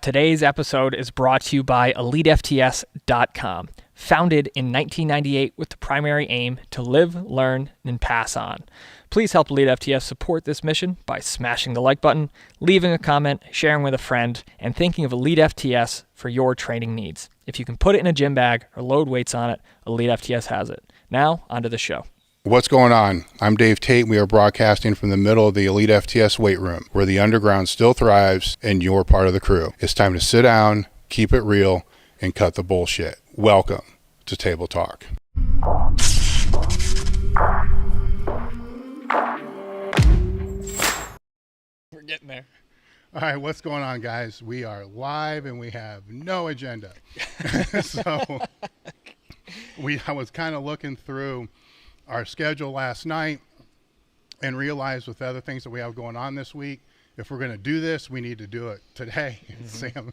Today's episode is brought to you by Elitefts.com. Founded in 1998 with the primary aim to live, learn, and pass on. Please help Elitefts support this mission by smashing the like button, leaving a comment, sharing with a friend, and thinking of Elitefts for your training needs. If you can put it in a gym bag or load weights on it, Elitefts has it. Now, onto the show. What's going on? I'm Dave Tate. We are broadcasting from the middle of the Elitefts weight room, where the underground still thrives and you're part of the crew. It's time to sit down, keep it real, and cut the bullshit. Welcome to Table Talk. We're getting there. All right, what's going on, guys? We are live and we have no agenda. So I was kind of looking through our schedule last night and realized with other things that we have going on this week, if we're going to do this, we need to do it today. Sam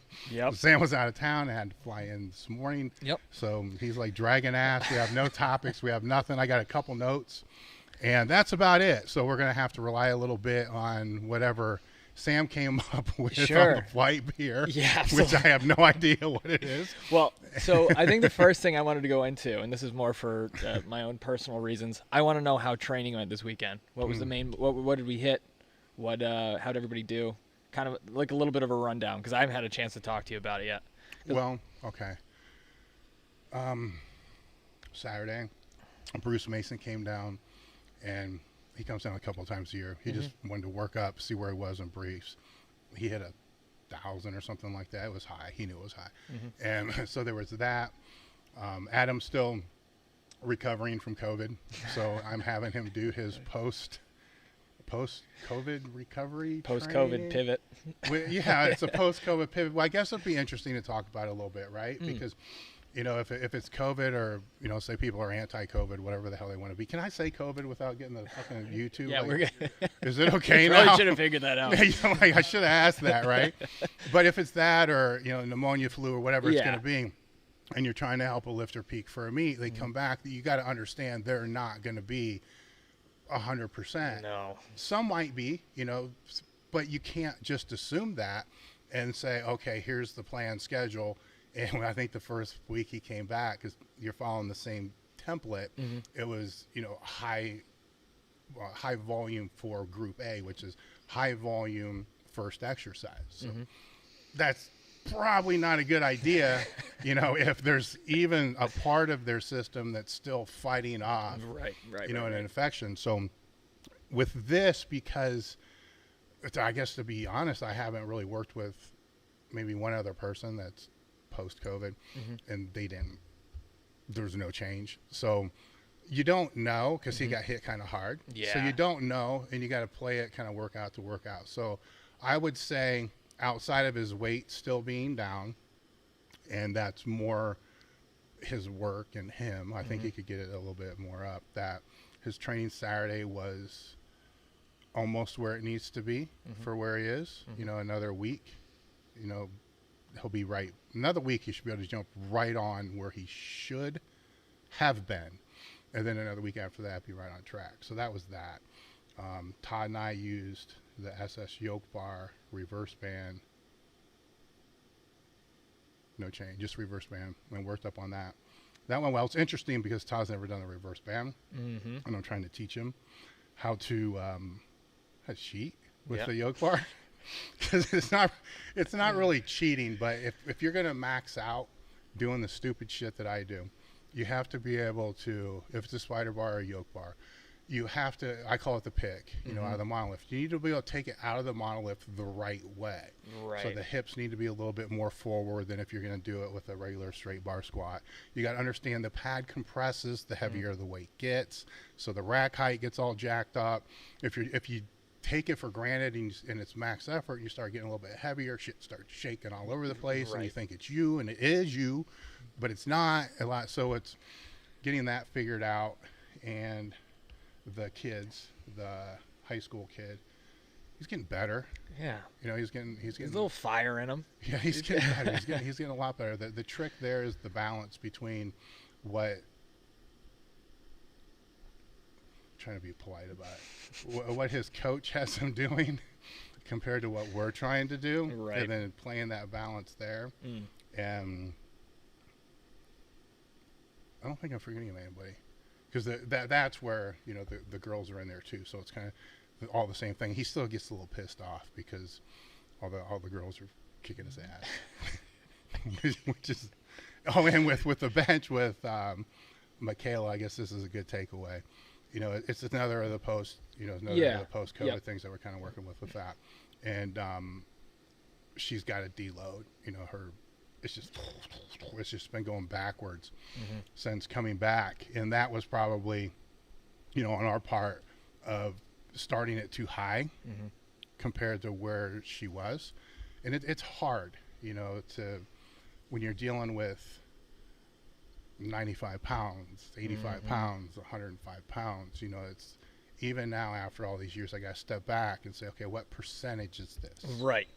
was out of town and had to fly in this morning. So he's like dragging ass. We have no topics. We have nothing. I got a couple notes and that's about it. So we're going to have to rely a little bit on whatever Sam came up with on the flight here, which I have no idea what it is. Well, so I think the first thing I wanted to go into, and this is more for my own personal reasons, I want to know how training went this weekend. What was the main, what did we hit? How'd everybody do? Kind of like a little bit of a rundown, because I haven't had a chance to talk to you about it yet. Well, okay. Saturday, Bruce Mason came down, and he comes down a couple of times a year. He just wanted to work up, see where he was in briefs. He hit 1,000 or something like that. It was high. He knew it was high. And so there was that. Adam's still recovering from COVID. So I'm having him do his post-COVID recovery Post-COVID pivot. Yeah, it's a post-COVID pivot. Well, I guess it'd be interesting to talk about it a little bit, right? Because, you know, if it's COVID or, you know, say people are anti-COVID, whatever the hell they want to be. Can I say COVID without getting the fucking YouTube? Yeah, we're good. Is it okay now? Probably should have figured that out. I should have asked that, right? But if it's that or, you know, pneumonia, flu, or whatever it's going to be, and you're trying to help a lifter peak for a meet, they come back, you got to understand they're not going to be 100%. No. Some might be, you know, but you can't just assume that and say, okay, here's the planned schedule. And when I think the first week he came back, because you're following the same template, it was, you know, high volume for Group A, which is high volume first exercise. So that's probably not a good idea, you know, if there's even a part of their system that's still fighting off, an infection. So with this, because I guess to be honest, I haven't really worked with maybe one other person that's post-COVID, and there's no change. So you don't know, because he got hit kind of hard. So you don't know, and you got to play it kind of workout to workout. So I would say outside of his weight still being down, and that's more his work and him, I think he could get it a little bit more up, that his training Saturday was almost where it needs to be for where he is. You know, another week, you know, he'll be right. Another week, he should be able to jump right on where he should have been. And then another week after that, be right on track. So that was that. Todd and I used the SS yoke bar, reverse band. No change, just reverse band. And worked up on that. That went well. It's interesting because Todd's never done a reverse band. And I'm trying to teach him how to cheat with the yoke bar. Because it's not really cheating, but if you're going to max out doing the stupid shit that I do, you have to be able to, if it's a spider bar or a yoke bar, you have to, I call it the pick, you know, out of the monolift. You need to be able to take it out of the monolift the right way. So the hips need to be a little bit more forward than if you're going to do it with a regular straight bar squat. You got to understand the pad compresses the heavier the weight gets. So the rack height gets all jacked up. If you take it for granted and it's max effort, you start getting a little bit heavier, shit starts shaking all over the place, and you think it's you, and it is you, but it's not a lot. So it's getting that figured out. And the kids, the high school kid, he's getting better. Yeah. You know, he's getting a little fire in him. Yeah, he's getting better. He's getting a lot better. The trick there is the balance between what, trying to be polite about it, what his coach has him doing compared to what we're trying to do, right. and then playing that balance there. And I don't think I'm forgetting anybody, because that's where, you know, the girls are in there too. So it's kind of all the same thing. He still gets a little pissed off because all the girls are kicking his ass, which is and with the bench with Michaela, I guess this is a good takeaway. You know, it's another of the post, you know, another of the post-COVID things that we're kind of working with that. And she's got a deload. You know, it's just been going backwards since coming back. And that was probably, you know, on our part of starting it too high compared to where she was. And it's hard, you know, when you're dealing with 95 pounds, 85 pounds, 105 pounds, you know, it's even now after all these years, I got to step back and say, okay, what percentage is this? Right.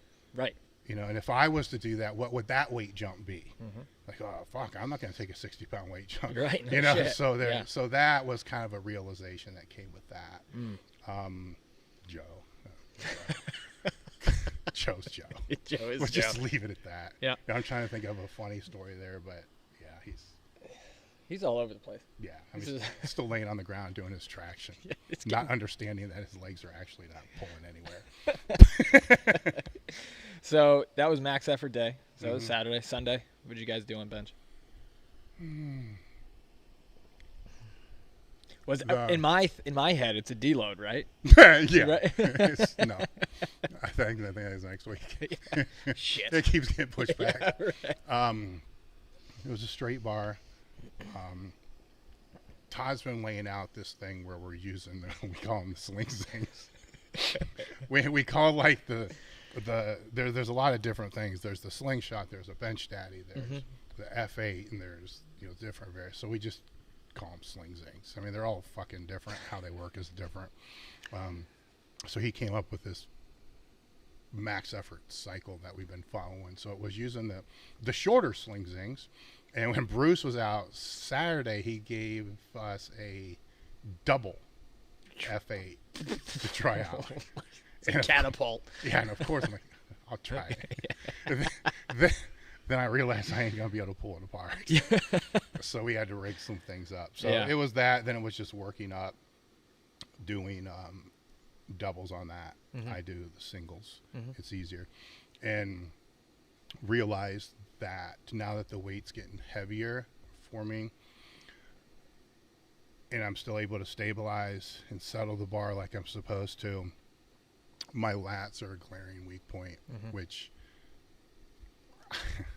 You know, and if I was to do that, what would that weight jump be? Like, oh, fuck, I'm not going to take a 60-pound weight jump. Right. No you know, shit. So that was kind of a realization that came with that. Joe. Joe's Joe. Joe is we'll Joe. just leave it at that. Yeah. I'm trying to think of a funny story there, but yeah, he's all over the place. Yeah, I mean, he's still laying on the ground doing his traction, not understanding that his legs are actually not pulling anywhere. So that was max effort day. So that was Saturday. Sunday, what did you guys do on bench? Was in my head, it's a deload, right? Yeah. Right? No, I think that is next week. Shit. It keeps getting pushed back. Right. It was a straight bar. Todd's been laying out this thing where we're using we call them the sling things. we call like there's a lot of different things. There's the slingshot, there's a bench daddy, there's the F8, and there's, you know, different various. So we just call them sling zings. I mean, they're all fucking different. How they work is different. So he came up with this max effort cycle that we've been following. So it was using the shorter sling zings. And when Bruce was out Saturday, he gave us a double F8 to try out. It's a catapult. Yeah, and of course I'm like, I'll try it. Then I realized I ain't gonna be able to pull it apart. So we had to rig some things up. So it was that. Then it was just working up, doing doubles on that. I do the singles. It's easier, and realized that now that the weight's getting heavier for me, and I'm still able to stabilize and settle the bar like I'm supposed to, my lats are a glaring weak point, which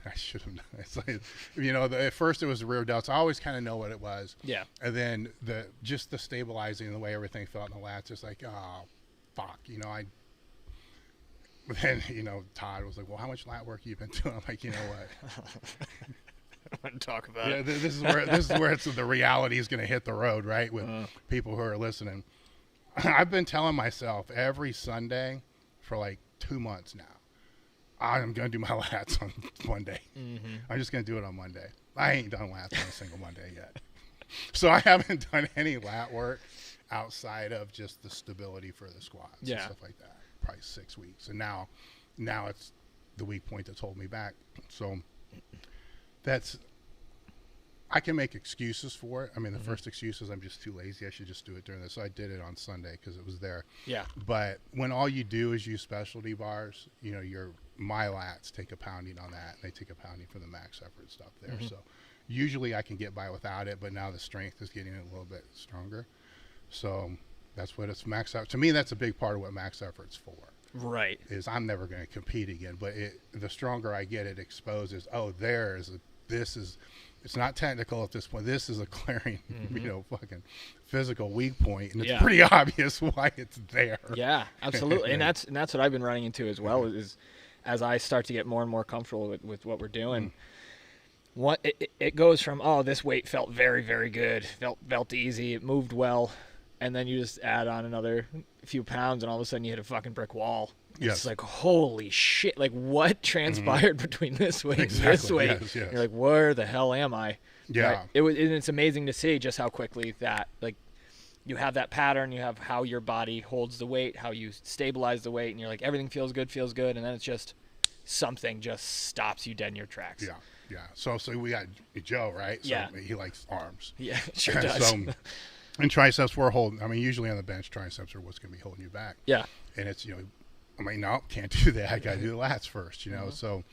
I should have known. It's like, you know, at first it was the rear delts. I always kind of know what it was. Yeah. And then the stabilizing and the way everything felt in the lats, it's like, oh, fuck. You know, then, you know, Todd was like, well, how much lat work have you been doing? I'm like, you know what? I don't want to talk about it. This is where the reality is going to hit the road, right? With people who are listening. I've been telling myself every Sunday for like 2 months now, I'm going to do my lats on Monday. I'm just going to do it on Monday. I ain't done lats on a single Monday yet. So I haven't done any lat work outside of just the stability for the squats and stuff like that. Probably 6 weeks. And now it's the weak point that's holding me back. So I can make excuses for it. I mean, the first excuse is I'm just too lazy. I should just do it during this. So I did it on Sunday because it was there. Yeah. But when all you do is use specialty bars, you know, my lats take a pounding on that, and they take a pounding for the max effort stuff there. So usually I can get by without it, but now the strength is getting a little bit stronger. So that's what it's max out. To me, that's a big part of what max effort's for. Right. Is I'm never going to compete again, but the stronger I get, it exposes, it's not technical at this point. This is a glaring, you know, fucking physical weak point, and it's pretty obvious why it's there. Yeah, absolutely. and that's what I've been running into as well, is as I start to get more and more comfortable with what we're doing. It goes from, oh, this weight felt very, very good, felt easy, it moved well, and then you just add on another few pounds, and all of a sudden you hit a fucking brick wall. Yes. It's like, holy shit, like what transpired between this weight and this weight? Yes. You're like, where the hell am I? Yeah. Right? And it's amazing to see just how quickly that, like, you have that pattern, you have how your body holds the weight, how you stabilize the weight, and you're like, everything feels good, and then it's just something just stops you dead in your tracks. Yeah, yeah. So we got Joe, right? So Yeah. he likes arms. Yeah, sure does. So, and triceps we're holding. I mean, usually on the bench, triceps are what's going to be holding you back. Yeah. And it's, I mean, no, can't do that. I got to do the lats first, So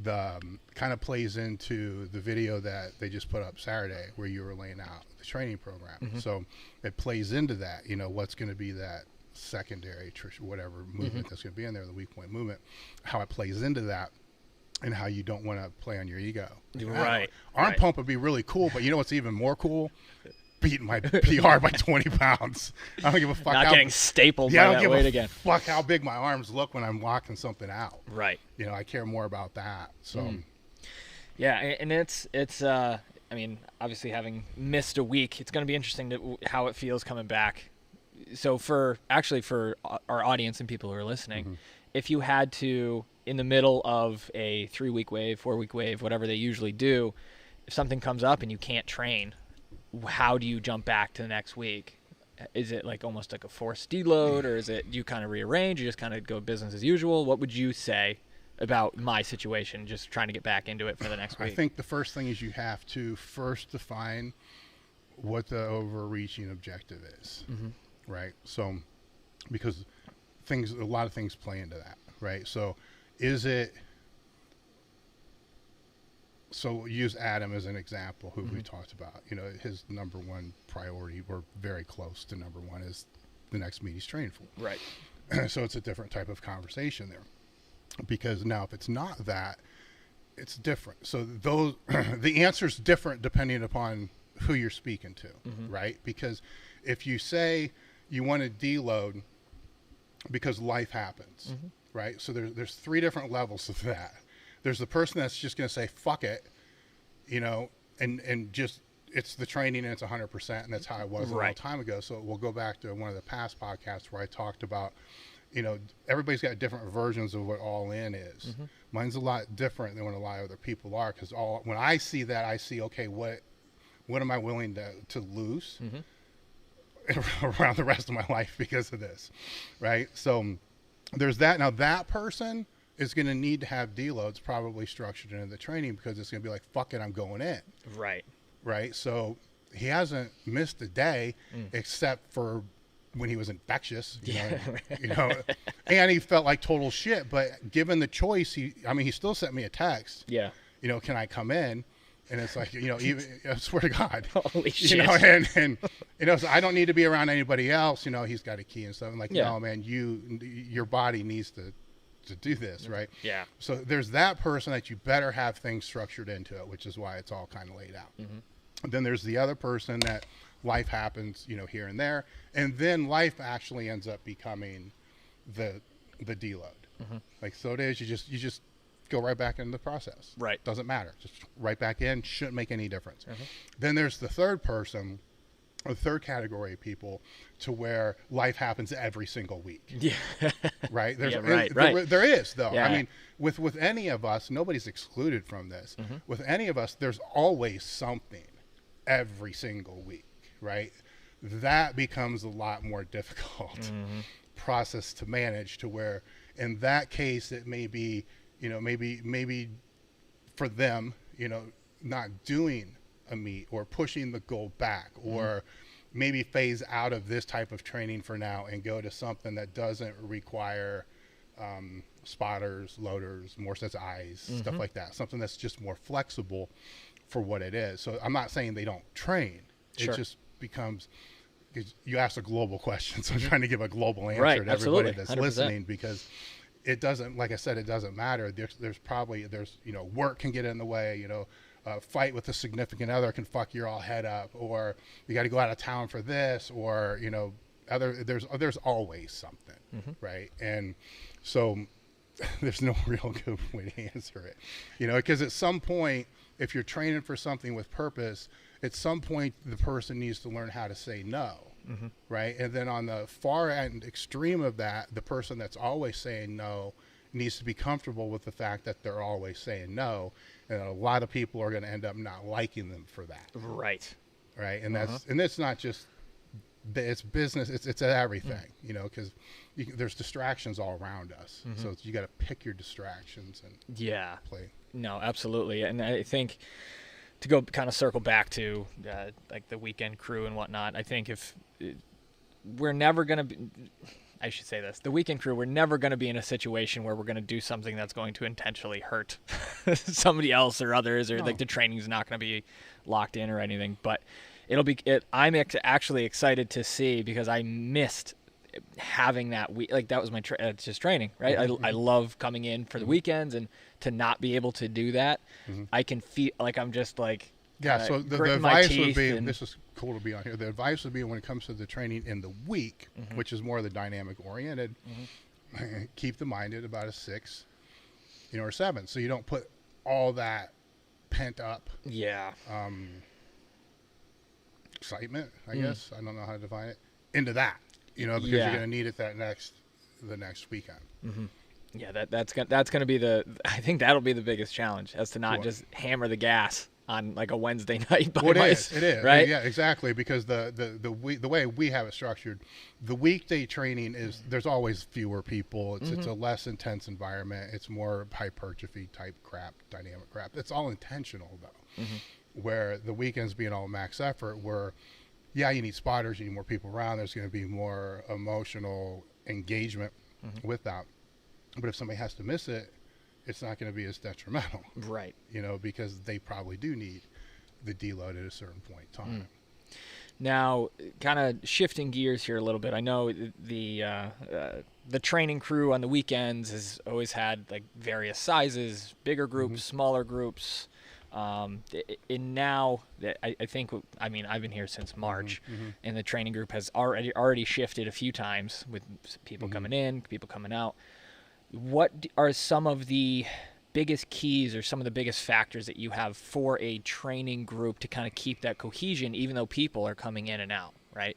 the kind of plays into the video that they just put up Saturday where you were laying out the training program. So it plays into that, what's going to be that secondary, whatever movement that's going to be in there, the weak point movement, how it plays into that, and how you don't want to play on your ego. Right. Arm pump would be really cool, but what's even more cool? Beating my PR by 20 pounds. I don't give a fuck. Not getting stapled I by don't that weight again. Fuck how big my arms look when I'm locking something out. Right. I care more about that. So. Yeah, and it's I mean, obviously having missed a week, it's going to be interesting how it feels coming back. So for our audience and people who are listening, if you had to, in the middle of a 3-week wave, 4-week wave, whatever they usually do, if something comes up and you can't train, how do you jump back to the next week? Is it like almost like a forced deload, or is it you kind of rearrange, you just kind of go business as usual? What would you say about my situation, just trying to get back into it for the next week? I think the first thing is you have to first define what the overreaching objective is, right? So, because a lot of things play into that, right? So, So use Adam as an example, who we talked about. His number one priority, or very close to number one, is the next meet he's training for. Right. So it's a different type of conversation there. Because now if it's not that, it's different. So the answer's different depending upon who you're speaking to, right? Because if you say you want to deload because life happens, right? So there's 3 different levels of that. There's the person that's just going to say, fuck it, and just, it's the training and it's 100%. And that's how I was a long time ago. So we'll go back to one of the past podcasts where I talked about, everybody's got different versions of what all in is. Mine's a lot different than what a lot of other people are. Cause when I see that, I see, okay, what am I willing to lose around the rest of my life because of this? Right. So there's that. Now that person is going to need to have deloads probably structured into the training, because it's going to be like, fuck it, I'm going in. Right. So he hasn't missed a day except for when he was infectious, and he felt like total shit. But given the choice, he still sent me a text. Yeah. Can I come in? And it's like, even, I swear to God, holy shit. And so I don't need to be around anybody else. He's got a key and stuff. I'm like, no, man, your body needs to do this, right? Yeah. So there's that person that you better have things structured into it, which is why it's all kind of laid out. Then there's the other person that life happens, here and there, and then life actually ends up becoming the deload. Like, so it is, you just go right back into the process. Right. Doesn't matter. Just right back in. Shouldn't make any difference. Then there's the third person, or the third category of people, to where life happens every single week. Yeah. Right? There's, there is, though. Yeah. I mean, with any of us, nobody's excluded from this. With any of us, there's always something every single week, right? That becomes a lot more difficult process to manage, to where in that case it may be, maybe for them, not doing a meet, or pushing the goal back, or maybe phase out of this type of training for now and go to something that doesn't require spotters, loaders, more sets of eyes, stuff like that. Something that's just more flexible for what it is. So I'm not saying they don't train. Sure. It just becoms, you asked a global question, so I'm trying to give a global answer to everybody that's 100%. Listening, because it doesn't, like I said, it doesn't matter. There's work can get in the way, fight with a significant other can fuck your all head up, or you got to go out of town for this, or, there's always something, right? And so there's no real good way to answer it, because at some point, if you're training for something with purpose, at some point the person needs to learn how to say no, right? And then on the far end extreme of that, the person that's always saying no needs to be comfortable with the fact that they're always saying no, and a lot of people are going to end up not liking them for that. Right. And that's, and it's not just it's business. It's everything, you know, because there's distractions all around us. So you got to pick your distractions and play. No, absolutely. And I think to go kind of circle back to like the weekend crew and whatnot, I think if we're never going to be, I should say this, the weekend crew, we're never going to be in a situation where we're going to do something that's going to intentionally hurt somebody else or others, or like the training's not going to be locked in or anything. But I'm actually excited to see, because I missed having that week. Like that was my it's just training, right? I love coming in for the weekends, and to not be able to do that, I can feel like I'm just like, so the advice would be, this is cool to be on here. The advice would be, when it comes to the training in the week, which is more the dynamic oriented, keep the mind at about a 6, you know, or 7. So you don't put all that pent up excitement, I guess, I don't know how to define it, into that, you know, because you're going to need it the next weekend. Yeah, that's going to be I think that'll be the biggest challenge, as to not just hammer the gas on like a Wednesday night. It is, right? Yeah, exactly. Because the way we have it structured, the weekday training is, there's always fewer people. It's a less intense environment. It's more hypertrophy type crap, dynamic crap. It's all intentional though. Where the weekends being all max effort, where you need spotters, you need more people around. There's going to be more emotional engagement with that. But if somebody has to miss it, it's not going to be as detrimental. Right. You know, because they probably do need the deload at a certain point in time. Now, kind of shifting gears here a little bit, I know the training crew on the weekends has always had like various sizes, bigger groups, smaller groups. And now, I think, I mean, I've been here since March, and the training group has already shifted a few times, with people coming in, people coming out. What are some of the biggest keys, or some of the biggest factors that you have for a training group to kind of keep that cohesion, even though people are coming in and out, right?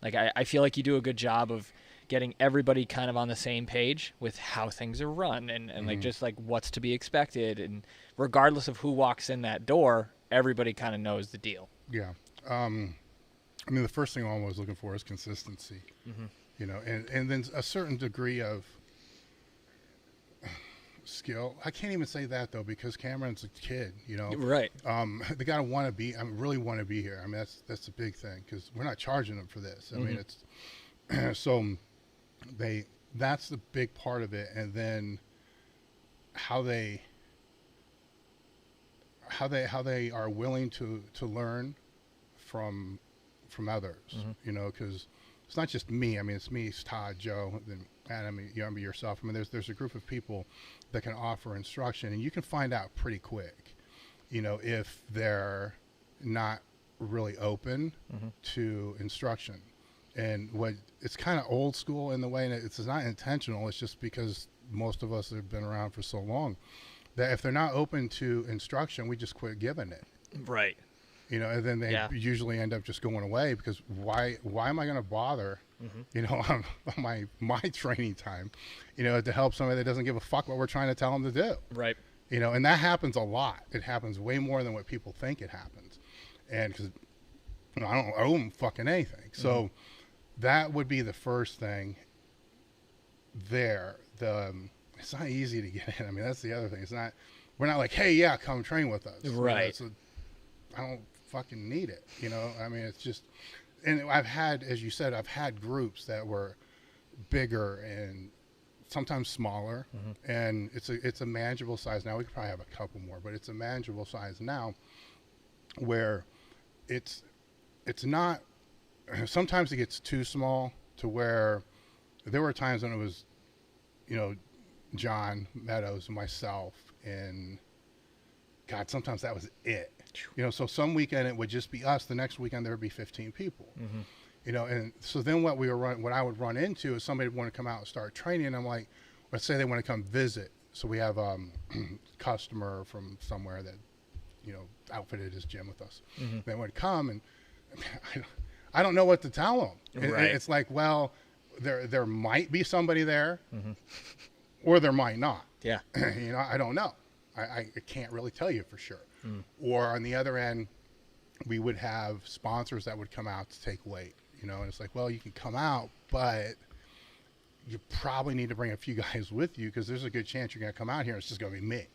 Like, I feel like you do a good job of getting everybody kind of on the same page with how things are run, and like, just like what's to be expected. And regardless of who walks in that door, everybody kind of knows the deal. Yeah. I mean, the first thing I'm always looking for is consistency, you know, and then a certain degree of skill. I can't even say that though, because Cameron's a kid, you know. Right. They gotta want to be. I really want to be here. I mean, that's a big thing, because we're not charging them for this. I mean, it's so that's the big part of it, and then how they are willing to learn from others, you know, because it's not just me. I mean, it's me, it's Todd, Joe, then Adam, yourself. I mean, there's a group of people that can offer instruction, and you can find out pretty quick, you know, if they're not really open to instruction. And it's kind of old school in the way, and it's not intentional. It's just because most of us have been around for so long, that if they're not open to instruction, we just quit giving it. Right. You know, and then they usually end up just going away, because why am I going to bother, you know, on my training time, you know, to help somebody that doesn't give a fuck what we're trying to tell them to do. Right. You know, and that happens a lot. It happens way more than what people think it happens. And because, you know, I don't owe them fucking anything. So that would be the first thing there. It's not easy to get in. I mean, that's the other thing. We're not like, hey, yeah, come train with us. Right. You know, I don't fucking need it. You know, I mean, it's just, and I've had, as you said, I've had groups that were bigger and sometimes smaller, and it's a manageable size now. We could probably have a couple more, but it's a manageable size now, where it's not, sometimes it gets too small, to where there were times when it was, you know, John Meadows and myself, and God, sometimes that was it. You know, so some weekend it would just be us. The next weekend there would be 15 people. You know, and so then what I would run into is somebody would want to come out and start training. And I'm like, let's say they want to come visit. So we have a customer from somewhere that, you know, outfitted his gym with us. They would come, and I don't know what to tell them. Right. It's like, well, there might be somebody there, or there might not. Yeah. You know, I don't know. I can't really tell you for sure. Or on the other end, we would have sponsors that would come out to take weight, you know, and it's like, well, you can come out, but you probably need to bring a few guys with you because there's a good chance you're going to come out here and it's just going to be me.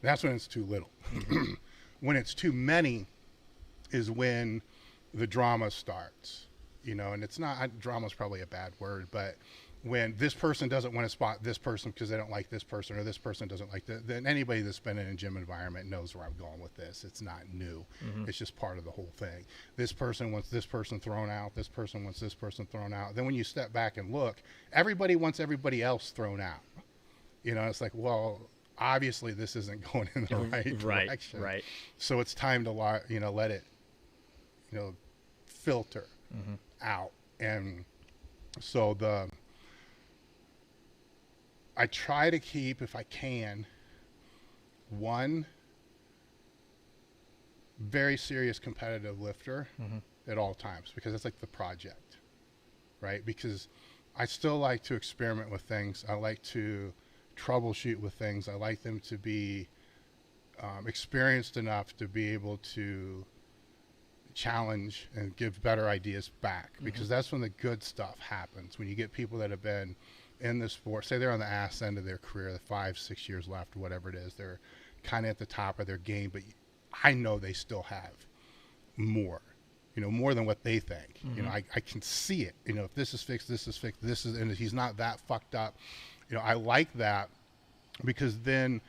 That's when it's too little. When it's too many is when the drama starts, you know, and it's not, drama is probably a bad word, but when this person doesn't want to spot this person because they don't like this person, or this person doesn't like that, then anybody that's been in a gym environment knows where I'm going with this. It's not new. It's just part of the whole thing. This person wants this person thrown out. This person wants this person thrown out. Then when you step back and look, everybody wants everybody else thrown out. You know, it's like, well, obviously this isn't going in the right direction. Right. So it's time to, you know, let it, you know, filter out. And so I try to keep, if I can, one very serious competitive lifter at all times, because it's like the project, right? Because I still like to experiment with things. I like to troubleshoot with things. I like them to be experienced enough to be able to challenge and give better ideas back, because that's when the good stuff happens. When you get people that have been in the sport, say they're on the ass end of their career, the 5-6 years left, whatever it is, they're kind of at the top of their game, but I know they still have more, you know, more than what they think. You know, I can see it. You know, if this is fixed, this is fixed, this is, and he's not that fucked up. You know, I like that, because then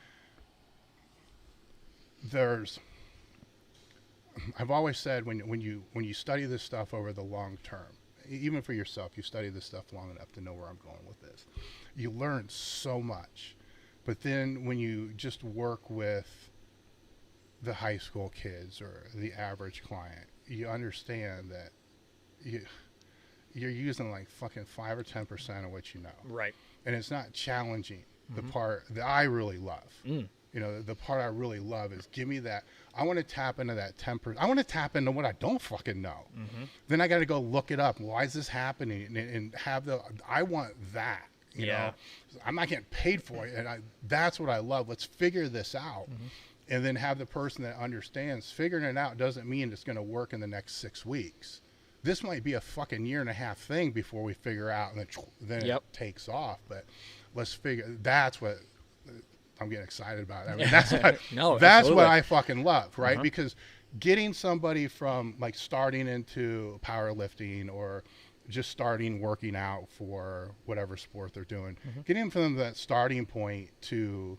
I've always said when you study this stuff over the long term, even for yourself, you study this stuff long enough to know where I'm going with this. You learn so much. But then when you just work with the high school kids or the average client, you understand that you're using like fucking 5 or 10% of what you know. Right. And it's not challenging the part that I really love. You know, the part I really love is, give me that. I want to tap into that 10%. I want to tap into what I don't fucking know. Then I got to go look it up. Why is this happening? And have I want that. You know, I'm not getting paid for it. And that's what I love. Let's figure this out. And then have the person that understands. Figuring it out doesn't mean it's going to work in the next 6 weeks. This might be a fucking 1.5-year thing before we figure out, and then it takes off. But let's figure. That's what I'm getting excited about. I mean, that's what, that's what I fucking love, right? Because getting somebody from like starting into powerlifting or just starting working out for whatever sport they're doing, getting from that starting point to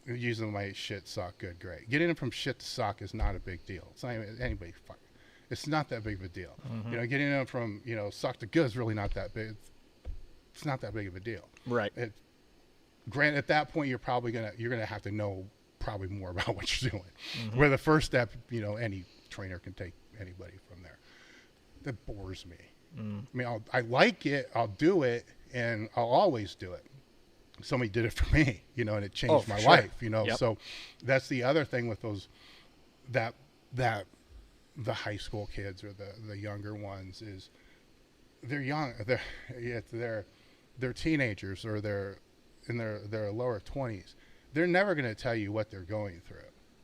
using my shit, suck, good, great. Getting them from shit to suck is not a big deal. It's not even anybody fucking. It's not that big of a deal. You know, getting them from, you know, suck to good is really not that big. It's not that big of a deal. Right. Granted, at that point, you're gonna have to know probably more about what you're doing. Where the first step, you know, any trainer can take anybody from there. That bores me. I mean, I like it, I'll do it, and I'll always do it. Somebody did it for me, you know, and it changed my life, you know. So that's the other thing with those, that the high school kids or the younger ones is they're young, they're teenagers, or they're in their lower 20s. They're never going to tell you what they're going through.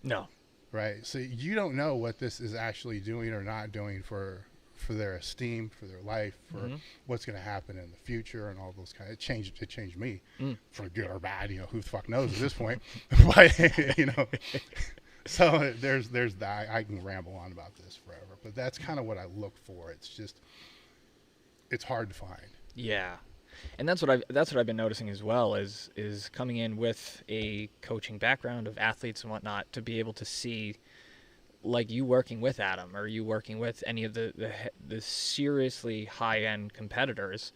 No. Right? So you don't know what this is actually doing or not doing for their esteem, for their life, for what's going to happen in the future, and all those kind of. It changed me for good or bad. You know, who the fuck knows at this point? But you know, so there's that. I can ramble on about this forever, but that's kind of what I look for. It's just, it's hard to find. Yeah. And that's what I've been noticing as well, is coming in with a coaching background of athletes and whatnot, to be able to see, like, you working with Adam, or you working with any of the seriously high-end competitors,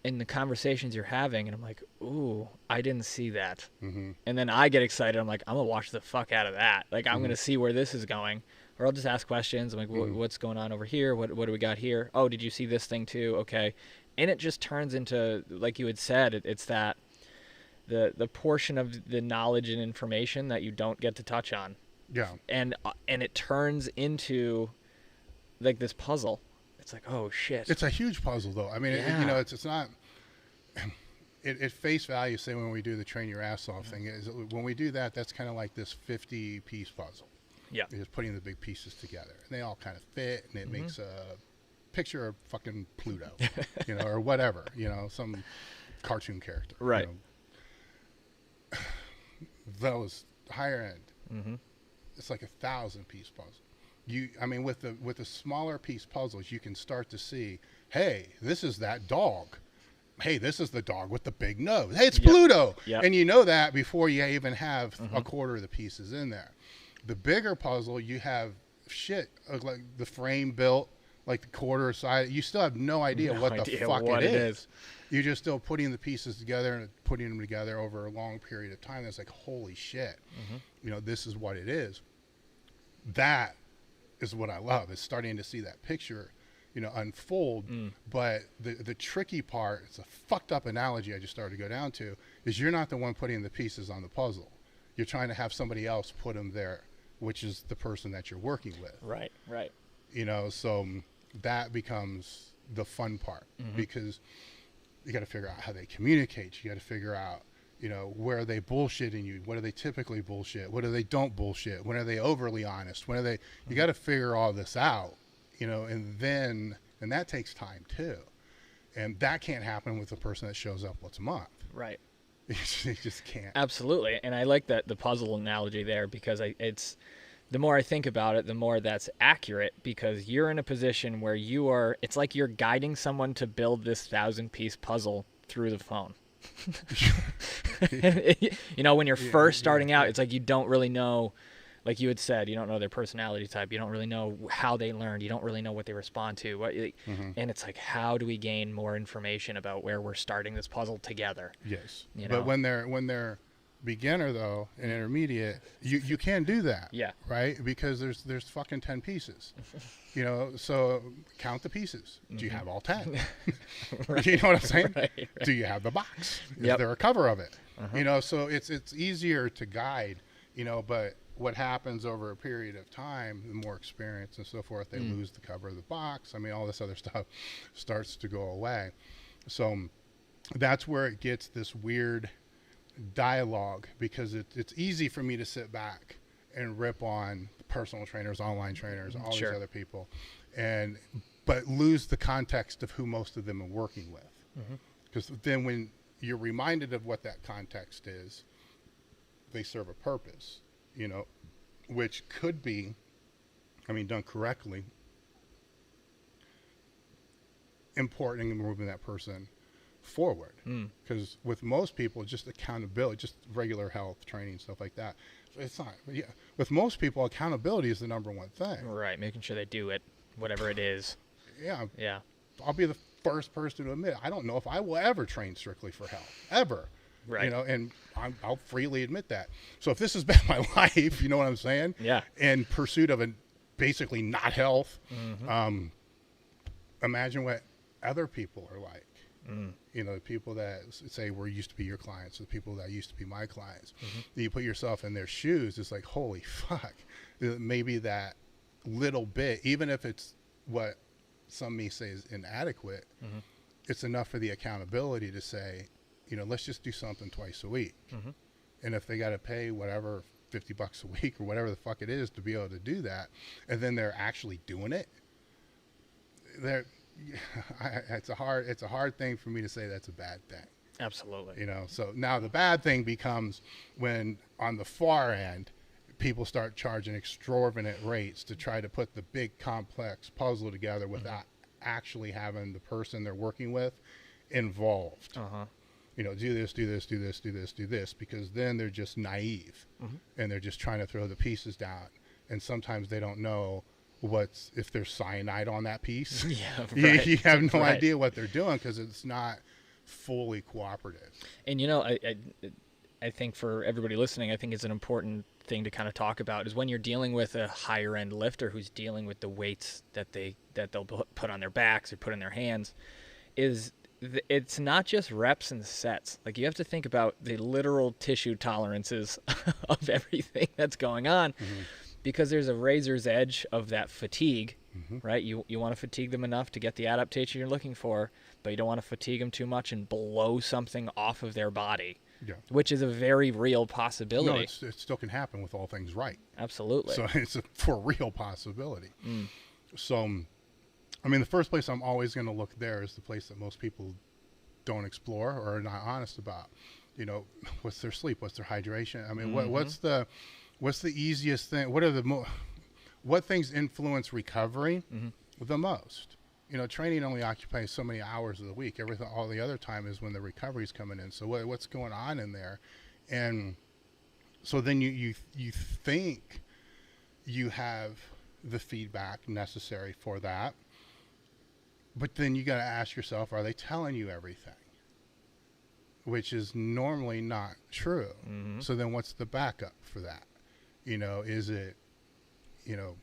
in the conversations you're having, and I'm like, ooh, I didn't see that. And then I get excited. I'm like, I'm gonna watch the fuck out of that. Like, I'm gonna see where this is going. Or I'll just ask questions. I'm like, what's going on over here? What do we got here? Oh, did you see this thing too? Okay. And it just turns into, like you had said, it's that the portion of the knowledge and information that you don't get to touch on. Yeah. And it turns into like this puzzle. It's like, oh shit. It's a huge puzzle though. I mean, you know, it's not. At face value, say when we do the train your ass off thing, is when we do that, that's kind of like this 50-piece puzzle. Yeah. You're just putting the big pieces together, and they all kind of fit, and it makes a picture of fucking Pluto, you know, or whatever, you know, some cartoon character. Right. You know. Those higher end, it's like 1,000-piece puzzle. I mean, with the smaller piece puzzles, you can start to see, hey, this is that dog. Hey, this is the dog with the big nose. Hey, it's Pluto. Yep. And you know that before you even have a quarter of the pieces in there. The bigger puzzle, you have shit like the frame built, like the quarter side. You still have no idea what the fuck it is. You're just still putting the pieces together and putting them together over a long period of time. That's like, holy shit. You know, this is what it is. That is what I love, is starting to see that picture, you know, unfold. But the tricky part, it's a fucked up analogy I just started to go down to, is you're not the one putting the pieces on the puzzle. You're trying to have somebody else put them there, which is the person that you're working with. Right. You know, so that becomes the fun part, because you got to figure out how they communicate. You got to figure out, you know, where are they bullshitting you? What do they typically bullshit? What do they don't bullshit? When are they overly honest? When are they, you got to figure all this out, you know, and that takes time too. And that can't happen with a person that shows up once a month. Right. You just can't. Absolutely. And I like the puzzle analogy there, because it's, the more I think about it, the more that's accurate, because you're in a position where it's like you're guiding someone to build this 1,000-piece puzzle through the phone. You know, when you're first starting out, it's like you don't really know, like you had said, you don't know their personality type. You don't really know how they learned. You don't really know what they respond to. And it's like, how do we gain more information about where we're starting this puzzle together? Yes. You know? But when they're beginner though and intermediate, you can do that. Yeah. Right? Because there's fucking 10 pieces. You know, so count the pieces. Do you have all 10? Right. You know what I'm saying? Right. Do you have the box? Is there a cover of it? You know, so it's easier to guide, you know, but what happens over a period of time, the more experience and so forth, they lose the cover of the box. I mean, all this other stuff starts to go away. So that's where it gets this weird dialogue, because it's easy for me to sit back and rip on personal trainers, online trainers, all these other people, but lose the context of who most of them are working with. Because then when you're reminded of what that context is, they serve a purpose, you know, which could be, I mean, done correctly, important in moving that person forward. Because with most people, just accountability, just regular health training, stuff like that, it's not. With most people, accountability is the number one thing. Right, making sure they do it, whatever it is. Yeah. I'll be the first person to admit, I don't know if I will ever train strictly for health, ever. Right. You know, and I'll freely admit that. So if this has been my life, you know what I'm saying? Yeah. In pursuit of basically not health, imagine what other people are like. You know, the people that say used to be your clients, the people that used to be my clients. You put yourself in their shoes, it's like, holy fuck. Maybe that little bit, even if it's what some may say is inadequate, it's enough for the accountability to say, you know, let's just do something twice a week. And if they got to pay whatever, $50 a week or whatever the fuck it is to be able to do that, and then they're actually doing it, it's a hard thing for me to say that's a bad thing. Absolutely. You know, so now the bad thing becomes when on the far end, people start charging exorbitant rates to try to put the big complex puzzle together without actually having the person they're working with involved. You know, do this, because then they're just naive and they're just trying to throw the pieces down. And sometimes they don't know if there's cyanide on that piece. You have no idea what they're doing, because it's not fully cooperative. And, you know, I think for everybody listening, I think it's an important thing to kind of talk about is when you're dealing with a higher end lifter who's dealing with the weights that they'll put on their backs or put in their hands, it's not just reps and sets. Like, you have to think about the literal tissue tolerances of everything that's going on, because there's a razor's edge of that fatigue, right? You want to fatigue them enough to get the adaptation you're looking for, but you don't want to fatigue them too much and blow something off of their body, which is a very real possibility. No, it still can happen with all things right. Absolutely. So it's a for real possibility. So I mean, the first place I'm always going to look there is the place that most people don't explore or are not honest about. You know, what's their sleep? What's their hydration? I mean, what's the easiest thing? What things influence recovery the most? You know, training only occupies so many hours of the week. Everything, all the other time is when the recovery's coming in. So what's going on in there? And so then you think you have the feedback necessary for that, but then you got to ask yourself, are they telling you everything? Which is normally not true. So then what's the backup for that? You know, is it, you know,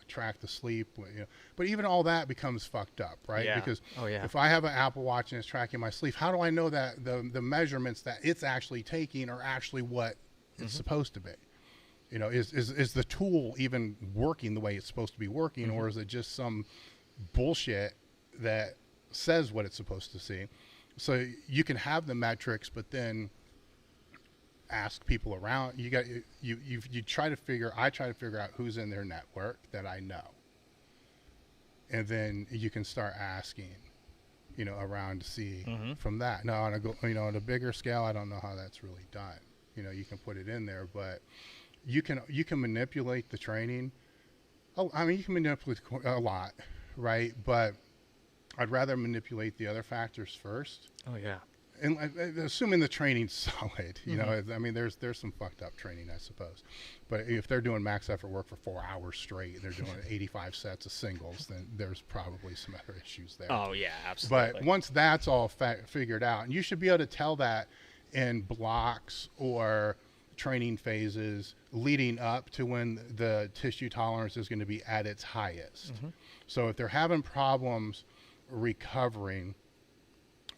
track the sleep, you know, but even all that becomes fucked up, right? Yeah. Because yeah. if I have an Apple Watch and it's tracking my sleep, how do I know that the measurements that it's actually taking are actually what it's supposed to be? You know, is the tool even working the way it's supposed to be working, or is it just some bullshit that says what it's supposed to see? So you can have the metrics, but then ask people around. I try to figure out who's in their network that I know, and then you can start asking, you know, around to see from that. Now on a bigger scale, I don't know how that's really done. You know, you can put it in there, but you can manipulate the training. Oh, I mean, you can manipulate a lot, right? But I'd rather manipulate the other factors first. Oh yeah. And assuming the training's solid, you know, I mean, there's some fucked up training, I suppose. But if they're doing max effort work for 4 hours straight and they're doing 85 sets of singles, then there's probably some other issues there. Oh yeah, absolutely. But once that's all figured out, and you should be able to tell that in blocks or training phases leading up to when the tissue tolerance is going to be at its highest. So if they're having problems recovering,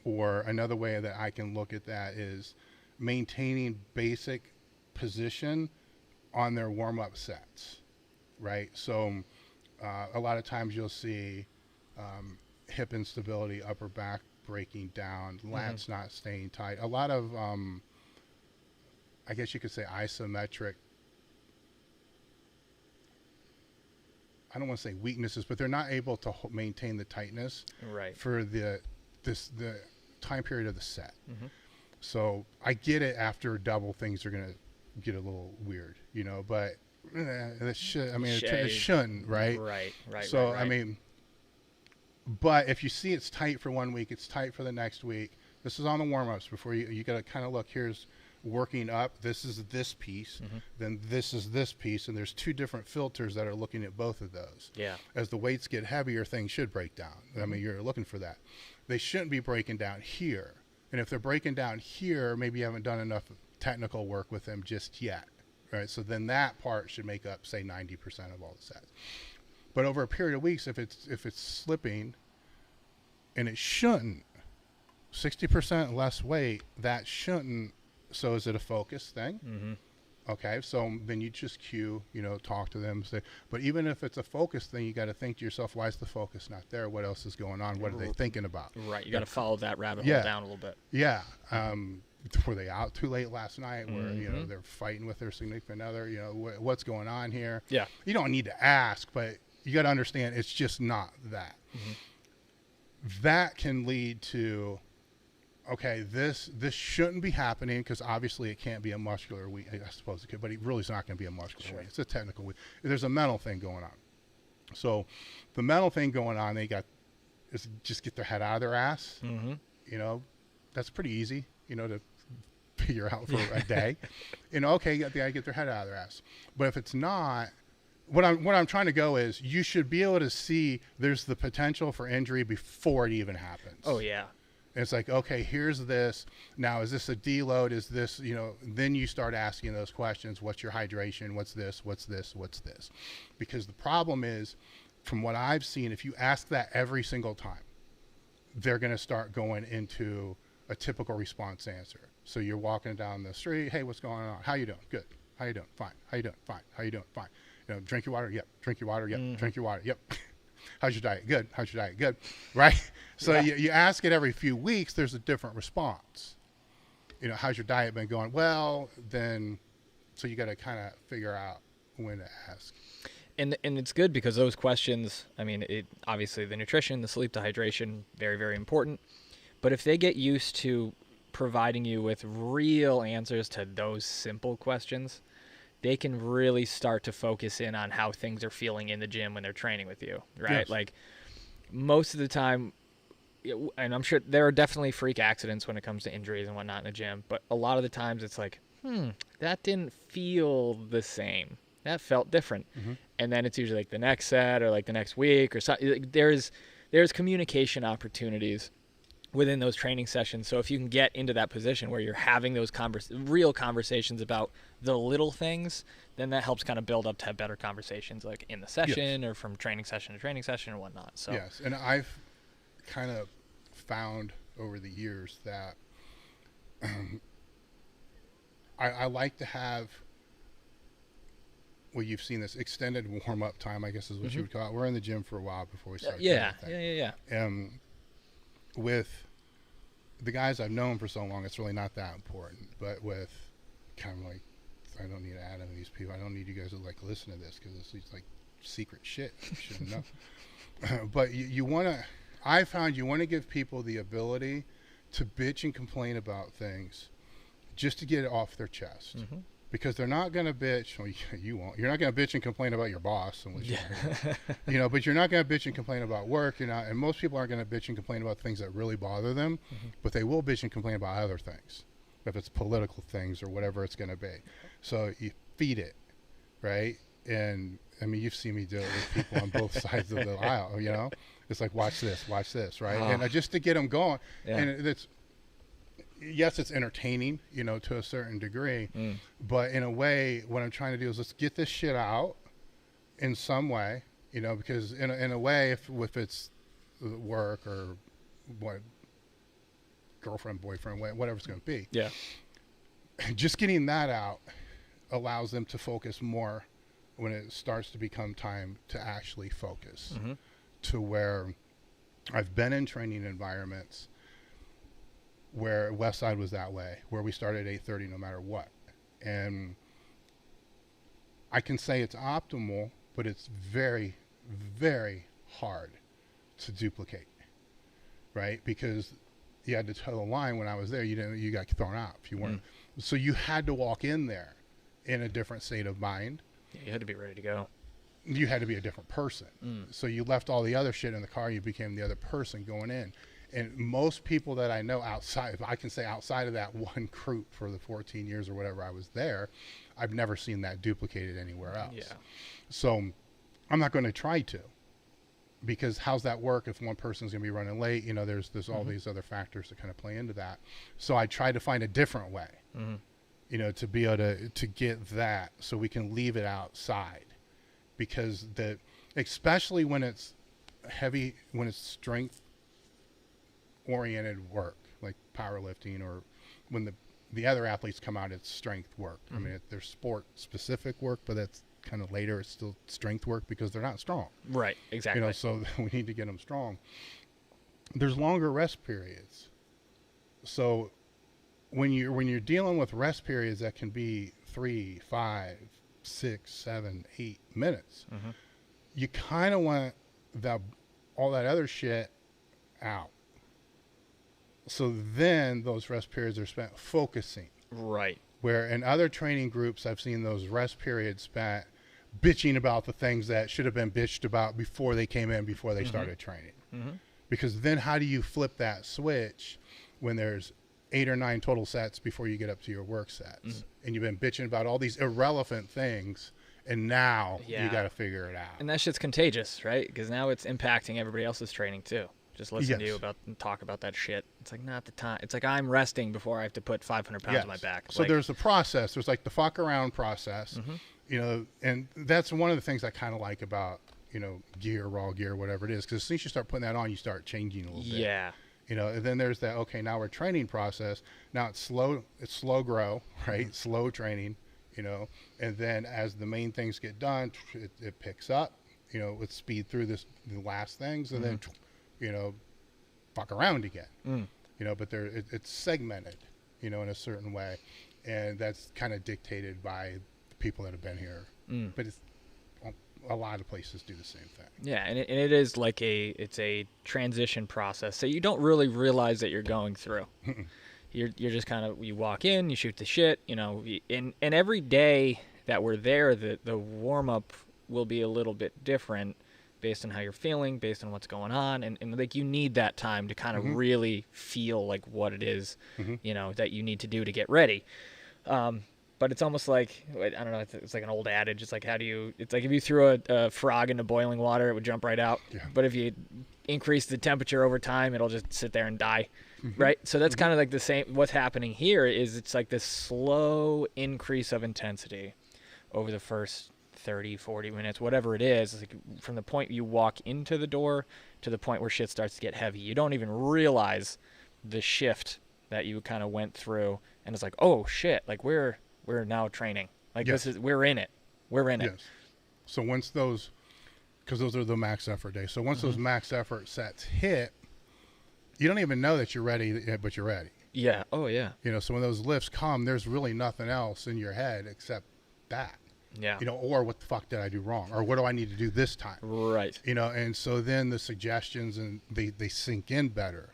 or another way that I can look at that is maintaining basic position on their warm-up sets, right? So a lot of times you'll see hip instability, upper back breaking down, lats not staying tight. A lot of, I guess you could say isometric, I don't want to say weaknesses, but they're not able to maintain the tightness for the time period of the set. So I get it, after double things are going to get a little weird, you know, but it shouldn't, right? Right. So, I mean, but if you see it's tight for 1 week, it's tight for the next week. This is on the warm-ups before you got to kind of look, here's working up, this is this piece, then this is this piece, and there's 2 different filters that are looking at both of those. Yeah. As the weights get heavier, things should break down. I mean, you're looking for that. They shouldn't be breaking down here. And if they're breaking down here, maybe you haven't done enough technical work with them just yet, right? So then that part should make up, say, 90% of all the sets. But over a period of weeks, if it's slipping, and it shouldn't, 60% less weight, that shouldn't. So is it a focus thing? Okay, so then you just cue, you know, talk to them, say, but even if it's a focus thing, you got to think to yourself, why is the focus not there? What else is going on? What are they thinking about? Right, you got to follow that rabbit hole down a little bit. Yeah. Were they out too late last night? Where, you know, they're fighting with their significant other? You know, what's going on here? Yeah. You don't need to ask, but you got to understand it's just not that. That can lead to, okay, this shouldn't be happening, because obviously it can't be a muscular weak. I suppose it could, but it really is not going to be a muscular weak. It's a technical weak. There's a mental thing going on. So the mental thing going on, is just get their head out of their ass. You know, that's pretty easy, you know, to figure out for a day. You know, okay, they gotta get their head out of their ass. But if it's not, what I'm trying to go is, you should be able to see there's the potential for injury before it even happens. Oh yeah. It's like, okay, here's this. Now, is this a deload? Is this, you know, then you start asking those questions. What's your hydration? What's this? What's this? What's this? Because the problem is, from what I've seen, if you ask that every single time, they're going to start going into a typical response answer. So you're walking down the street. Hey, what's going on? How you doing? Good. How you doing? Fine. How you doing? Fine. How you doing? Fine. You know, drink your water. Yep. Drink your water. Yep. Drink your water. Yep. How's your diet? Good. How's your diet? Good. Right? So you ask it every few weeks, there's a different response. You know, how's your diet been going? Well, then, so you got to kind of figure out when to ask. And it's good because those questions, I mean, obviously the nutrition, the sleep, the hydration, very, very important. But if they get used to providing you with real answers to those simple questions, they can really start to focus in on how things are feeling in the gym when they're training with you, right? Yes. Like most of the time, and I'm sure there are definitely freak accidents when it comes to injuries and whatnot in the gym, but a lot of the times it's like, that didn't feel the same. That felt different. Mm-hmm. And then it's usually like the next set or like the next week or something. Like there's communication opportunities within those training sessions. So if you can get into that position where you're having those real conversations about the little things, then that helps kind of build up to have better conversations like in the session or from training session to training session or whatnot. So yes, and I've kind of found over the years that I like to have, well, you've seen this extended warm-up time, I guess is what you would call it. We're in the gym for a while before we start. Yeah. With the guys I've known for so long, it's really not that important. But with kind of like, I don't need to add any of these people. I don't need you guys to like listen to this because this is like secret shit you shouldn't know. But you want to, I found you want to give people the ability to bitch and complain about things just to get it off their chest. Mm-hmm. Because they're not going to bitch. Well, you won't. You're not going to bitch and complain about your boss, but you're not going to bitch and complain about work. And most people aren't going to bitch and complain about things that really bother them, but they will bitch and complain about other things, if it's political things or whatever it's going to be. So you feed it, right? And I mean, you've seen me do it with people on both sides of the aisle. It's like watch this, right? And just to get them going, and it's. Yes, it's entertaining, to a certain degree, but in a way, what I'm trying to do is let's get this shit out in some way, because in a way, if it's work or what, girlfriend, boyfriend, whatever it's going to be, just getting that out allows them to focus more when it starts to become time to actually focus, to where I've been in training environments where Westside was that way, where we started at 8:30 no matter what. And I can say it's optimal, but it's very, very hard to duplicate, right? Because you had to toe the line when I was there. You got thrown out if you weren't. So you had to walk in there in a different state of mind. Yeah, you had to be ready to go. You had to be a different person. So you left all the other shit in the car. You became the other person going in. And most people that I know outside, I can say outside of that one group for the 14 years or whatever I was there, I've never seen that duplicated anywhere else. Yeah. So I'm not going to try to, because how's that work if one person's going to be running late? There's all these other factors that kind of play into that. So I try to find a different way, to be able to get that so we can leave it outside, because especially when it's heavy, when it's strength oriented work like powerlifting, or when the other athletes come out, it's strength work. I mean, there's sport specific work, but that's kind of later. It's still strength work because they're not strong. Right. Exactly. So we need to get them strong. There's longer rest periods. So when you're dealing with rest periods that can be 3, 5, 6, 7, 8 minutes, you kind of want all that other shit out. So then those rest periods are spent focusing. Right. Where in other training groups, I've seen those rest periods spent bitching about the things that should have been bitched about before they came in, before they started training. Because then how do you flip that switch when there's 8 or 9 total sets before you get up to your work sets? And you've been bitching about all these irrelevant things, and now you got to figure it out. And that shit's contagious, right? Because now it's impacting everybody else's training too. Just listen to you talk about that shit. It's like not the time. It's like I'm resting before I have to put 500 pounds on my back. So there's a process. There's like the fuck around process, and that's one of the things I kind of like about, gear, raw gear, whatever it is. Because as soon as you start putting that on, you start changing a little bit. Yeah. And then there's that, okay, now we're training process. Now it's slow grow, right? Slow training, and then as the main things get done, it picks up, with speed through the last things, and then fuck around again, but it's segmented, in a certain way. And that's kind of dictated by the people that have been here. But a lot of places do the same thing. Yeah, and it is like it's a transition process. So you don't really realize that you're going through. You're just kind of, you walk in, you shoot the shit, and every day that we're there, the warm up will be a little bit different based on how you're feeling, based on what's going on, and like you need that time to kind of really feel like what it is, that you need to do to get ready. But it's almost like, I don't know, it's like an old adage. It's like, it's like if you threw a frog into boiling water, it would jump right out. Yeah. But if you increase the temperature over time, it'll just sit there and die. Right? So that's kind of like the same. What's happening here is it's like this slow increase of intensity over the first 30, 40 minutes, whatever it is. It's like from the point you walk into the door to the point where shit starts to get heavy. You don't even realize the shift that you kind of went through. And it's like, oh shit, like we're now training. Like we're in it. We're in it. So once those are the max effort days. So once those max effort sets hit, you don't even know that you're ready, but you're ready. Yeah. Oh yeah. So when those lifts come, there's really nothing else in your head except that. Yeah. Or what the fuck did I do wrong? Or what do I need to do this time? Right. And so then the suggestions and they sink in better,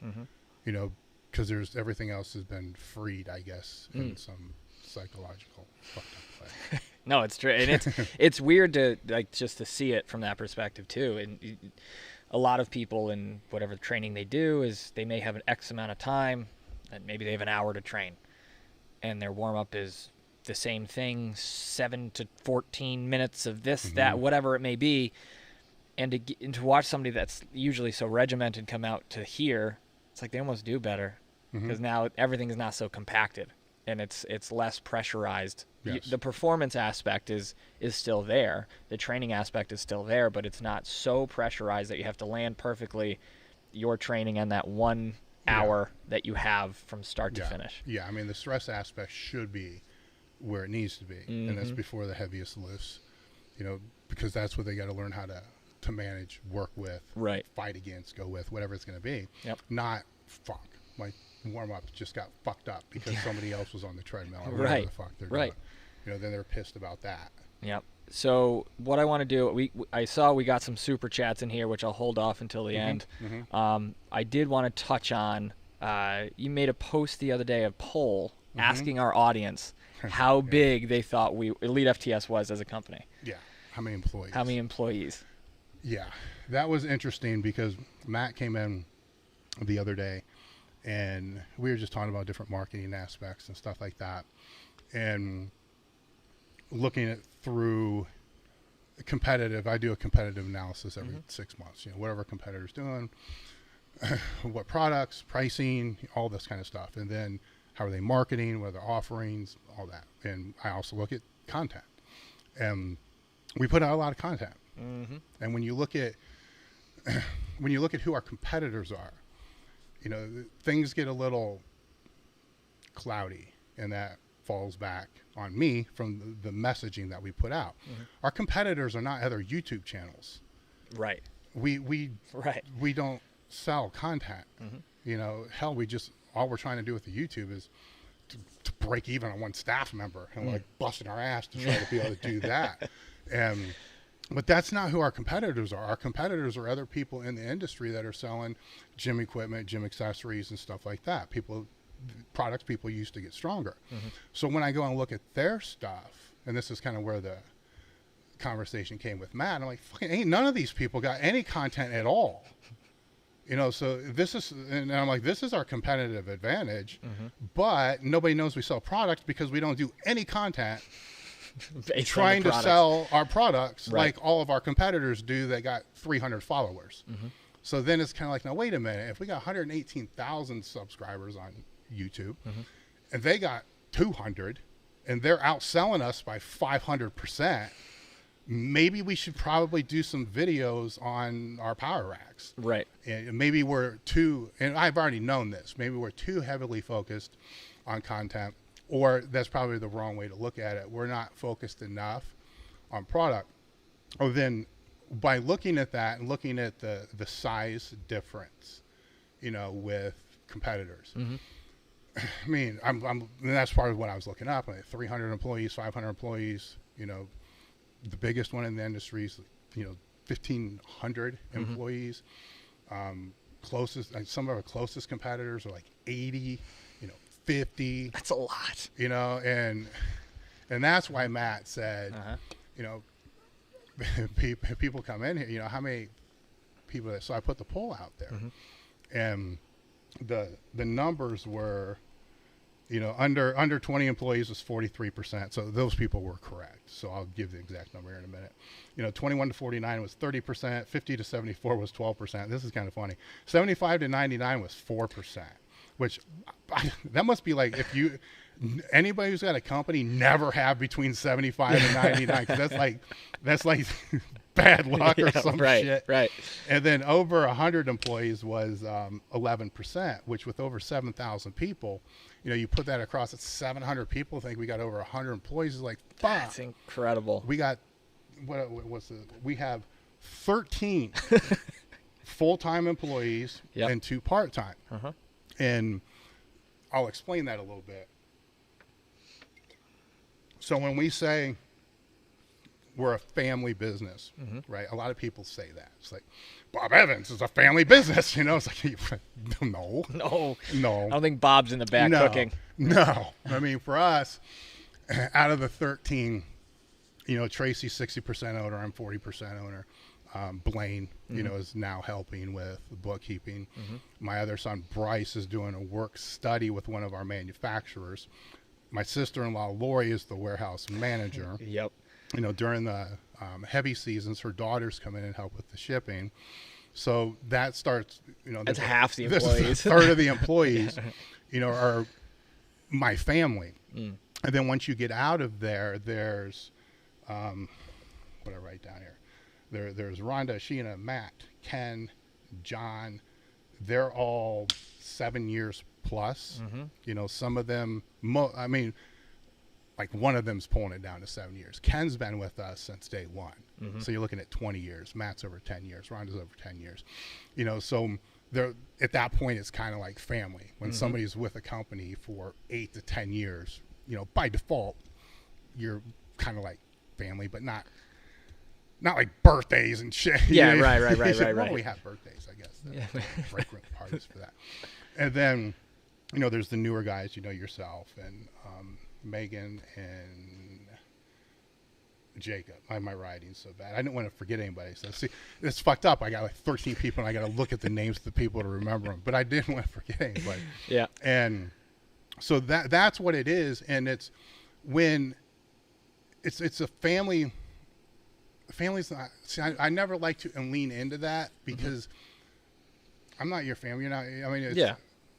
because everything else has been freed, I guess, in some psychological fucked up way. No, it's true. And it's weird to just to see it from that perspective too. And a lot of people in whatever training they do is they may have an X amount of time, and maybe they have an hour to train, and their warm up is the same thing, 7 to 14 minutes of this, that, whatever it may be. And to watch somebody that's usually so regimented come out to here, it's like they almost do better because now everything is not so compacted and it's less pressurized. Yes. The performance aspect is still there. The training aspect is still there, but it's not so pressurized that you have to land perfectly your training and that 1 hour that you have from start to finish. Yeah, I mean, the stress aspect should be where it needs to be, and that's before the heaviest lifts, because that's what they got to learn how to manage, work with, fight against, go with, whatever it's going to be. Not fuck, my warm-up just got fucked up because somebody else was on the treadmill or whatever the fuck they're doing. Then they're pissed about that. Yep. So what I want to do, I saw we got some super chats in here, which I'll hold off until the end. I did want to touch on, you made a post the other day, a poll asking our audience how big they thought Elite FTS was as a company. Yeah. How many employees? Yeah. That was interesting because Matt came in the other day and we were just talking about different marketing aspects and stuff like that. And looking at through I do a competitive analysis every 6 months, whatever a competitor's doing, what products, pricing, all this kind of stuff. And then how are they marketing, what are their offerings, all that. And I also look at content. And we put out a lot of content. And when you look at who our competitors are, things get a little cloudy, and that falls back on me from the messaging that we put out. Our competitors are not other YouTube channels. Right. We don't sell content. Hell, all we're trying to do with the YouTube is to break even on one staff member and busting our ass to try to be able to do that. But that's not who our competitors are. Our competitors are other people in the industry that are selling gym equipment, gym accessories, and stuff like that. Products people use to get stronger. So when I go and look at their stuff, and this is kind of where the conversation came with Matt, I'm like, fucking ain't none of these people got any content at all. So and I'm like, this is our competitive advantage, but nobody knows we sell products because we don't do any content trying to sell our products like all of our competitors do that got 300 followers. So then it's kind of like, now wait a minute, if we got 118,000 subscribers on YouTube and they got 200 and they're outselling us by 500%, maybe we should probably do some videos on our power racks. Right. And maybe and I've already known this, maybe we're too heavily focused on content, or that's probably the wrong way to look at it. We're not focused enough on product. Or then by looking at that and looking at the size difference, with competitors. I mean, and that's part of what I was looking up. Like 300 employees, 500 employees, the biggest one in the industry is, 1,500 employees. Closest, some of our closest competitors are like 80, 50. That's a lot. And that's why Matt said, people come in here, how many people, so I put the poll out there, and the numbers were, under 20 employees was 43%. So those people were correct. So I'll give the exact number here in a minute. 21 to 49 was 30%. 50 to 74 was 12%. This is kind of funny. 75 to 99 was 4%, which that must be like, if anybody who's got a company never have between 75 and 99, because that's like bad luck or some shit. Right. And then over 100 employees was 11%, which with over 7,000 people, you put that across at 700 people. I think we got over 100 employees. Is like, fuck. That's incredible. We got we have 13 full-time employees and 2 part-time. And I'll explain that a little bit. So when we say we're a family business, right? A lot of people say that. It's like, Bob Evans is a family business, It's like, no. I don't think Bob's in the back cooking. No. I mean, for us, out of the 13, Tracy's 60% owner, I'm 40% owner. Blaine, is now helping with bookkeeping. My other son, Bryce, is doing a work study with one of our manufacturers. My sister-in-law, Lori, is the warehouse manager. Yep. During the heavy seasons, her daughters come in and help with the shipping. So that starts, that's half the employees. A third of the employees, are my family. And then once you get out of there, there's, what I write down here? There's Rhonda, Sheena, Matt, Ken, John. They're all 7 years plus. Some of them, like one of them's pulling it down to 7 years. Ken's been with us since day one. So you're looking at 20 years. Matt's over 10 years. Rhonda's over 10 years. So they're, at that point, it's kind of like family. When somebody's with a company for 8 to 10 years, by default, you're kind of like family, but not like birthdays and shit. Yeah, right. Well, we have birthdays, I guess. Frequent parties for that. And then, there's the newer guys, yourself and Megan and Jacob. My writing's so bad. I didn't want to forget anybody. So see, it's fucked up. I got like 13 people, and I got to look at the names of the people to remember them. But I didn't want to forget anybody. Yeah. And so that's what it is. And it's when it's a family. Family's not. See, I never like to lean into that because I'm not your family. You're not. I mean,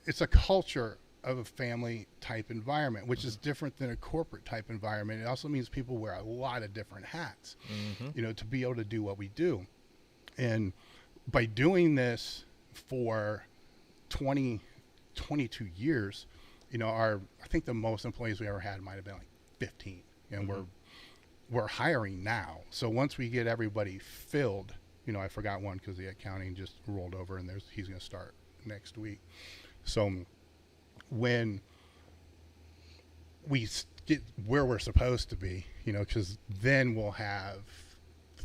it's a culture of a family type environment, which is different than a corporate type environment. It also means people wear a lot of different hats, to be able to do what we do. And by doing this for 22 years, I think the most employees we ever had might've been like 15, and we're hiring now. So once we get everybody filled, I forgot one because the accounting just rolled over, and he's going to start next week. So when we get where we're supposed to be, because then we'll have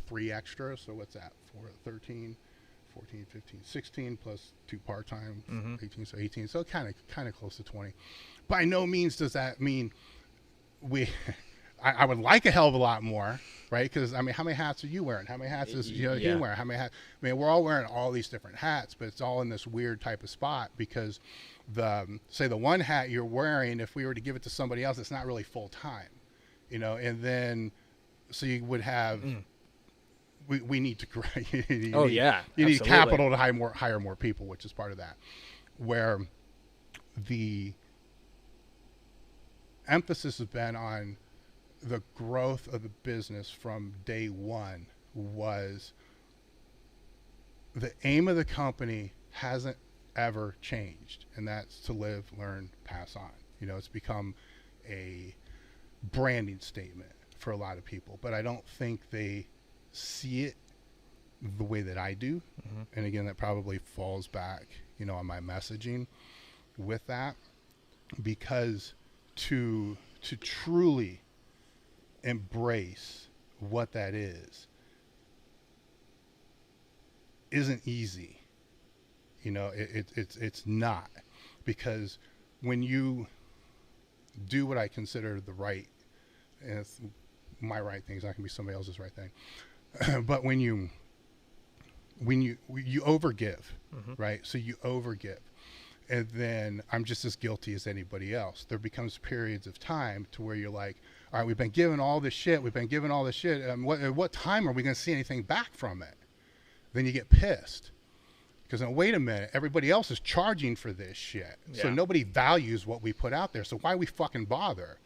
3 extras. So what's that? 13, 14, 15, 16 plus 2 part-time, 18, so 18. So kind of close to 20. By no means does that mean I would like a hell of a lot more, right? Because, how many hats are you wearing? How many hats is he wearing? How many hats? We're all wearing all these different hats, but it's all in this weird type of spot because the one hat you're wearing, if we were to give it to somebody else, it's not really full-time, and then so you would have we need to you need capital to hire more people, which is part of that, where the emphasis has been on the growth of the business from day one. Was the aim of the company hasn't ever changed, and that's to live, learn, pass on. It's become a branding statement for a lot of people, but I don't think they see it the way that I do. And again, that probably falls back, on my messaging with that, because to truly embrace what that is isn't easy. You know, it's not, because when you do what I consider the right, and it's my right thing, it's not gonna be somebody else's right thing, but when you overgive, right? So you overgive, and then I'm just as guilty as anybody else. There becomes periods of time to where you're like, all right, we've been given all this shit. What time are we going to see anything back from it? Then you get pissed. Because wait a minute, everybody else is charging for this shit. Yeah. So nobody values what we put out there. So why we fucking bother?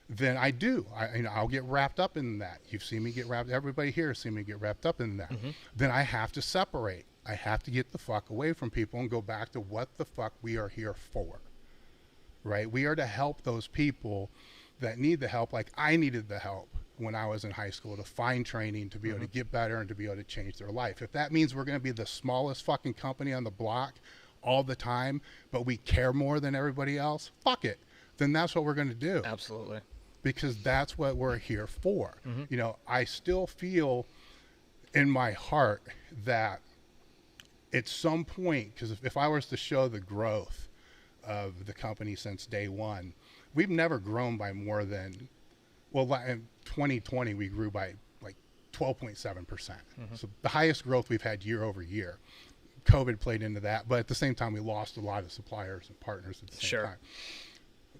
Then I'll get wrapped up in that. You've seen me get wrapped. Everybody here has seen me get wrapped up in that. Then I have to separate. I have to get the fuck away from people and go back to what the fuck we are here for, right? We are to help those people that need the help, like I needed the help when I was in high school, to find training, to be able to get better and to be able to change their life. If that means we're going to be the smallest fucking company on the block all the time, but we care more than everybody else, fuck it. Then that's what we're going to do. Absolutely. Because that's what we're here for. You know, I still feel in my heart that at some point, because if I was to show the growth of the company since day one, we've never grown by more than, well, in 2020, we grew by like 12.7%. So the highest growth we've had year over year. COVID played into that, but at the same time, we lost a lot of suppliers and partners at the same time.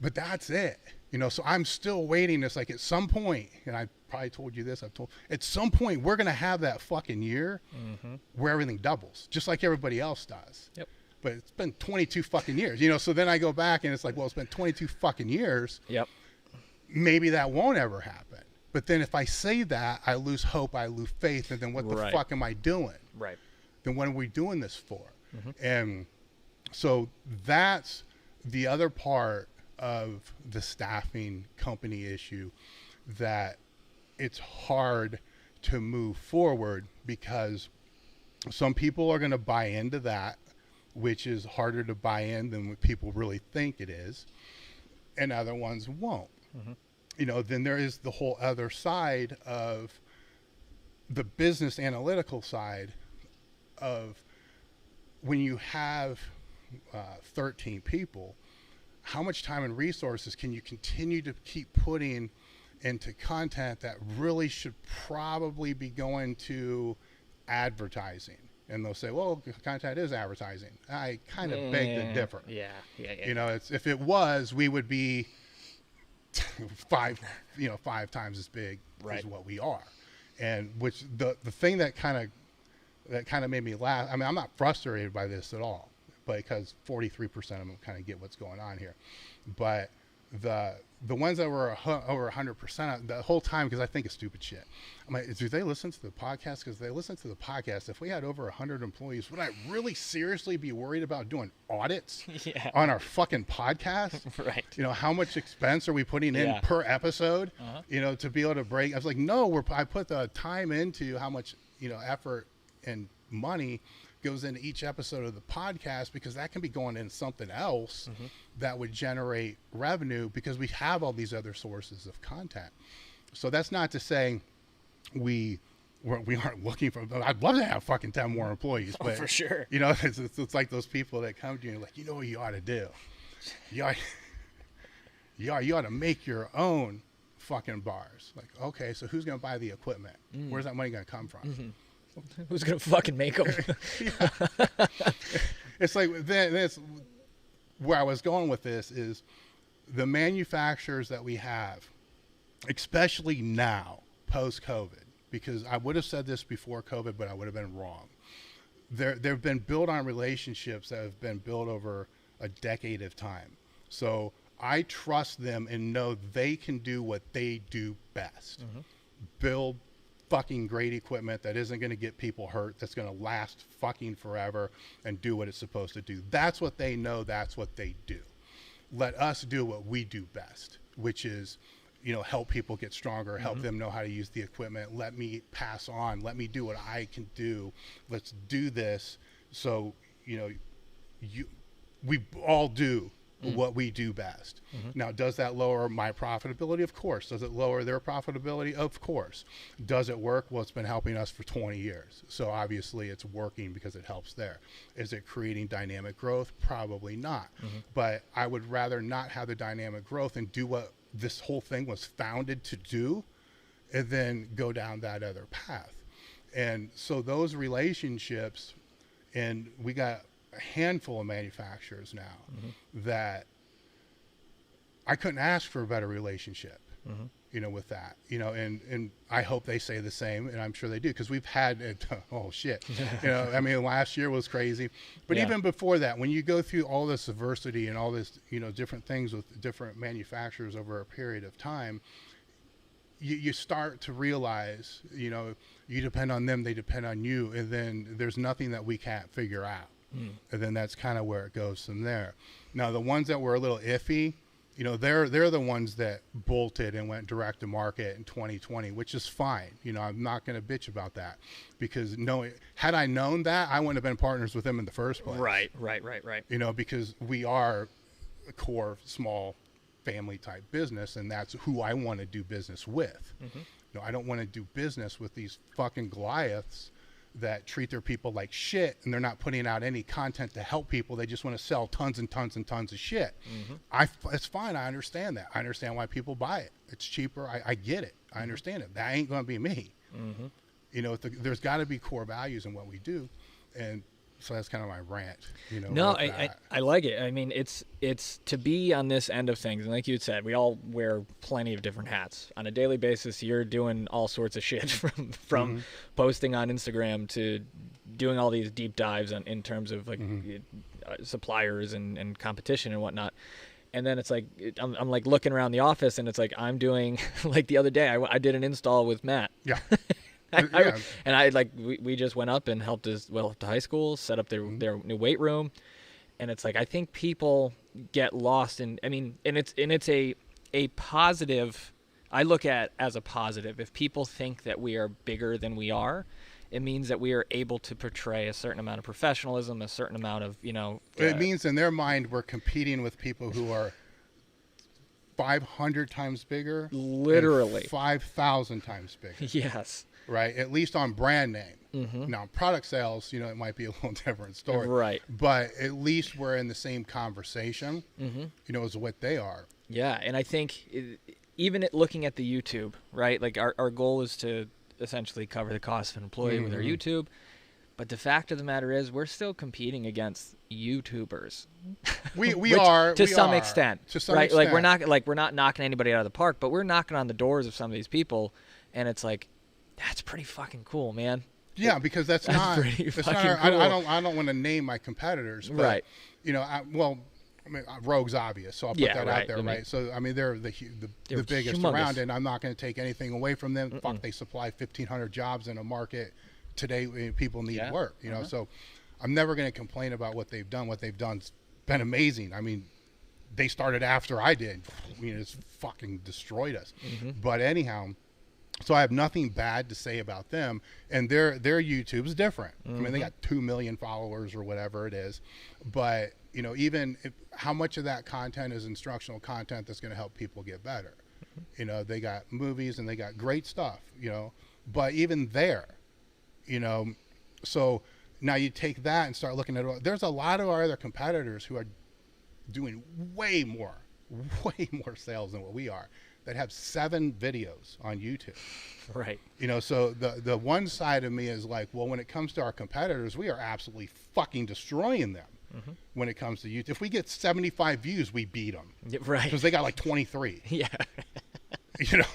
But that's it. You know, so I'm still waiting. It's like at some point, and I probably told you this, at some point, we're going to have that fucking year where everything doubles, just like everybody else does. Yep. But it's been 22 fucking years, you know, so then I go back and it's like, well, it's been 22 fucking years. Yep. Maybe that won't ever happen. But then if I say that, I lose hope, I lose faith, and then what the fuck am I doing? Right. Then what are we doing this for? And so that's the other part of the staffing company issue, that it's hard to move forward because some people are going to buy into that, which is harder to buy in than what people really think it is, and other ones won't. You know, then there is the whole other side of the business analytical side of when you have 13 people, how much time and resources can you continue to keep putting into content that really should probably be going to advertising? And they'll say, well, content is advertising. I kind of beg to differ. Yeah. You know, if it was, we would be 5 times as big as what we are. And which the thing that kind of made me laugh. I mean, I'm not frustrated by this at all, but because 43% of them kind of get what's going on here. But the ones that were over 100% the whole time, because I think it's stupid shit. I'm like, do they listen to the podcast? Because they listen to the podcast. If we had over 100 employees, would I really seriously be worried about doing audits on our fucking podcast? Right. You know, how much expense are we putting in per episode? You know, to be able to break. I was like, no, I put the time into how much, you know, effort and money goes into each episode of the podcast, because that can be going into something else that would generate revenue, because we have all these other sources of content. So that's not to say we aren't looking for. I'd love to have fucking 10 more employees, but for sure, you know, it's like those people that come to you and like, you know what you ought to do? You ought to make your own fucking bars. Like, okay, so who's going to buy the equipment? Where's that money going to come from? Who's gonna fucking make them? It's like that's where I was going with this, is the manufacturers that we have, especially now post-COVID, because I would have said this before COVID, but I would have been wrong. They've been built on relationships that have been built over a decade of time. So I trust them and know they can do what they do best. Build fucking great equipment that isn't going to get people hurt, that's going to last fucking forever and do what it's supposed to do. That's what they know. That's what they do. Let us do what we do best, which is, you know, help people get stronger, help them know how to use the equipment. Let me pass on. Let me do what I can do. Let's do this. So, you know, we all do what we do best. Now, does that lower my profitability? Of course. Does it lower their profitability? Of course. Does it work? Well, it's been helping us for 20 years. So obviously it's working because it helps there. Is it creating dynamic growth? Probably not. But I would rather not have the dynamic growth and do what this whole thing was founded to do, and then go down that other path. And so those relationships, and we got a handful of manufacturers now that I couldn't ask for a better relationship, you know, with that, you know, and I hope they say the same, and I'm sure they do, because we've had it, oh shit, you know, I mean, last year was crazy, but even before that, when you go through all this adversity and all this, you know, different things with different manufacturers over a period of time, you start to realize, you know, you depend on them, they depend on you, and then there's nothing that we can't figure out. And then that's kind of where it goes from there. Now, the ones that were a little iffy, you know, they're the ones that bolted and went direct to market in 2020, which is fine. You know, I'm not going to bitch about that, because had I known that, I wouldn't have been partners with them in the first place. Right. You know, because we are a core small family type business, and that's who I want to do business with. You know, I don't want to do business with these fucking Goliaths that treat their people like shit, and they're not putting out any content to help people. They just want to sell tons and tons and tons of shit. It's fine. I understand that. I understand why people buy it. It's cheaper. I get it. I understand it. That ain't going to be me. You know, there's got to be core values in what we do. And so that's kind of my rant, you know. No, I like it. I mean, it's to be on this end of things, and like you said, we all wear plenty of different hats on a daily basis. You're doing all sorts of shit, from posting on Instagram to doing all these deep dives in terms of like suppliers and competition and whatnot. And then it's like I'm like looking around the office, and it's like I'm doing like the other day I did an install with Matt. Yeah. We just went up and helped the high school set up their new weight room, and it's like I think people get lost in, I mean, and it's a positive. I look at as a positive. If people think that we are bigger than we are, it means that we are able to portray a certain amount of professionalism, a certain amount of, you know. It means in their mind we're competing with people who are 500 times bigger, literally 5,000 times bigger. Yes. Right, at least on brand name. Now, product sales, you know, it might be a little different story. Right. But at least we're in the same conversation, you know, as what they are. Yeah, and I think even looking at the YouTube, right, like our goal is to essentially cover the cost of an employee with our YouTube. But the fact of the matter is we're still competing against YouTubers. We are. To some extent. To some extent. Like we're not knocking anybody out of the park, but we're knocking on the doors of some of these people, and it's like, that's pretty fucking cool, man. Yeah, because that's not pretty fucking cool. I don't want to name my competitors, but, right. You know, I mean, Rogue's obvious, so I'll put that out there, right? So I mean, they're the biggest humongous around, and I'm not going to take anything away from them. Fuck, they supply 1,500 jobs in a market today. People need work, you know. So I'm never going to complain about what they've done. What they've done's been amazing. I mean, they started after I did. I mean, it's fucking destroyed us. But anyhow. So I have nothing bad to say about them, and their YouTube's different. I mean, they got 2 million followers or whatever it is, but you know, even how much of that content is instructional content that's going to help people get better? You know, they got movies and they got great stuff, you know, but even there, you know, so now you take that and start looking at, there's a lot of our other competitors who are doing way more sales than what we are, that have 7 videos on YouTube. Right. You know, so the one side of me is like, well, when it comes to our competitors, we are absolutely fucking destroying them when it comes to YouTube. If we get 75 views, we beat them. Right. Because they got like 23. Yeah. You know,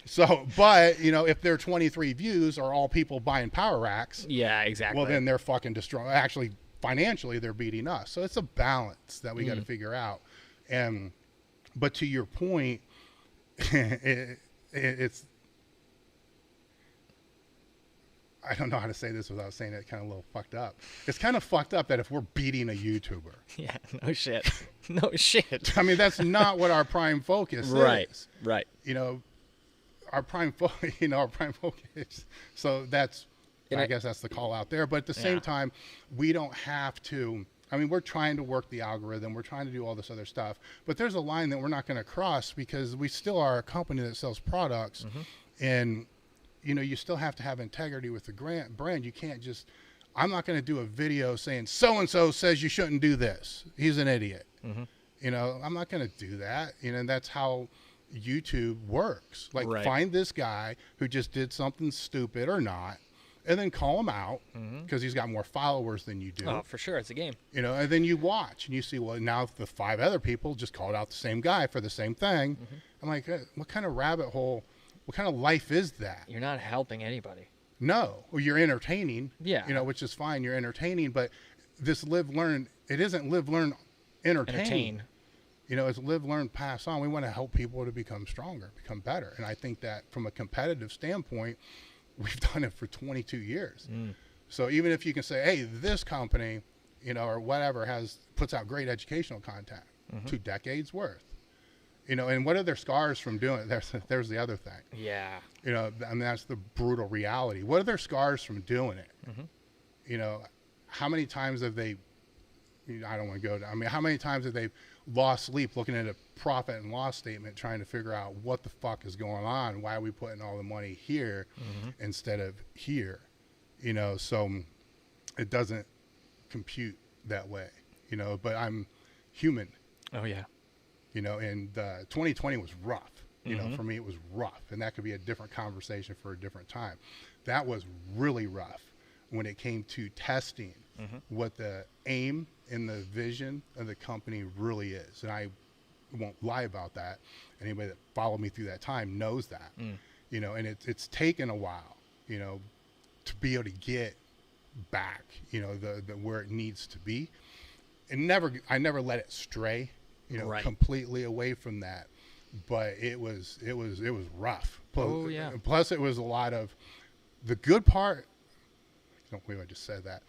so, but, you know, if their 23 views are all people buying power racks. Yeah, exactly. Well, then they're fucking destroying. Actually, financially, they're beating us. So it's a balance that we got to figure out. But to your point, it's I don't know how to say this without saying it kind of a little fucked up. It's kind of fucked up that if we're beating a YouTuber. Yeah, no shit. No shit. I mean, that's not what our prime focus is. Right. You know, our prime focus. So that's, I guess that's the call out there. But at the same time, we don't have to, I mean, we're trying to work the algorithm. We're trying to do all this other stuff. But there's a line that we're not going to cross because we still are a company that sells products. And, you know, you still have to have integrity with the brand. You can't just, I'm not going to do a video saying so-and-so says you shouldn't do this. He's an idiot. You know, I'm not going to do that. You know, and that's how YouTube works. Like, find this guy who just did something stupid or not, and then call him out because he's got more followers than you do. Oh, for sure. It's a game. You know, and then you watch and you see, well, now the 5 other people just called out the same guy for the same thing. I'm like, what kind of rabbit hole, what kind of life is that? You're not helping anybody. No. Well, you're entertaining. Yeah. You know, which is fine. You're entertaining. But this live, learn, it isn't live, learn, entertain. You know, it's live, learn, pass on. We want to help people to become stronger, become better. And I think that from a competitive standpoint, we've done it for 22 years. So even if you can say, hey, this company, you know, or whatever puts out great educational content, 2 decades worth, you know, and what are their scars from doing it? There's the other thing. Yeah. You know, I mean, that's the brutal reality. What are their scars from doing it? You know, how many times have they, you know, I don't want to go to, I mean, how many times have they lost sleep looking at a profit and loss statement trying to figure out what the fuck is going on? Why are we putting all the money here instead of here? You know, so it doesn't compute that way, you know, but I'm human. Oh, yeah. You know, and 2020 was rough. You know, for me, it was rough. And that could be a different conversation for a different time. That was really rough when it came to testing what the aim and the vision of the company really is. And I won't lie about that. Anybody that followed me through that time knows that. You know, and it's taken a while, you know, to be able to get back, you know, the where it needs to be. And I never let it stray, you know, completely away from that. But it was rough. Oh, yeah. Plus it was a lot of the good part. Don't believe I just said that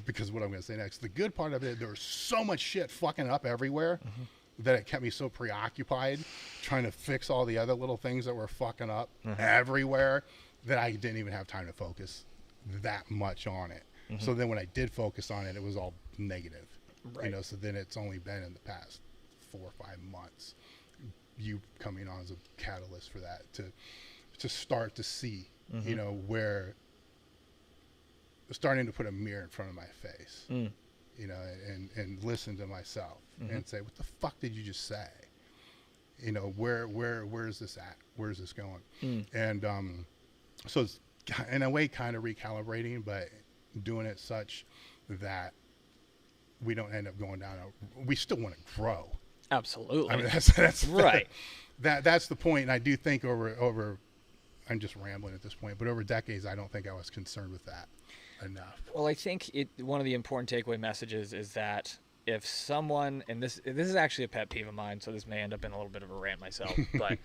because of what I'm going to say next. The good part of it, there was so much shit fucking up everywhere that it kept me so preoccupied trying to fix all the other little things that were fucking up everywhere that I didn't even have time to focus that much on it. So then when I did focus on it, it was all negative. You know, so then it's only been in the past 4 or 5 months you coming on as a catalyst for that to start to see, you know, where starting to put a mirror in front of my face, you know, and listen to myself and say, what the fuck did you just say? You know, where is this at? Where is this going? And so it's in a way kind of recalibrating, but doing it such that we don't end up going down. We still want to grow. Absolutely. I mean, that's right. That's the point. And I do think over, I'm just rambling at this point, but over decades, I don't think I was concerned with that enough. Well, I think one of the important takeaway messages is that if someone, and this is actually a pet peeve of mine, so this may end up in a little bit of a rant myself, but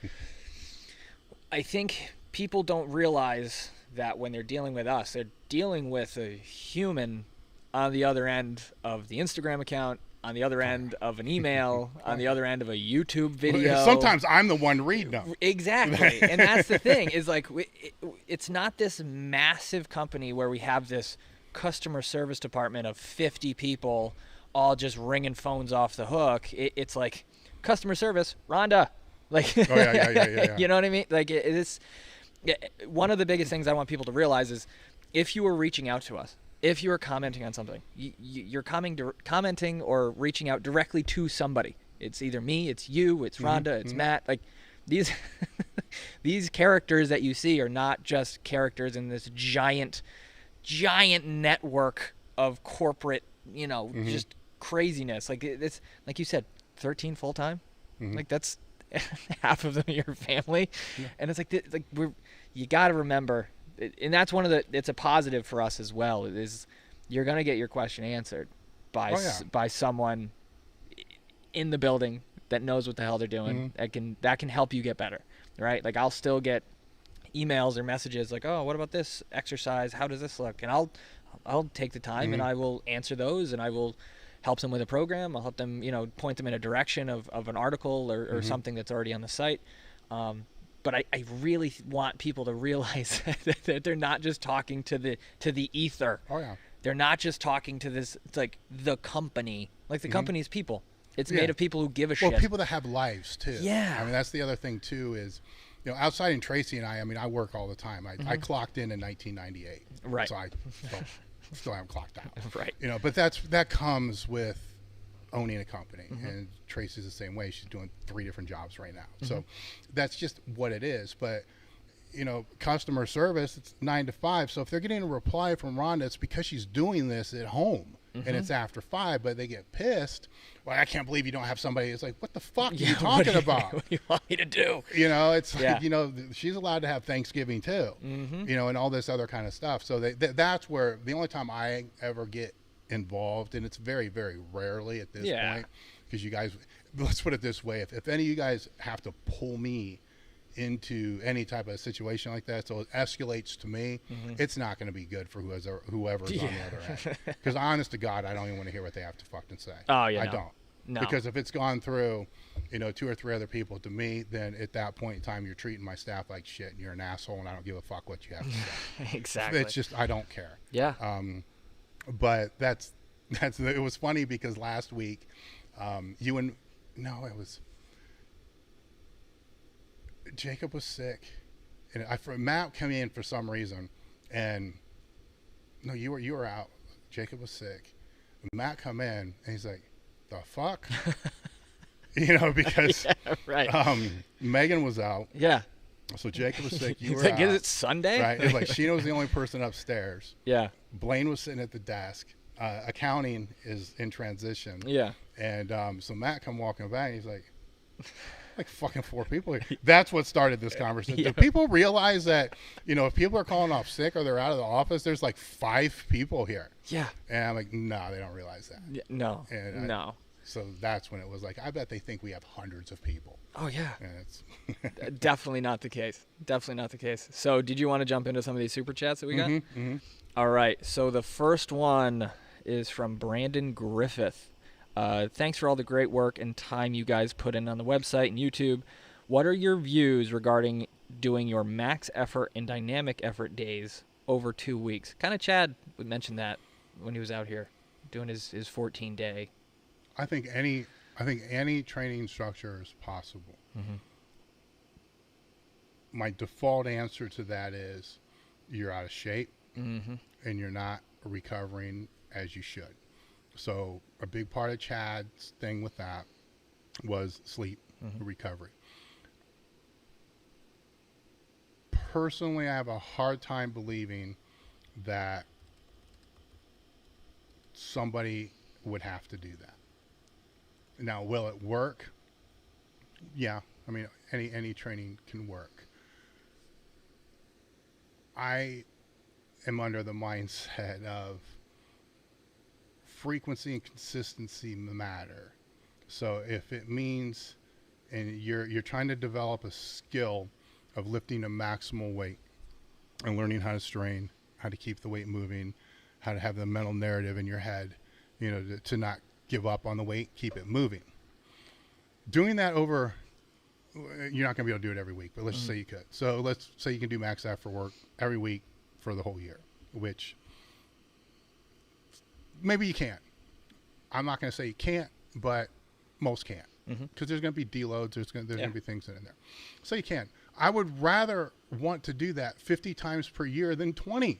I think people don't realize that when they're dealing with us, they're dealing with a human on the other end of the Instagram account, on the other end of an email, on the other end of a YouTube video. Sometimes I'm the one reading them. Exactly. And that's the thing is like, it's not this massive company where we have this customer service department of 50 people all just ringing phones off the hook. It's like customer service, Rhonda. Like, yeah. You know what I mean? Like it's one of the biggest things I want people to realize is if you were reaching out to us, if you were commenting on something, you're commenting or reaching out directly to somebody. It's either me, it's you, it's Rhonda, it's Matt. Like these these characters that you see are not just characters in this giant network of corporate, you know, just craziness. Like it's like you said, 13 full time. Like that's half of them are your family, and it's like you got to remember. And that's it's a positive for us as well, is you're going to get your question answered by someone in the building that knows what the hell they're doing, that can help you get better, right? Like I'll still get emails or messages like, oh, what about this exercise? How does this look? And I'll take the time and I will answer those, and I will help them with a program. I'll help them, you know, point them in a direction of an article or something that's already on the site. But I really want people to realize that they're not just talking to the ether. Oh yeah. They're not just talking to this. It's like the company, like the company's people. It's made of people who give a shit. Well, people that have lives too. Yeah. I mean, that's the other thing too is, outside in Tracy and I mean, I work all the time. I clocked in 1998. Right. So I still haven't clocked out. Right. But that comes with owning a company, and Tracy's the same way. She's doing 3 different jobs right now. So that's just what it is. But customer service, it's 9 to 5. So if they're getting a reply from Rhonda, it's because she's doing this at home and it's after 5, but they get pissed. Well, I can't believe you don't have somebody. It's like, what the fuck are you talking about? What do you want me to do? It's like, she's allowed to have Thanksgiving too, and all this other kind of stuff. So that's where the only time I ever get involved, and it's very, very rarely at this point, because you guys, let's put it this way, if any of you guys have to pull me into any type of situation like that, so it escalates to me, it's not going to be good for whoever's on the other end. Because honest to God, I don't even want to hear what they have to fucking say. Oh yeah, I don't. No. Because if it's gone through, 2 or 3 other people to me, then at that point in time, you're treating my staff like shit, and you're an asshole, and I don't give a fuck what you have to say. Exactly. It's just, I don't care. Yeah. But it was funny because last week, Jacob was sick, and Matt came in for some reason, and no, you were out. Jacob was sick. Matt come in, and he's like, "The fuck," because Megan was out. Yeah. So Jacob was sick. You He's were like, out. is it Sunday? Right. It's like Sheena was the only person upstairs. Yeah. Blaine was sitting at the desk. Accounting is in transition. Yeah. And so Matt come walking back, and he's like fucking 4 people here. That's what started this conversation. Yeah. Do people realize that, if people are calling off sick or they're out of the office, there's like 5 people here? Yeah. And I'm like, no, they don't realize that. Yeah, no. And no. So that's when it was like, I bet they think we have hundreds of people. Oh, yeah. And it's Definitely not the case. Definitely not the case. So did you want to jump into some of these super chats that we got? All right. So the first one is from Brandon Griffith. Thanks for all the great work and time you guys put in on the website and YouTube. What are your views regarding doing your max effort and dynamic effort days over 2 weeks? Kind of Chad would mention that when he was out here doing his 14-day. I think any training structure is possible. My default answer to that is you're out of shape and you're not recovering as you should. So a big part of Chad's thing with that was sleep, recovery. Personally, I have a hard time believing that somebody would have to do that. Now, will it work? Yeah. I mean, any training can work. I am under the mindset of frequency and consistency matter. So if it means, and you're trying to develop a skill of lifting a maximal weight and learning how to strain, how to keep the weight moving, how to have the mental narrative in your head, to not give up on the weight, keep it moving. Doing that over, you're not going to be able to do it every week, but let's just say you could. So let's say you can do max effort work every week for the whole year, which maybe you can't. I'm not going to say you can't, but most can't, because there's going to be deloads. There's going to be things in there. So you can. I would rather want to do that 50 times per year than 20,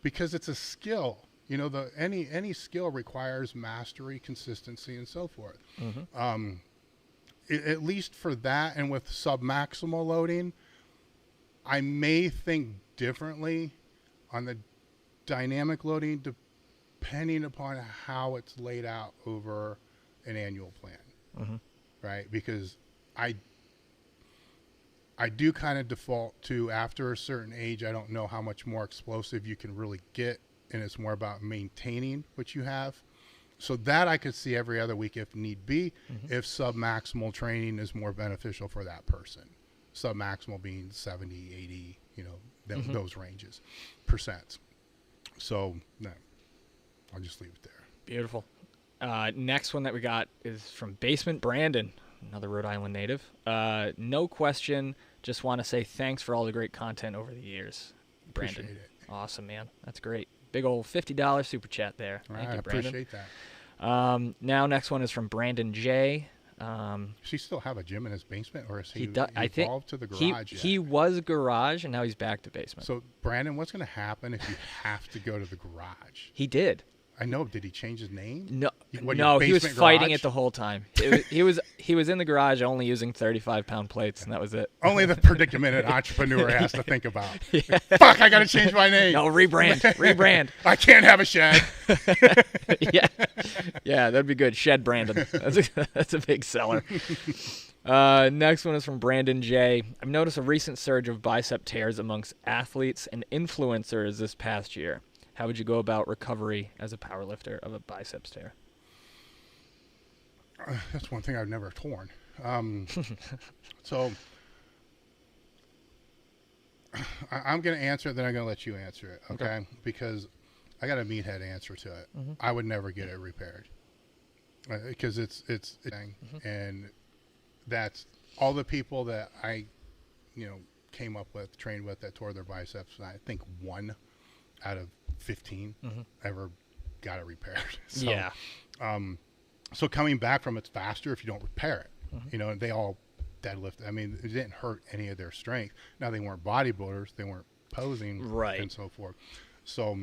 because it's a skill. Any skill requires mastery, consistency, and so forth. At least for that, and with submaximal loading, I may think differently on the dynamic loading, depending upon how it's laid out over an annual plan, right? Because I do kind of default to, after a certain age, I don't know how much more explosive you can really get, and it's more about maintaining what you have. So that I could see every other week if need be, if submaximal training is more beneficial for that person. Submaximal being 70, 80, those ranges, percent. So, no, I'll just leave it there. Beautiful. Next one that we got is from Basement Brandon, another Rhode Island native. No question, just want to say thanks for all the great content over the years. Brandon. Appreciate it. Awesome, man. That's great. Big old $50 super chat there. Thank you, Brandon. I appreciate that. Now, next one is from Brandon J. Does he still have a gym in his basement, or is he I think evolved to the garage yet? He was garage, and now he's back to basement. So, Brandon, what's going to happen if you have to go to the garage? He did. I know. Did he change his name? No, What, no, he was basement fighting garage? it the whole time. He was in the garage only using 35-pound plates, and that was it. Only the predicament an entrepreneur has to think about. Yeah. Fuck, I got to change my name. No, rebrand. I can't have a shed. yeah, that'd be good. Shed Brandon. That's a big seller. Next one is from Brandon J. I've noticed a recent surge of bicep tears amongst athletes and influencers this past year. How would you go about recovery as a powerlifter of a biceps tear? That's one thing I've never torn. So I'm going to answer it, then I'm going to let you answer it, okay? Because I got a meathead answer to it. Mm-hmm. I would never get it repaired because it's a thing, and that's all the people that I, came up with, trained with that tore their biceps. I think 1 out of 15 ever got it repaired. So, yeah. So coming back from it's faster if you don't repair it. And they all deadlift. I mean, it didn't hurt any of their strength. Now they weren't bodybuilders, they weren't posing, and so forth. So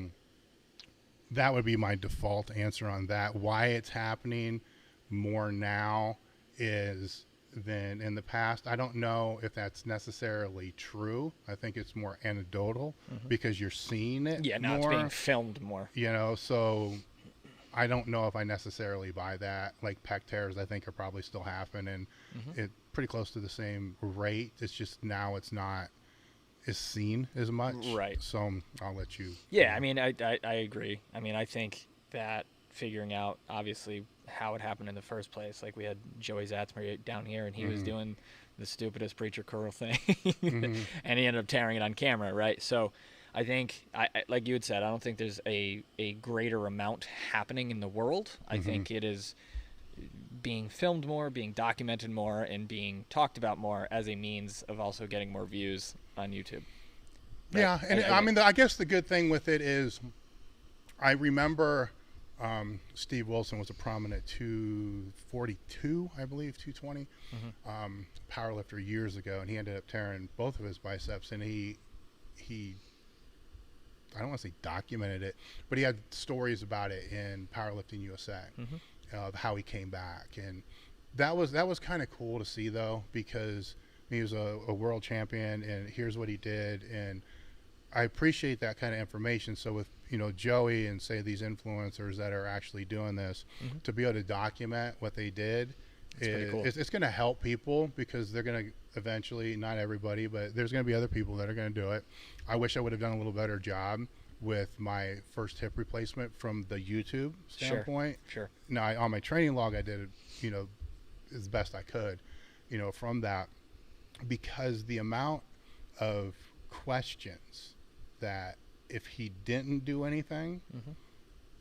that would be my default answer on that. Why it's happening more now than in the past, I don't know if that's necessarily true. I think it's more anecdotal because you're seeing it now more. It's being filmed more. So I don't know if I necessarily buy that. Like pec tears, I think are probably still happening. It's pretty close to the same rate. It's just now it's not as seen as much. Right. So I'll let you. Yeah, I mean, I agree. I mean, I think that figuring out, obviously, how it happened in the first place. Like we had Joey Zatzmer down here, and he was doing the stupidest preacher curl thing, and he ended up tearing it on camera, right? So I think, I like you had said, I don't think there's a greater amount happening in the world. I think it is being filmed more, being documented more, and being talked about more as a means of also getting more views on YouTube. Right? Yeah, and I mean, I guess the good thing with it is I remember Steve Wilson was a prominent 242, I believe, 220 powerlifter years ago, and he ended up tearing both of his biceps, and he I don't want to say documented it, but he had stories about it in Powerlifting USA, how he came back, and that was kind of cool to see though, because he was a world champion, and here's what he did, and I appreciate that kind of information. So with Joey and say these influencers that are actually doing this, to be able to document what they did, it's going to help people, because they're going to eventually, not everybody, but there's going to be other people that are going to do it. I wish I would have done a little better job with my first hip replacement from the YouTube standpoint. Sure. Now on my training log, I did it, as best I could, from that, because the amount of questions that if he didn't do anything,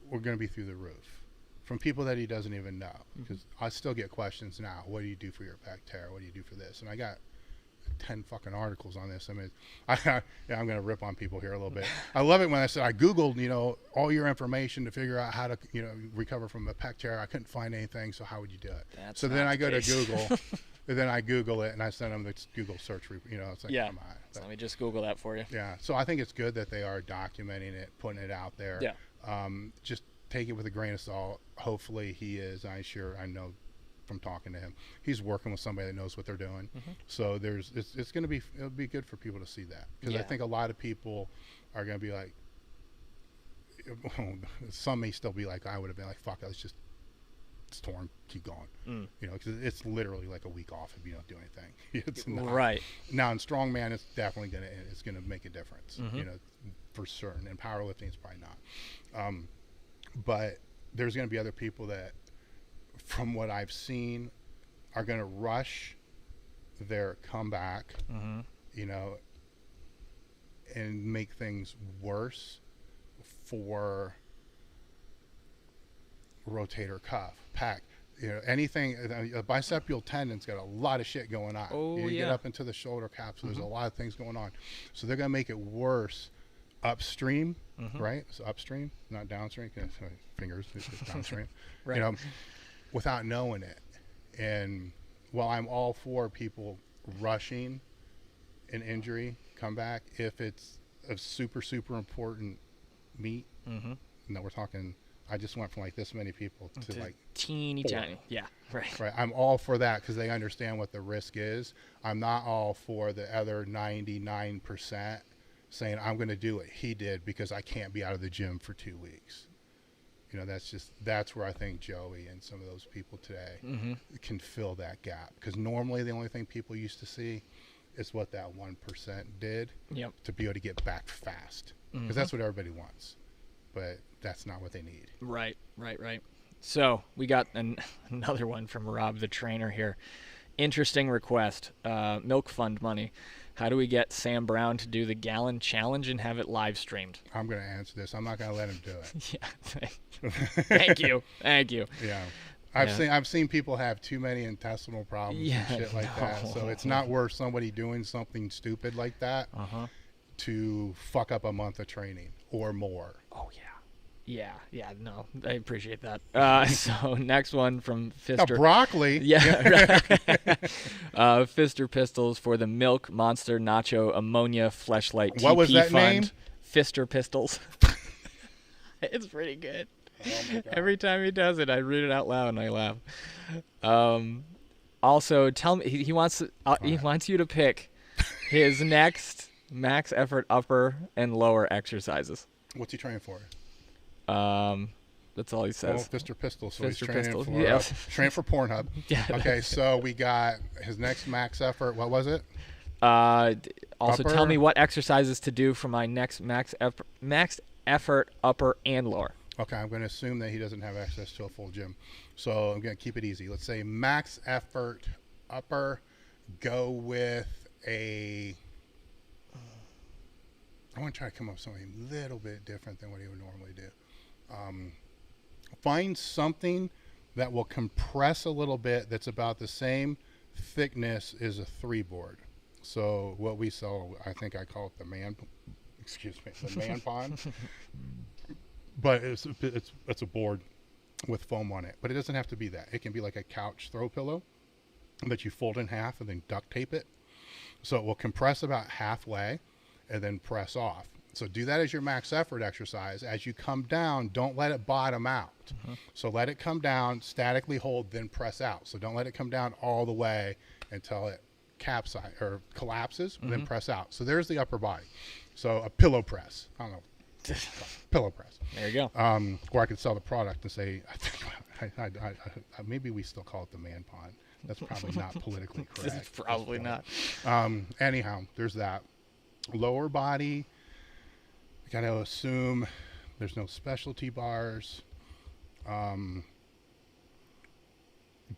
we're going to be through the roof from people that he doesn't even know. Because I still get questions now. What do you do for your pec tear? What do you do for this? And I got 10 fucking articles on this. I mean, I'm going to rip on people here a little bit. I love it when I said I Googled, all your information to figure out how to, recover from a pec tear. I couldn't find anything. So how would you do it? So then I go to Google. And then I Google it, and I send them the Google search. It's like, come on. So let me just Google that for you. Yeah. So I think it's good that they are documenting it, putting it out there. Yeah. Just take it with a grain of salt. Hopefully he is. I know from talking to him, he's working with somebody that knows what they're doing. So it'll be good for people to see that, because I think a lot of people are going to be like, some may still be like I would have been like, fuck, it's torn, keep going. Because it's literally like a week off if you don't do anything. It's not. Right. Now in strongman, it's definitely gonna make a difference. For certain. In powerlifting, it's probably not. But there's gonna be other people that, from what I've seen, are gonna rush their comeback, and make things worse for rotator cuff, pec, anything. A bicepial tendon's got a lot of shit going on. You get up into the shoulder cap, so there's a lot of things going on. So they're going to make it worse upstream, right? So upstream, not downstream. Fingers, it's downstream. Right. You know, without knowing it. And while I'm all for people rushing an injury comeback, if it's a super, super important meet, no, we're talking, I just went from like this many people to like teeny 4. tiny. Yeah, right. Right. I'm all for that because they understand what the risk is. I'm not all for the other 99% saying I'm going to do what he did because I can't be out of the gym for 2 weeks. You know, that's where I think Joey and some of those people today can fill that gap. Because normally the only thing people used to see is what that 1% did to be able to get back fast. Because that's what everybody wants. But that's not what they need. Right. So we got another one from Rob the trainer here. Interesting request. Milk Fund money. How do we get Sam Brown to do the gallon challenge and have it live streamed? I'm going to answer this. I'm not going to let him do it. Yeah. Thank you. Yeah. I've seen people have too many intestinal problems and shit like that. So it's not worth somebody doing something stupid like that to fuck up a month of training or more. Oh yeah. No, I appreciate that. So next one from Fister. Broccoli. Yeah. Fisterpislols for the Milk Monster Nacho Ammonia Fleshlight TP What was that Fund. name? Fisterpislols. It's pretty good. Oh my God. Every time he does it, I read it out loud and I laugh. Also, tell me he wants you to pick his next max effort upper and lower exercises. What's he training for? That's all he says. Well, Fisterpislols. So he's Fisterpislols, training for Pornhub. Yeah. Okay, so we got his next max effort. What was it? Also, Upper? tell me what exercises to do for my next max effort upper and lower. Okay, I'm going to assume that he doesn't have access to a full gym. So I'm going to keep it easy. Let's say max effort upper. Go with I want to try to come up with something a little bit different than what he would normally do. Find something that will compress a little bit that's about the same thickness as a 3-board. So what we sell, I think I call it the man pond. But it's a board with foam on it. But it doesn't have to be that. It can be like a couch throw pillow that you fold in half and then duct tape it. So it will compress about halfway and then press off. So do that as your max effort exercise. As you come down, don't let it bottom out. So let it come down, statically hold, then press out. So don't let it come down all the way until it collapses, then press out. So there's the upper body. So a pillow press. I don't know. Pillow press. There you go. Or I could sell the product and say, maybe we still call it the man pond. That's probably not politically correct. It's probably not. Anyhow, there's that. Lower body. Got to assume there's no specialty bars.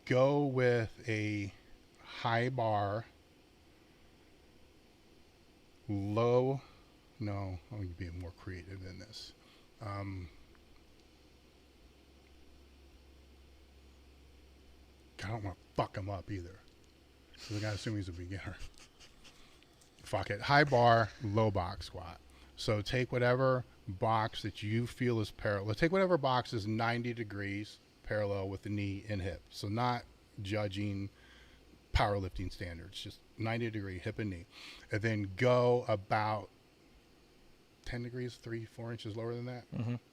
Go with a high bar. No, I'm going to be more creative than this. I don't want to fuck him up either. So I got to assume he's a beginner. Fuck it. High bar, low box squat. So take whatever box that you feel is parallel. Take whatever box is 90 degrees parallel with the knee and hip. So not judging powerlifting standards, just 90 degree hip and knee. And then go about 10 degrees, 3-4 inches lower than that.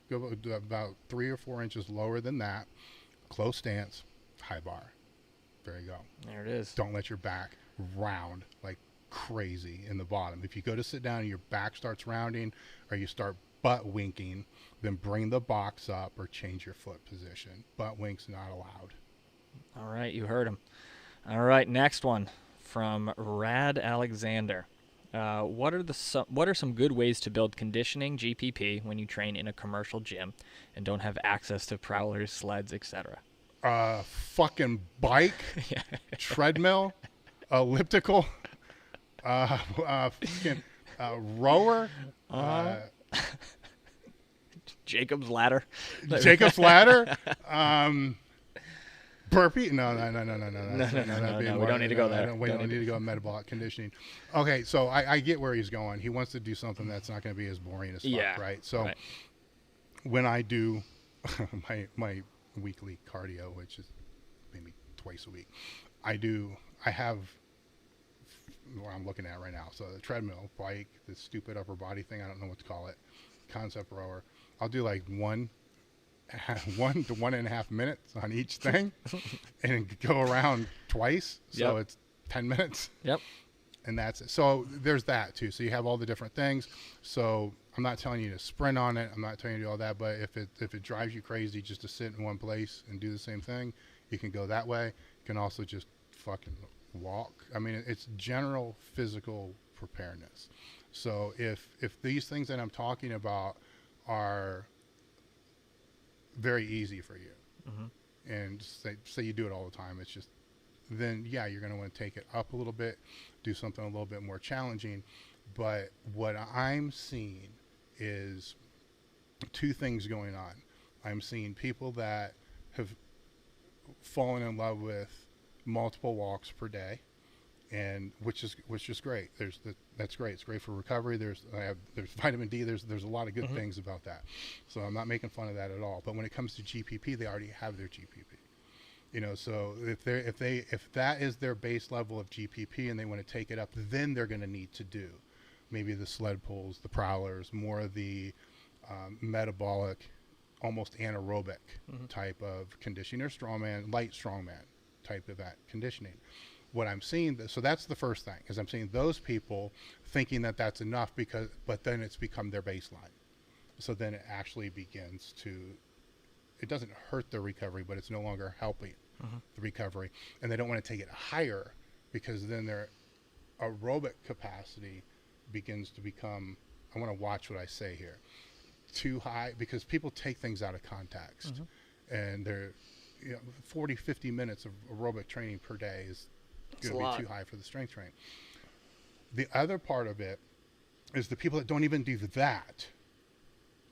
Go about 3 or 4 inches lower than that. Close stance, high bar. There you go. There it is. Don't let your back round like crazy in the bottom. If you go to sit down and your back starts rounding or you start butt winking, then bring the box up or change your foot position. Butt winks not allowed. All right, you heard him. All right, next one from Rad Alexander. What are some good ways to build conditioning GPP when you train in a commercial gym and don't have access to prowlers, sleds, etc.? Fucking bike, treadmill, elliptical, fucking rower, Jacob's ladder. Jacob's ladder, Burpee? No. No, we don't need to go there. We don't need to go metabolic conditioning. Okay, so I get where he's going. He wants to do something that's not going to be as boring as fuck, right? So when I do my weekly cardio, which is maybe twice a week, I have what I'm looking at right now. So the treadmill, bike, the stupid upper body thing, I don't know what to call it, concept rower. I'll do like 1 to 1.5 minutes on each thing and go around twice. So it's 10 minutes. Yep. And that's it. So there's that too. So you have all the different things. So I'm not telling you to sprint on it. I'm not telling you to do all that. But if it drives you crazy just to sit in one place and do the same thing, you can go that way. You can also just fucking walk. I mean, it's general physical preparedness. So if these things that I'm talking about are very easy for you, and say you do it all the time, it's just, then yeah, you're going to want to take it up a little bit, do something a little bit more challenging. But what I'm seeing is two things going on. I'm seeing people that have fallen in love with multiple walks per day, and which is great. That's great. It's great for recovery. There's vitamin D. There's a lot of good things about that. So I'm not making fun of that at all. But when it comes to GPP, they already have their GPP. You know, so if that is their base level of GPP and they want to take it up, then they're going to need to do maybe the sled pulls, the prowlers, more of the metabolic, almost anaerobic type of conditioning, or strongman, light strongman type of that conditioning. What I'm seeing, so that's the first thing, is I'm seeing those people thinking that that's enough, but then it's become their baseline. So then it actually begins to, it doesn't hurt their recovery, but it's no longer helping the recovery. And they don't want to take it higher, because then their aerobic capacity begins to become, I want to watch what I say here, too high, because people take things out of context. And they're, 40, 50 minutes of aerobic training per day is going to be too high for the strength training. The other part of it is the people that don't even do that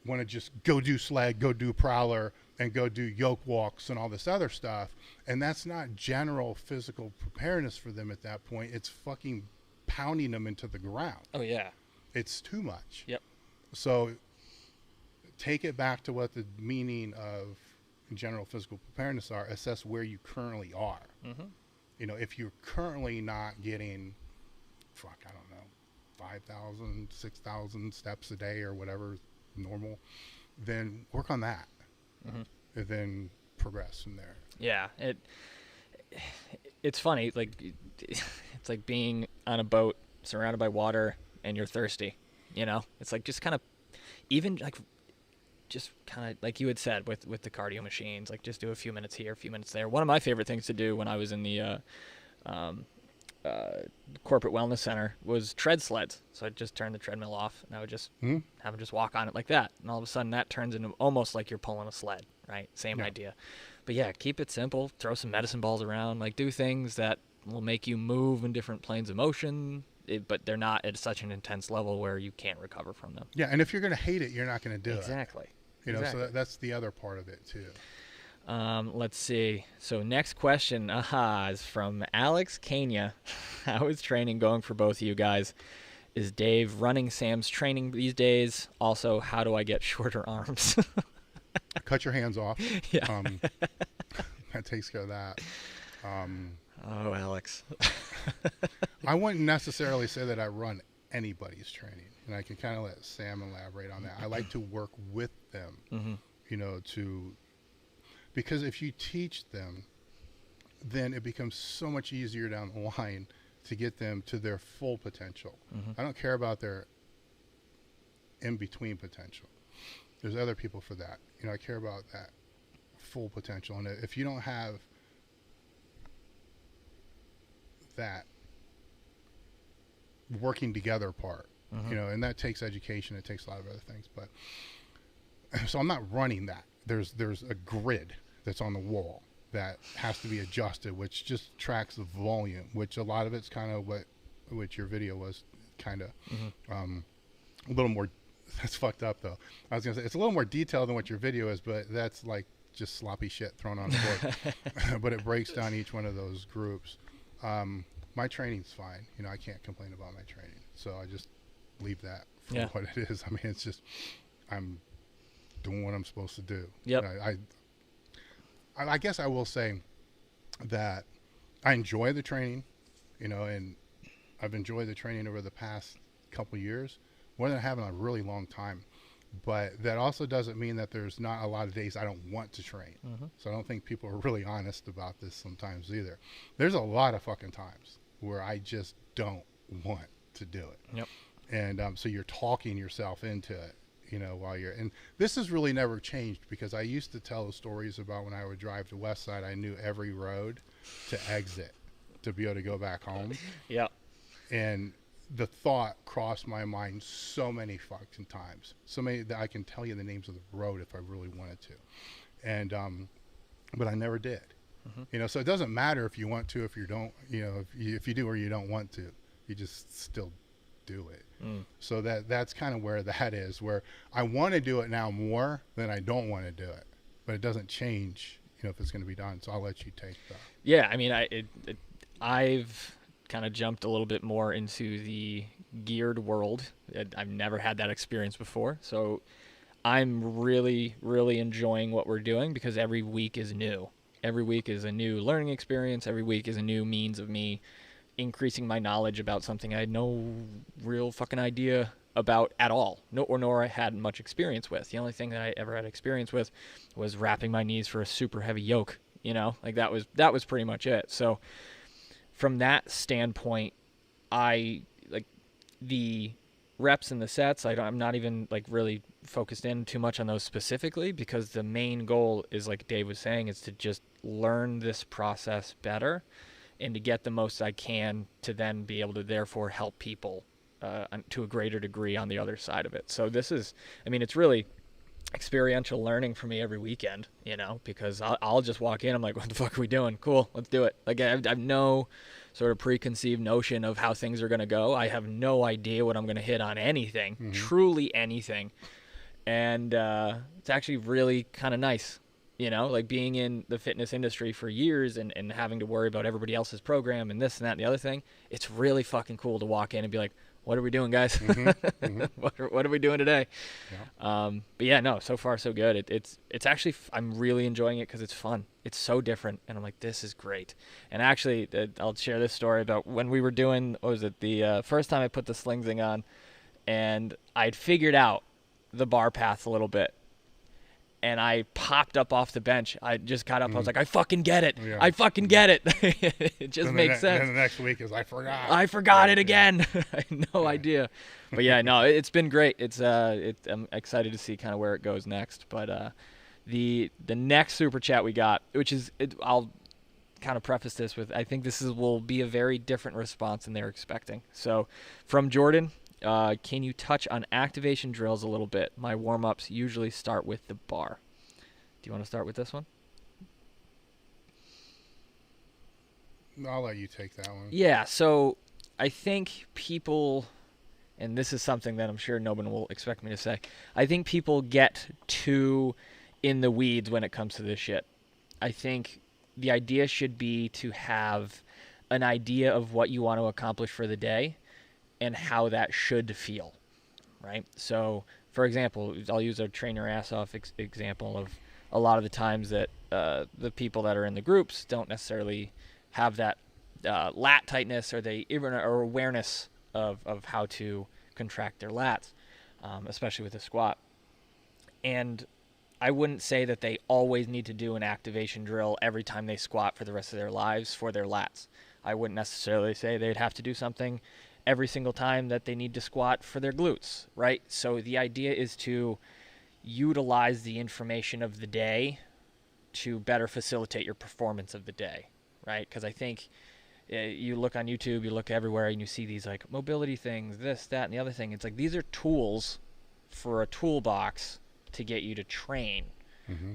want to just go do sled, go do prowler, and go do yoke walks and all this other stuff. And that's not general physical preparedness for them at that point. It's fucking pounding them into the ground. Oh, yeah. It's too much. Yep. So take it back to what the meaning of general physical preparedness are. Assess where you currently are. If you're currently not getting, 5,000, 6,000 steps a day or whatever is normal, then work on that. And then progress from there. Yeah. It's funny. Like, it's like being on a boat surrounded by water and you're thirsty, it's like just kind of, even like, just kind of like you had said with the cardio machines, like just do a few minutes here, a few minutes there. One of my favorite things to do when I was in the corporate wellness center was tread sleds. So I'd just turn the treadmill off and I would just have them just walk on it like that. And all of a sudden that turns into almost like you're pulling a sled, right? Same idea. But yeah, keep it simple. Throw some medicine balls around. Like, do things that will make you move in different planes of motion, but they're not at such an intense level where you can't recover from them. Yeah, and if you're going to hate it, you're not going to do it. Exactly. So that's the other part of it too. Let's see. So next question, is from Alex Kenya. How is training going for both of you guys? Is Dave running Sam's training these days? Also, how do I get shorter arms? Cut your hands off. Yeah. That takes care of that. Oh, Alex. I wouldn't necessarily say that I run anybody's training, and I can kind of let Sam elaborate on that. I like to work with them, because if you teach them, then it becomes so much easier down the line to get them to their full potential. I don't care about their in-between potential. There's other people for that. I care about that full potential. And if you don't have that working together part, and that takes education, it takes a lot of other things, but so I'm not running that. There's a grid that's on the wall that has to be adjusted, which just tracks the volume, which a lot of it's kind of what your video was, kind of a little more. That's fucked up though. I was gonna say it's a little more detailed than what your video is, but that's like just sloppy shit thrown on the board. But it breaks down each one of those groups. My training's fine. You know, I can't complain about my training. So I just leave that for what it is. I mean, it's just, I'm doing what I'm supposed to do. Yep. I guess I will say that I enjoy the training, you know, and I've enjoyed the training over the past couple years, more than I have in a really long time. But that also doesn't mean that there's not a lot of days I don't want to train. So I don't think people are really honest about this sometimes either. There's a lot of fucking times where I just don't want to do it. Yep. And so you're talking yourself into it, you know, while you're, and this has really never changed, because I used to tell stories about when I would drive to Westside, I knew every road to exit to be able to go back home. Yeah. And the thought crossed my mind so many fucking times, so many that I can tell you the names of the road if I really wanted to. And, but I never did, you know, so it doesn't matter if you want to, if you don't, you know, if you do or you don't want to, you just still do it. So that's kind of where that is, where I want to do it now more than I don't want to do it, but it doesn't change, you know, if it's going to be done. So I'll let you take that. Yeah. I mean, I've kind of jumped a little bit more into the geared world. I've never had that experience before. So I'm really, really enjoying what we're doing, because every week is new. Every week is a new learning experience. Every week is a new means of me increasing my knowledge about something I had no real fucking idea about at all, nor I had much experience with. The only thing that I ever had experience with was wrapping my knees for a super heavy yoke, you know, like that was pretty much it. So from that standpoint, I like the reps and the sets. I'm not even like really focused in too much on those specifically, because the main goal is, like Dave was saying, is to just learn this process better and to get the most I can to then be able to therefore help people to a greater degree on the other side of it. So this is, I mean, it's really experiential learning for me every weekend, you know, because I'll just walk in, I'm like, what the fuck are we doing? Cool, let's do it. Like I've no sort of preconceived notion of how things are going to go. I have no idea what I'm going to hit on anything, truly anything. And it's actually really kind of nice, you know, like being in the fitness industry for years and having to worry about everybody else's program and this and that and the other thing. It's really fucking cool to walk in and be like, what are we doing, guys? What are we doing today? Yeah. But yeah, no, so far so good. It's actually, I'm really enjoying it because it's fun. It's so different. And I'm like, this is great. And actually, I'll share this story about when we were doing, what was it, the first time I put the sling thing on, and I'd figured out the bar path a little bit. And I popped up off the bench. I just got up. I was like, I fucking get it. Yeah. I fucking get it. It just makes sense. And the next week is, I forgot. I forgot it again. I had no idea. But yeah, no, it's been great. I'm excited to see kind of where it goes next. But the next super chat we got, which is, I'll kind of preface this with, I think will be a very different response than they're expecting. So from Jordan. Can you touch on activation drills a little bit? My warm-ups usually start with the bar. Do you want to start with this one? I'll let you take that one. Yeah, so I think people, and this is something that I'm sure no one will expect me to say, I think people get too in the weeds when it comes to this shit. I think the idea should be to have an idea of what you want to accomplish for the day and how that should feel, right? So, for example, I'll use a train your ass off example of a lot of the times that the people that are in the groups don't necessarily have that lat tightness or awareness of how to contract their lats, especially with the squat. And I wouldn't say that they always need to do an activation drill every time they squat for the rest of their lives for their lats. I wouldn't necessarily say they'd have to do something every single time that they need to squat for their glutes, right? So the idea is to utilize the information of the day to better facilitate your performance of the day, right? Because I think you look on YouTube, you look everywhere, and you see these like mobility things, this, that, and the other thing. It's like these are tools for a toolbox to get you to train,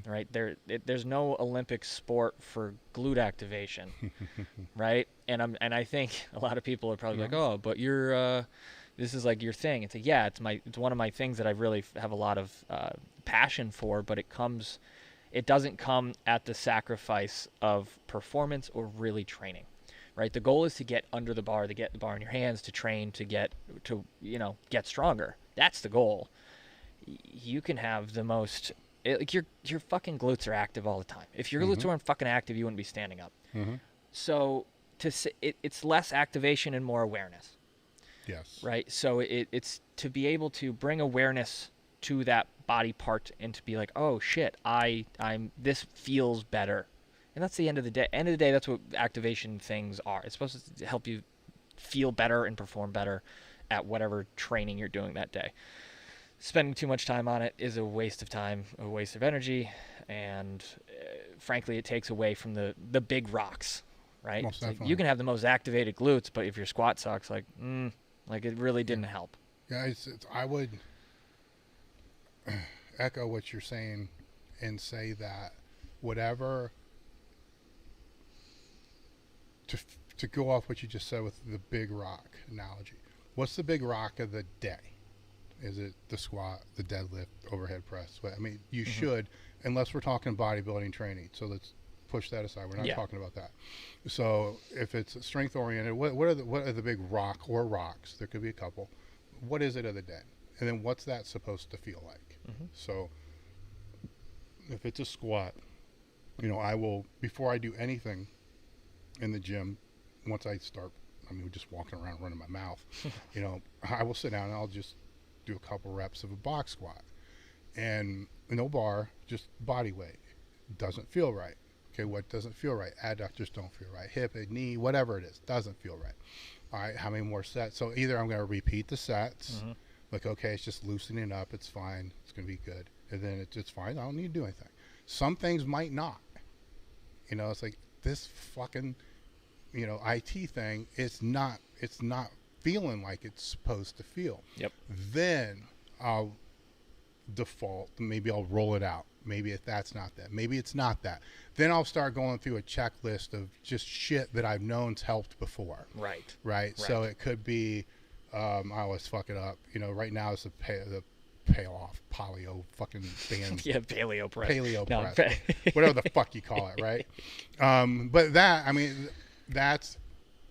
right? There's no Olympic sport for glute activation, right? And I think a lot of people are probably like, oh, but you're this is like your thing. It's like, yeah, it's one of my things that I really have a lot of passion for, but it comes it doesn't come at the sacrifice of performance or really training, right? The goal is to get under the bar, to get the bar in your hands, to train, to get stronger. That's the goal. You can have the most, like your fucking glutes are active all the time. If your glutes weren't fucking active, you wouldn't be standing up. So it's less activation and more awareness. Yes. Right. So it's to be able to bring awareness to that body part and to be like, oh shit, I'm this feels better. And that's the end of the day. End of the day, that's what activation things are. It's supposed to help you feel better and perform better at whatever training you're doing that day. Spending too much time on it is a waste of time, a waste of energy, and frankly, it takes away from the big rocks, right? Like you can have the most activated glutes, but if your squat sucks, like it really didn't help. Yeah, I would echo what you're saying and say that whatever, to go off what you just said with the big rock analogy, what's the big rock of the day? Is it the squat, the deadlift, overhead press? I mean, you should, unless we're talking bodybuilding training. So let's push that aside. We're not talking about that. So if it's strength oriented, what are the big rock or rocks? There could be a couple. What is it of the day? And then what's that supposed to feel like? So if it's a squat, I will, before I do anything in the gym, once I start, just walking around running my mouth, I will sit down and I'll just do a couple reps of a box squat, and no bar, just body weight. Doesn't feel right. Okay, what doesn't feel right? Adductors don't feel right. Hip, knee, whatever it is, doesn't feel right. All right, how many more sets? So either I'm going to repeat the sets, like, okay, it's just loosening up, it's fine, it's going to be good, and then it's fine, I don't need to do anything. Some things might not. It's like this fucking, IT thing, it's not feeling like it's supposed to feel. Yep. Then I'll default. Maybe I'll roll it out. Maybe if that's not that. Maybe it's not that. Then I'll start going through a checklist of just shit that I've known's helped before. Right. So it could be, I always fuck it up. Right now it's the paleo fucking band. Yeah, paleo press. Press. Whatever the fuck you call it, right? But that, that's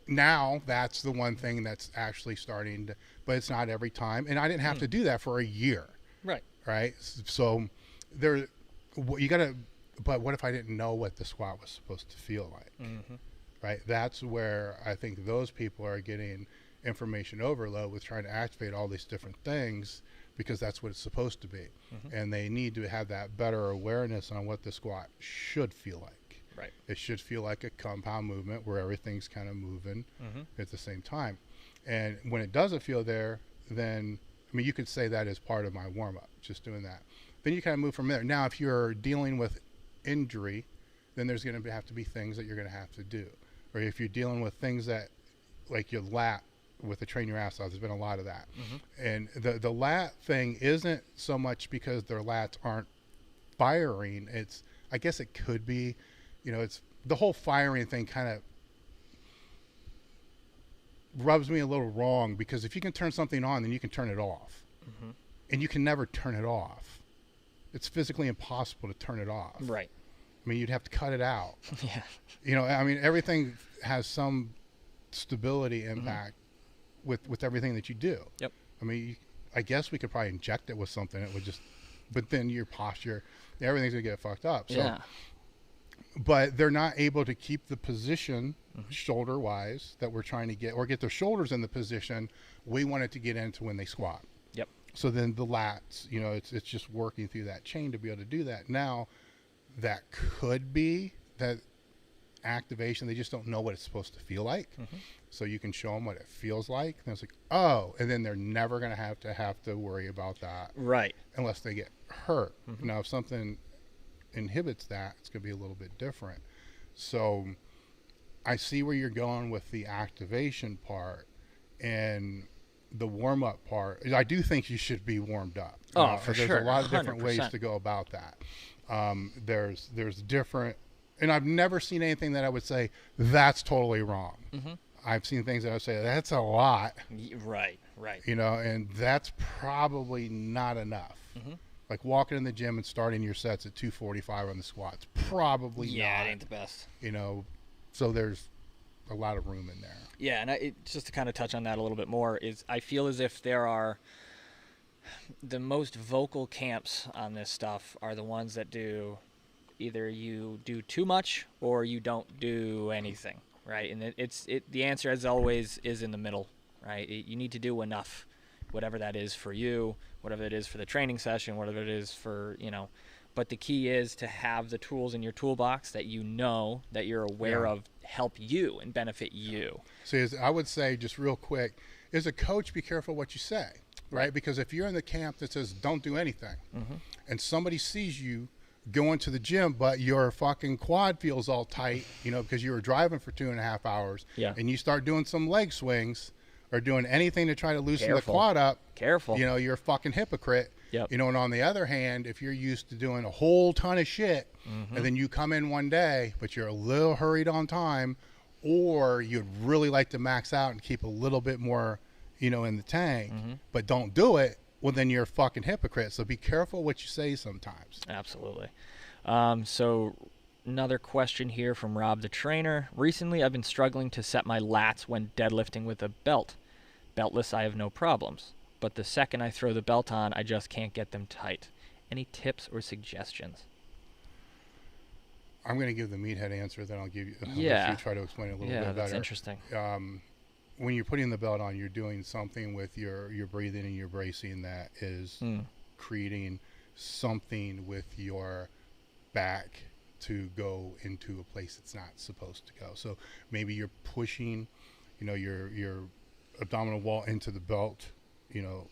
the one thing that's actually starting to, but it's not every time. And I didn't have to do that for a year. Right. So you gotta, but what if I didn't know what the squat was supposed to feel like? Right. That's where I think those people are getting information overload with trying to activate all these different things, because that's what it's supposed to be. And they need to have that better awareness on what the squat should feel like. Right. It should feel like a compound movement where everything's kind of moving at the same time. And when it doesn't feel there, then, you could say that as part of my warm-up, just doing that. Then you kind of move from there. Now, if you're dealing with injury, then there's going to have to be things that you're going to have to do. Or if you're dealing with things that, like your lat, with the train your ass off, there's been a lot of that. And the lat thing isn't so much because their lats aren't firing. I guess it could be, it's the whole firing thing kind of rubs me a little wrong, because if you can turn something on, then you can turn it off. And you can never turn it off. It's physically impossible to turn it off. Right. You'd have to cut it out. Yeah. Everything has some stability impact with everything that you do. Yep. I guess we could probably inject it with something. It would just, but then your posture, everything's gonna get fucked up. So, yeah. But they're not able to keep the position shoulder wise that we're trying to get, or get their shoulders in the position we want it to get into when they squat. Yep. So then the lats, it's just working through that chain to be able to do that. Now, that could be that activation. They just don't know what it's supposed to feel like. So you can show them what it feels like. And it's like, oh, and then they're never going to have to worry about that. Right. Unless they get hurt. Now, if something inhibits that, it's going to be a little bit different. So I see where you're going with the activation part and the warm-up part. I do think you should be warmed up. For sure. There's a lot of different 100%. ways to go about that. There's different, and I've never seen anything that I would say that's totally wrong. I've seen things that I would say that's a lot. Right. And that's probably not enough. Like walking in the gym and starting your sets at 245 on the squats, probably not. Yeah, it ain't the best. So there's a lot of room in there. Yeah, and just to kind of touch on that a little bit more, is I feel as if there are the most vocal camps on this stuff are the ones that do either you do too much or you don't do anything, right? And the answer, as always, is in the middle, right? You need to do enough, whatever that is for you, whatever it is for the training session, whatever it is for, but the key is to have the tools in your toolbox that that you're aware of help you and benefit you. So I would say, just real quick, as a coach, be careful what you say, right? Because if you're in the camp that says don't do anything, and somebody sees you going to the gym, but your fucking quad feels all tight, because you were driving for 2.5 hours, and you start doing some leg swings or doing anything to try to loosen the quad up, you're a fucking hypocrite. Yep. And on the other hand, if you're used to doing a whole ton of shit, and then you come in one day, but you're a little hurried on time, or you'd really like to max out and keep a little bit more, in the tank, but don't do it, well, then you're a fucking hypocrite. So be careful what you say sometimes. Absolutely. So another question here from Rob the trainer. Recently, I've been struggling to set my lats when deadlifting with a belt. Beltless, I have no problems. But the second I throw the belt on, I just can't get them tight. Any tips or suggestions? I'm going to give the meathead answer, then I'll give you. Let you try to explain it a little bit better. Yeah, that's interesting. When you're putting the belt on, you're doing something with your breathing and your bracing that is creating something with your back to go into a place it's not supposed to go. So maybe you're pushing, your abdominal wall into the belt,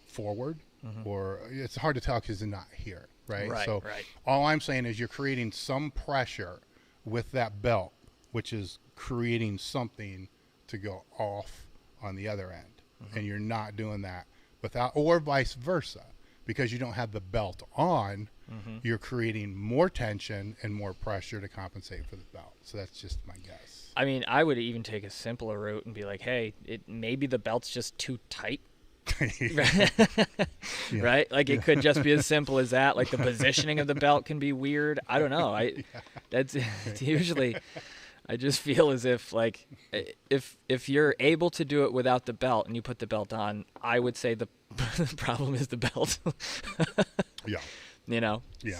forward, or it's hard to tell because it's not here, right? So all I'm saying is you're creating some pressure with that belt, which is creating something to go off on the other end, and you're not doing that without, or vice versa, because you don't have the belt on, you're creating more tension and more pressure to compensate for the belt. So that's just my guess. I mean, I would even take a simpler route and be like, hey, maybe the belt's just too tight. Right? Like it could just be as simple as that. Like the positioning of the belt can be weird. I don't know. That's usually, I just feel as if like if you're able to do it without the belt and you put the belt on, I would say the problem is the belt.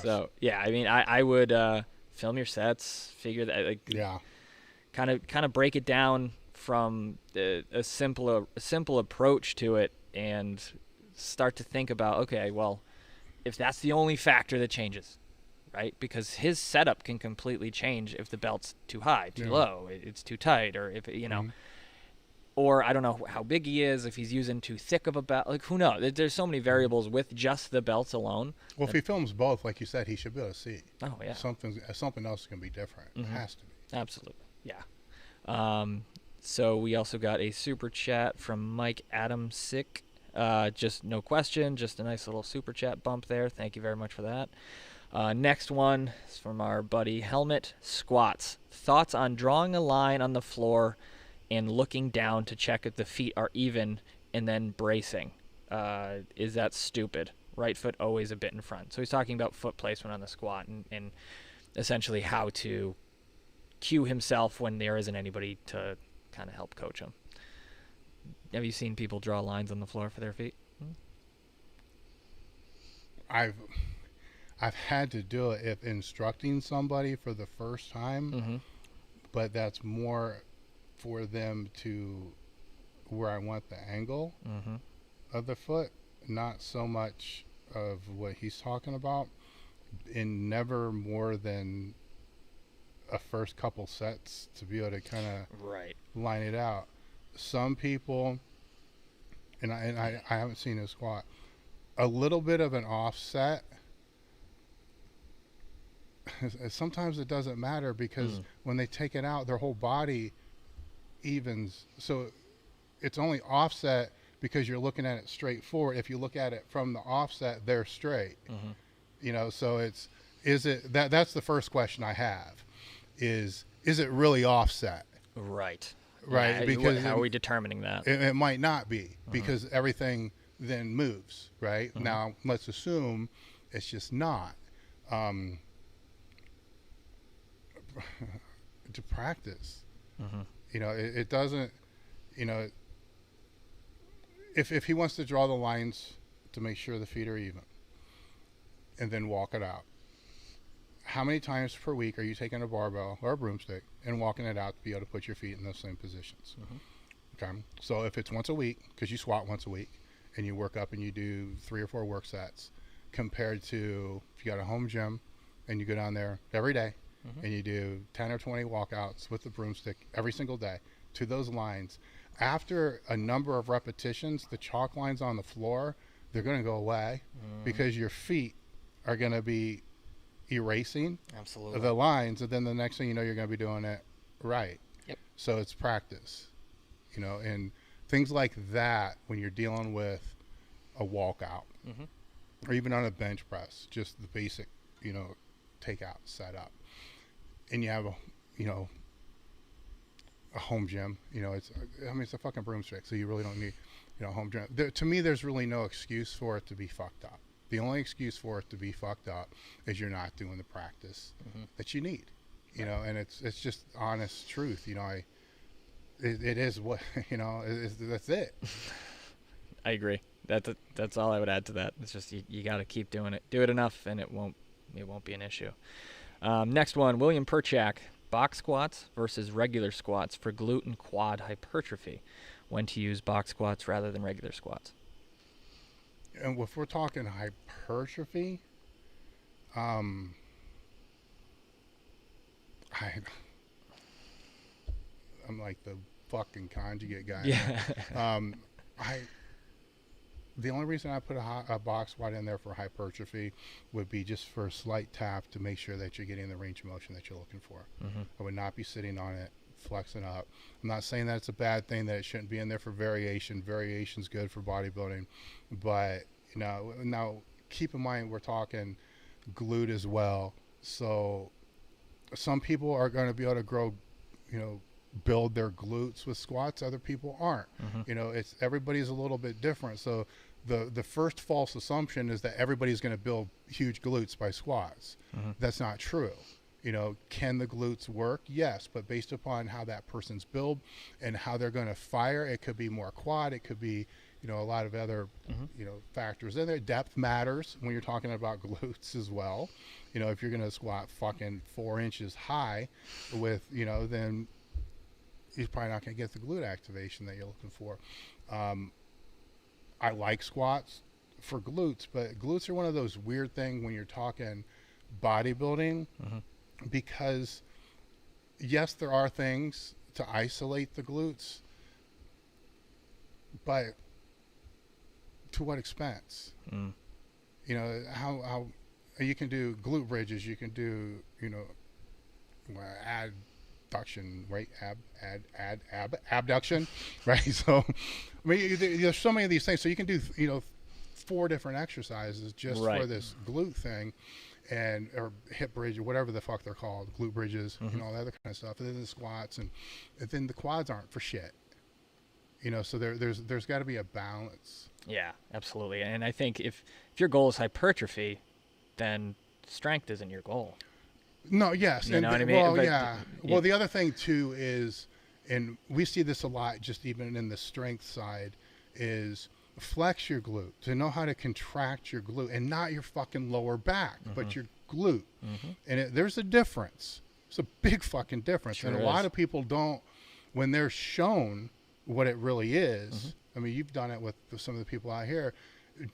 So I mean, I would film your sets, figure that kind of break it down from a simple approach to it, and start to think about, okay, well, if that's the only factor that changes, right? Because his setup can completely change if the belt's too high, too low, it's too tight, or if or I don't know how big he is, if he's using too thick of a belt, like who knows? There's so many variables with just the belts alone. Well, if he films both, like you said, he should be able to see. Oh yeah. Something else can be different. It has to be. Absolutely. Yeah. So we also got a super chat from Mike Adamsick. Just no question, just a nice little super chat bump there. Thank you very much for that. Next one is from our buddy Helmet. Squats. Thoughts on drawing a line on the floor and looking down to check if the feet are even and then bracing. Is that stupid? Right foot always a bit in front. So he's talking about foot placement on the squat and essentially how to cue himself when there isn't anybody to kind of help coach him. Have you seen people draw lines on the floor for their feet? I've had to do it if instructing somebody for the first time, but that's more for them to where I want the angle of the foot, not so much of what he's talking about, and never more than a first couple sets to be able to kind of line it out. Some people, and I haven't seen a squat, a little bit of an offset, sometimes it doesn't matter because when they take it out, their whole body evens. So it's only offset because you're looking at it straight forward. If you look at it from the offset, they're straight. So is it that's the first question I have is it really offset? Right. Yeah, because how are we determining that? It might not be because everything then moves, right? Now let's assume It's just not. To practice, you know, it doesn't, you know, if he wants to draw the lines to make sure the feet are even and then walk it out, how many times per week are you taking a barbell or a broomstick and walking it out to be able to put your feet in those same positions? Okay, so if it's once a week, because you squat once a week and you work up and you do 3 or 4 work sets, compared to if you got a home gym and you go down there every day and you do 10 or 20 walkouts with the broomstick every single day to those lines, after a number of repetitions, the chalk lines on the floor, they're going to go away because your feet are going to be erasing the lines, and then the next thing you know, you're going to be doing it right. So it's practice, you know, and things like that when you're dealing with a walkout or even on a bench press, just the basic, you know, takeout setup, and you have a, you know, a home gym, you know, it's, I mean, it's a fucking broomstick, so you really don't need, you know, home gym. To me, there's really no excuse for it to be fucked up. The only excuse for it to be fucked up is you're not doing the practice that you need, you know, and it's just honest truth, you know. It is what, you know, that's it. I agree. That's all I would add to that. It's just you got to keep doing it. Do it enough, and it won't be an issue. Next one, William Perchak, box squats versus regular squats for glute and quad hypertrophy. When to use box squats rather than regular squats. And if we're talking hypertrophy, I'm like the fucking conjugate guy. Yeah. The only reason I put a box squat in there for hypertrophy would be just for a slight tap to make sure that you're getting the range of motion that you're looking for. I would not be sitting on it, flexing up. I'm not saying that it's a bad thing, that it shouldn't be in there for variation. Variation's good for bodybuilding, but you know, now keep in mind we're talking glute as well. So some people are going to be able to grow, you know, build their glutes with squats. Other people aren't. You know, it's everybody's a little bit different. So the first false assumption is that everybody's going to build huge glutes by squats. That's not true. You know, can the glutes work? Yes, but based upon how that person's build and how they're going to fire, it could be more quad, it could be, you know, a lot of other, you know, factors in there. Depth matters when you're talking about glutes as well. You know, if you're going to squat fucking 4 inches high with, you know, then you're probably not going to get the glute activation that you're looking for. I like squats for glutes, but glutes are one of those weird things when you're talking bodybuilding, because yes, there are things to isolate the glutes, but to what expense? You know, how you can do glute bridges, you can do, you know, adduction, right? Abduction, right? So, I mean, there's so many of these things. So you can do, you know, 4 different exercises just for this glute thing, and or hip bridge or whatever the fuck they're called, glute bridges, you know, all that other kind of stuff. And then the squats, and then the quads aren't for shit. You know, so there's got to be a balance. Yeah, absolutely. And I think if your goal is hypertrophy, then strength isn't your goal. No, yes. You know what I mean? Well, but, yeah. Well, the other thing too is, and we see this a lot just even in the strength side, is flex your glute, to know how to contract your glute, and not your fucking lower back, but your glute. And there's a difference. It's a big fucking difference. Sure and a lot of people don't, when they're shown what it really is. I mean, you've done it with some of the people out here.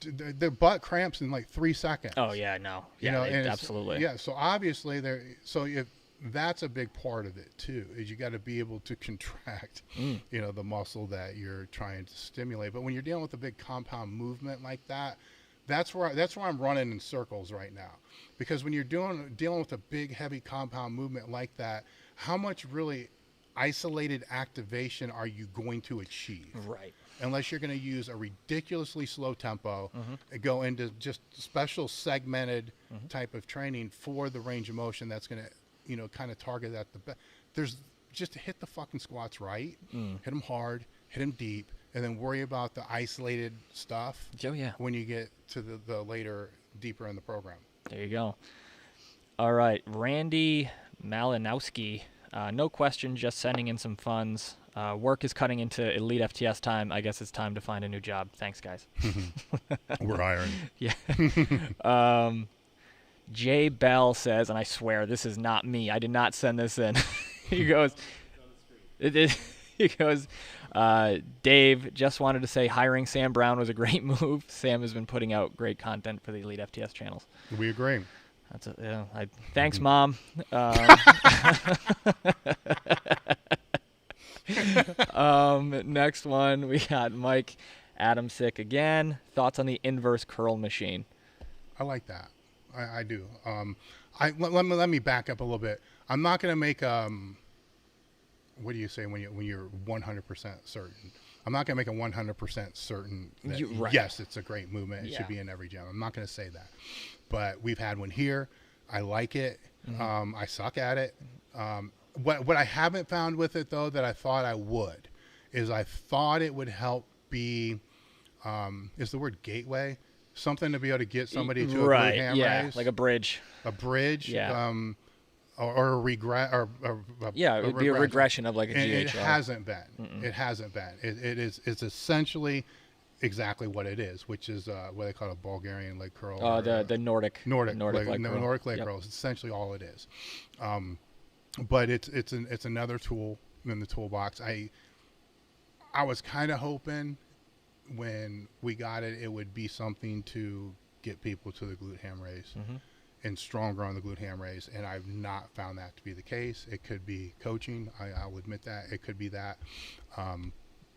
Their butt cramps in like 3 seconds. Oh yeah, no, You yeah, know, and absolutely. Yeah, so obviously that's a big part of it too, is you got to be able to contract, you know, the muscle that you're trying to stimulate. But when you're dealing with a big compound movement like that, that's where I'm running in circles right now, because when you're dealing with a big heavy compound movement like that, how much really isolated activation are you going to achieve? Right. Unless you're going to use a ridiculously slow tempo and go into just special segmented type of training for the range of motion that's going to, you know, kind of target at the best. There's just to hit the fucking squats right, hit them hard, hit them deep, and then worry about the isolated stuff Oh, yeah. when you get to the later, deeper in the program. There you go. All right. Randy Malinowski. No question, just sending in some funds. Work is cutting into Elite FTS time. I guess it's time to find a new job. Thanks, guys. We're hiring. Yeah. Jay Bell says, and I swear this is not me. I did not send this in. He goes, he goes, Dave, just wanted to say hiring Sam Brown was a great move. Sam has been putting out great content for the Elite FTS channels. We agree. Thanks, Mom. Next one, we got Mike Adamsick again. Thoughts on the inverse curl machine? I like that. I do. Let me back up a little bit. I'm not going to make what do you say when you're 100% certain? I'm not going to make a 100% certain that, Right. yes, it's a great movement. It should be in every gym. I'm not going to say that. But we've had one here. I like it. I suck at it. What I haven't found with it, though, that I thought I would, is I thought it would help be, is the word gateway? Something to be able to get somebody to a glute ham raise. Like a bridge. A bridge. Yeah. Or a regret, It would be a regression of like a and GHR. it hasn't been. It hasn't been. It's essentially exactly what it is, which is what they call a Bulgarian leg curl. The Nordic leg curl. curl is essentially all it is. But it's another tool in the toolbox. I was kind of hoping when we got it, it would be something to get people to the glute ham raise. And stronger on the glute ham raise, and I've not found that to be the case. It could be coaching. I'll admit that it could be that,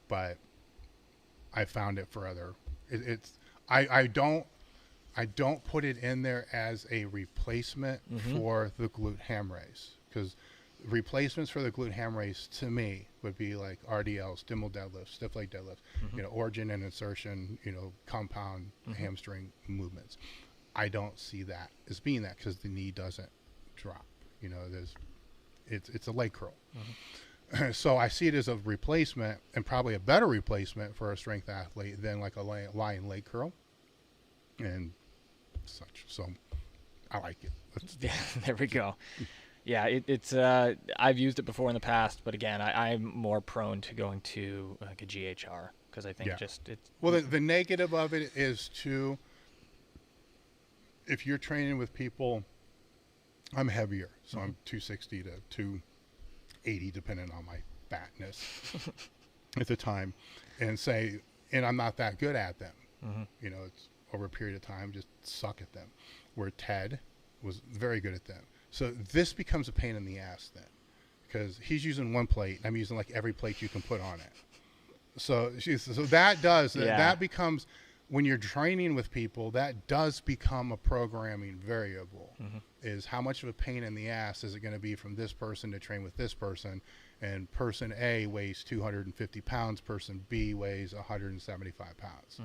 but I found it for other. I don't put it in there as a replacement for the glute ham raise, because replacements for the glute ham raise to me would be like RDLs, Dimmel deadlifts, stiff leg deadlifts, origin and insertion, compound hamstring movements. I don't see that as being that, because the knee doesn't drop. It's a leg curl. So I see it as a replacement, and probably a better replacement for a strength athlete than like a lying leg curl and such. So I like it. There we go. Yeah, it's I've used it before in the past, but again, I'm more prone to going to like a GHR, because I think it's well, the negative of it is too, if you're training with people, I'm heavier, so I'm 260 to 280, depending on my fatness at the time, and I'm not that good at them. It's over a period of time, just suck at them. Where Ted was very good at them. So this becomes a pain in the ass then, because he's using one plate, and I'm using like every plate you can put on it. So that becomes, when you're training with people, that does become a programming variable. Is how much of a pain in the ass is it going to be from this person to train with this person? And person A weighs 250 pounds, person B weighs 175 pounds.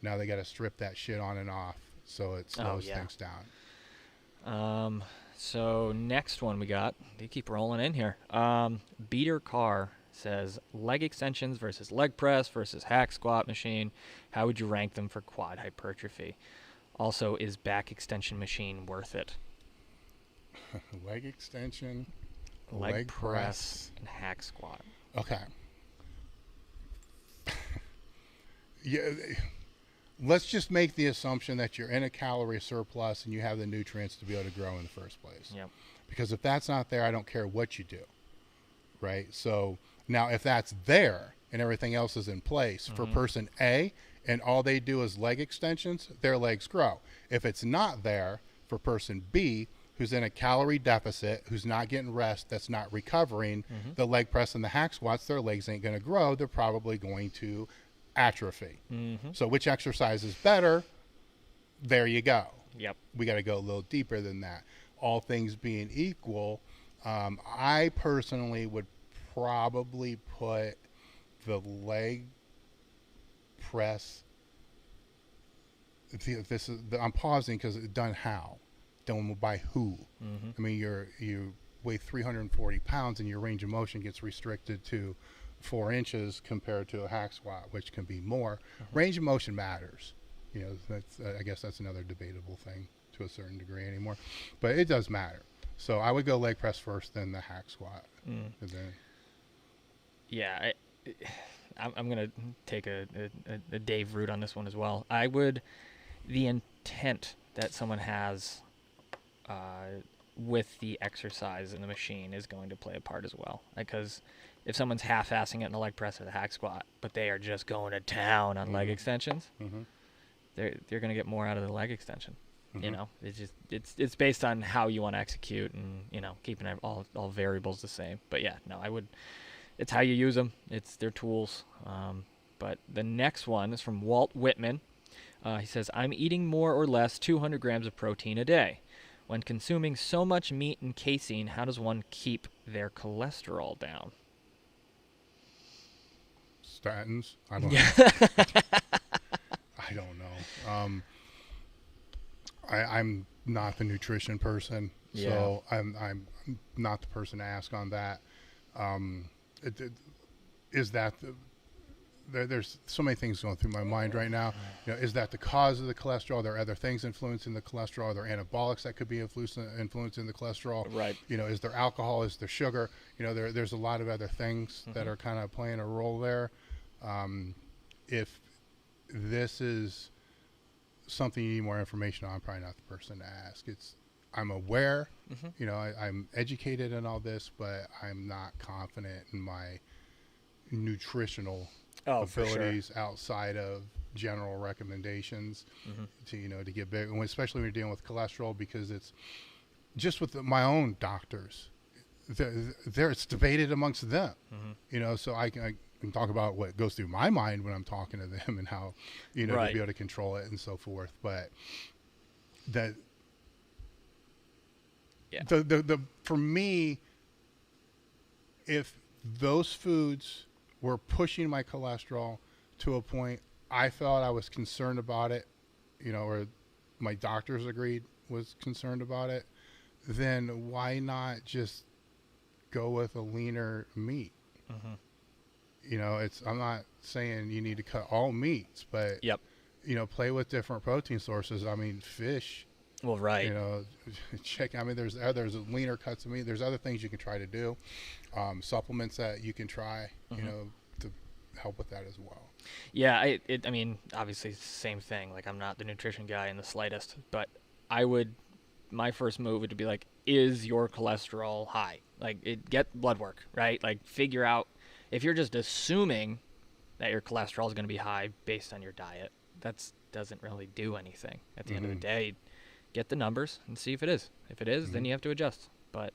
Now they got to strip that shit on and off, so it slows things down. So next one we got, they keep rolling in here. Beater Car says leg extensions versus leg press versus hack squat machine. How would you rank them for quad hypertrophy? Also, is back extension machine worth it? Leg extension, leg press, and hack squat. Okay. Let's just make the assumption that you're in a calorie surplus and you have the nutrients to be able to grow in the first place. Yep. Because if that's not there, I don't care what you do. Right? So now if that's there and everything else is in place for person A, and all they do is leg extensions, their legs grow. If it's not there for person B, who's in a calorie deficit, who's not getting rest, that's not recovering, the leg press and the hack squats, their legs ain't going to grow. They're probably going to atrophy. So which exercise is better? There you go. Yep. We got to go a little deeper than that. All things being equal, I personally would probably put the leg press. I'm pausing because done how? Done by who? I mean, you weigh 340 pounds and your range of motion gets restricted to 4 inches compared to a hack squat, which can be more. Range of motion matters. You know, that's I guess that's another debatable thing to a certain degree anymore, but it does matter. So I would go leg press first, then the hack squat. And then, yeah, I'm going to take a Dave route on this one as well. The intent that someone has with the exercise in the machine is going to play a part as well. Because if someone's half-assing it in the leg press or the hack squat, but they are just going to town on leg extensions, they're going to get more out of the leg extension. You know, it's based on how you want to execute and, you know, keeping all variables the same. But yeah, no, it's how you use them. It's their tools. But the next one is from Walt Whitman. He says, I'm eating more or less 200 grams of protein a day. When consuming so much meat and casein, how does one keep their cholesterol down? Statins? I don't know. I don't know. I'm not the nutrition person, so I'm not the person to ask on that. Is that there's so many things going through my mind right now. You know, is that the cause of the cholesterol? Are there other things influencing the cholesterol? Are there anabolics that could be influencing the cholesterol? Right. You know, is there alcohol? Is there sugar? You know, there's a lot of other things that are kind of playing a role there. If this is something you need more information on, I'm probably not the person to ask. I'm aware, you know, I'm educated in all this, but I'm not confident in my nutritional abilities outside of general recommendations to, you know, to get big, and especially when you're dealing with cholesterol, because it's just with my own doctors, it's debated amongst them, you know, so I can talk about what goes through my mind when I'm talking to them and how, you know, to be able to control it and so forth. But that, for me, if those foods were pushing my cholesterol to a point I felt I was concerned about it, you know, or my doctors agreed was concerned about it, then why not just go with a leaner meat? You know, I'm not saying you need to cut all meats, but you know, play with different protein sources. I mean, fish. Well, right. You know, I mean, there's leaner cuts of meat. There's other things you can try to do, supplements that you can try, you know, to help with that as well. Yeah, I mean, obviously, same thing. Like, I'm not the nutrition guy in the slightest, but my first move would be like, is your cholesterol high? Like, get blood work, right? Like, figure out. If you're just assuming that your cholesterol is going to be high based on your diet, that doesn't really do anything. At the end of the day, get the numbers and see if it is. If it is, then you have to adjust. But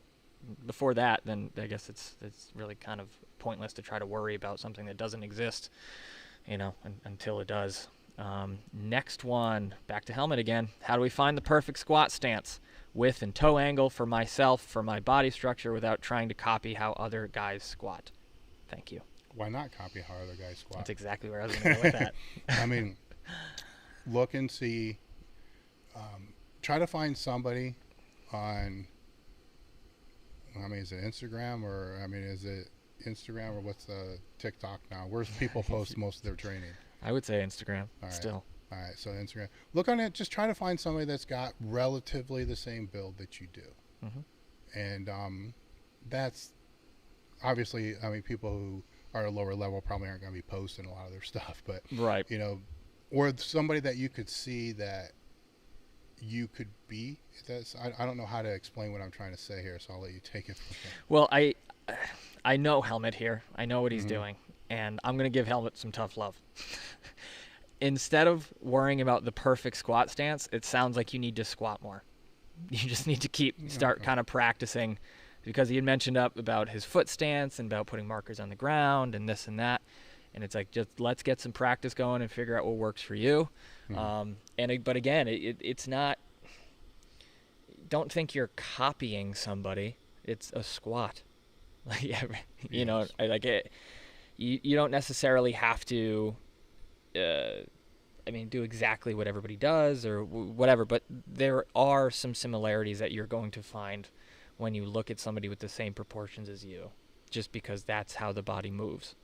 before that, then I guess it's really kind of pointless to try to worry about something that doesn't exist, you know, until it does. Next one, back to helmet again. How do we find the perfect squat stance? Width and toe angle for myself, for my body structure, without trying to copy how other guys squat. Thank you. Why not copy how other guys squat? That's exactly where I was going to go with that. I mean, look and see. Try to find somebody on, I mean, is it Instagram or, I mean, is it Instagram or what's the TikTok now? Where's people post most of their training? I would say Instagram still. All right, so Instagram. Look on it. Just try to find somebody that's got relatively the same build that you do. And that's obviously, I mean, people who are at a lower level probably aren't going to be posting a lot of their stuff, but you know, or somebody that you could see that you could be. I don't know how to explain what I'm trying to say here, so I'll let you take it from here. Well, I know Helmet here. I know what he's doing, and I'm going to give Helmet some tough love. Instead of worrying about the perfect squat stance, it sounds like you need to squat more. You just need to start kind of practicing, because he had mentioned up about his foot stance and about putting markers on the ground and this and that. And it's like, just let's get some practice going and figure out what works for you. But again, it's not, don't think you're copying somebody. It's a squat. Like, you know, like it, you don't necessarily have to, do exactly what everybody does or whatever, but there are some similarities that you're going to find when you look at somebody with the same proportions as you, just because that's how the body moves.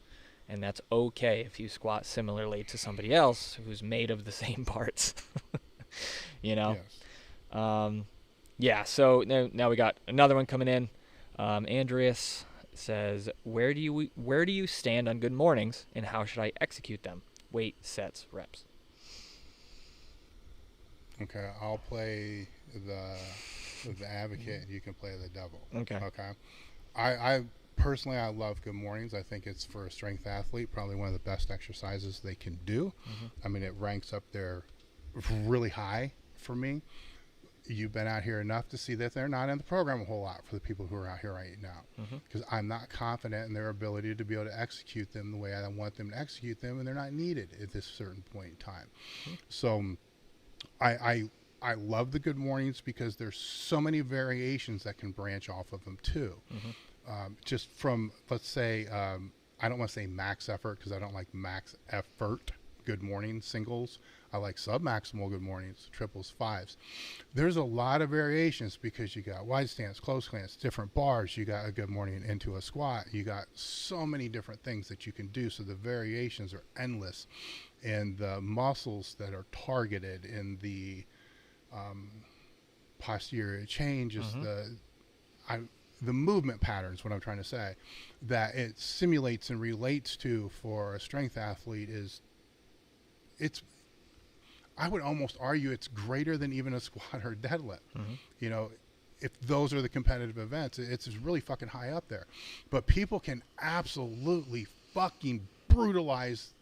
And that's okay if you squat similarly to somebody else who's made of the same parts. You know? Yes. Yeah, so now we got another one coming in. Andreas says, where do you stand on good mornings, and how should I execute them? Weight, sets, reps. Okay, I'll play the advocate, and you can play the devil. Okay. I personally, I love good mornings. I think it's, for a strength athlete, probably one of the best exercises they can do. I mean, it ranks up there really high for me. You've been out here enough to see that they're not in the program a whole lot for the people who are out here right now, because I'm not confident in their ability to be able to execute them the way I want them to execute them, and they're not needed at this certain point in time. So I love the good mornings because there's so many variations that can branch off of them too. Just from, let's say, I don't want to say max effort, because I don't like max effort good morning singles. I like sub-maximal good mornings, triples, fives. There's a lot of variations, because you got wide stance, close stance, different bars. You got a good morning into a squat. You got so many different things that you can do. So the variations are endless, and the muscles that are targeted in the posterior changes, the movement patterns, what I'm trying to say, that it simulates and relates to for a strength athlete I would almost argue it's greater than even a squat or deadlift. You know, if those are the competitive events, it's really fucking high up there. But people can absolutely fucking brutalize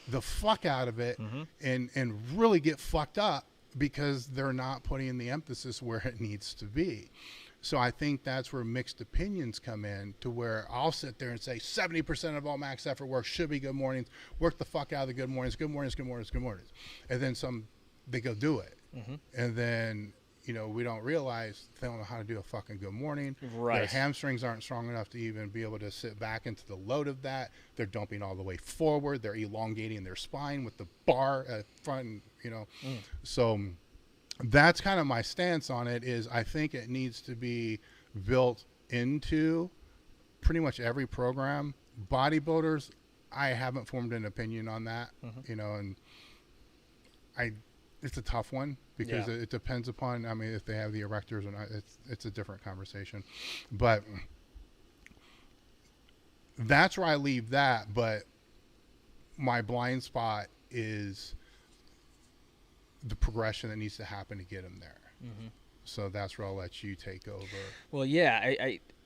the fuck out of it, and really get fucked up, because they're not putting in the emphasis where it needs to be. So I think that's where mixed opinions come in, to where I'll sit there and say 70% of all max effort work should be good mornings. Work the fuck out of the good mornings, good mornings, good mornings, good mornings. And then they go do it. And then, you know, we don't realize they don't know how to do a fucking good morning. Right. Their hamstrings aren't strong enough to even be able to sit back into the load of that. They're dumping all the way forward. They're elongating their spine with the bar at front, you know. So that's kind of my stance on it, is I think it needs to be built into pretty much every program. Bodybuilders, I haven't formed an opinion on that, you know, and it's a tough one, because it depends upon, I mean, if they have the erectors or not, it's a different conversation. But that's where I leave that. But my blind spot is the progression that needs to happen to get them there. So that's where I'll let you take over. Well, yeah,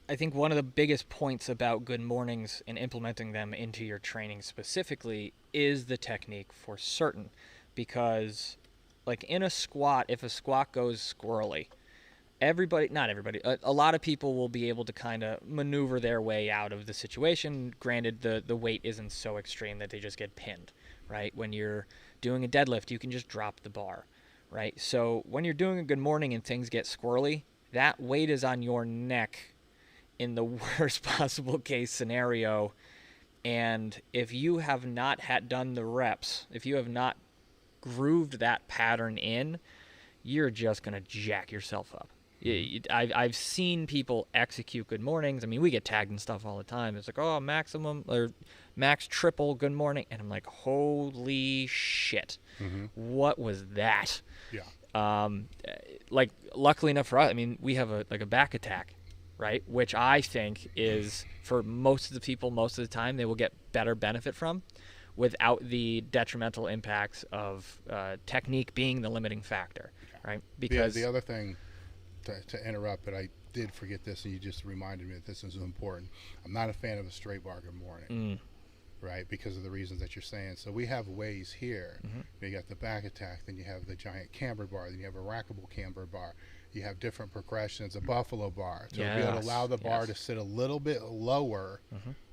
I think one of the biggest points about good mornings and implementing them into your training specifically is the technique, for certain. Because, like, in a squat, if a squat goes squirrely, not everybody, a lot of people will be able to kind of maneuver their way out of the situation. Granted, the weight isn't so extreme that they just get pinned, right? When you're doing a deadlift, you can just drop the bar, right? So when you're doing a good morning and things get squirrely, that weight is on your neck in the worst possible case scenario. And if you have not done the reps, if you have not grooved that pattern in, you're just going to jack yourself up. I've seen people execute good mornings. I mean, we get tagged and stuff all the time. It's like, oh, maximum or max triple good morning. And I'm like, holy shit. What was that? Yeah. Like, luckily enough for us, I mean, we have a back attack, right? Which I think is, for most of the people, most of the time, they will get better benefit from, without the detrimental impacts of technique being the limiting factor, right? Because the other thing, to interrupt, but I did forget this, and you just reminded me that this is important. I'm not a fan of a straight bar good morning, right? Because of the reasons that you're saying. So we have ways here. You got the back attack, then you have the giant camber bar, then you have a rackable camber bar. You have different progressions, a buffalo bar, to be able to allow the bar to sit a little bit lower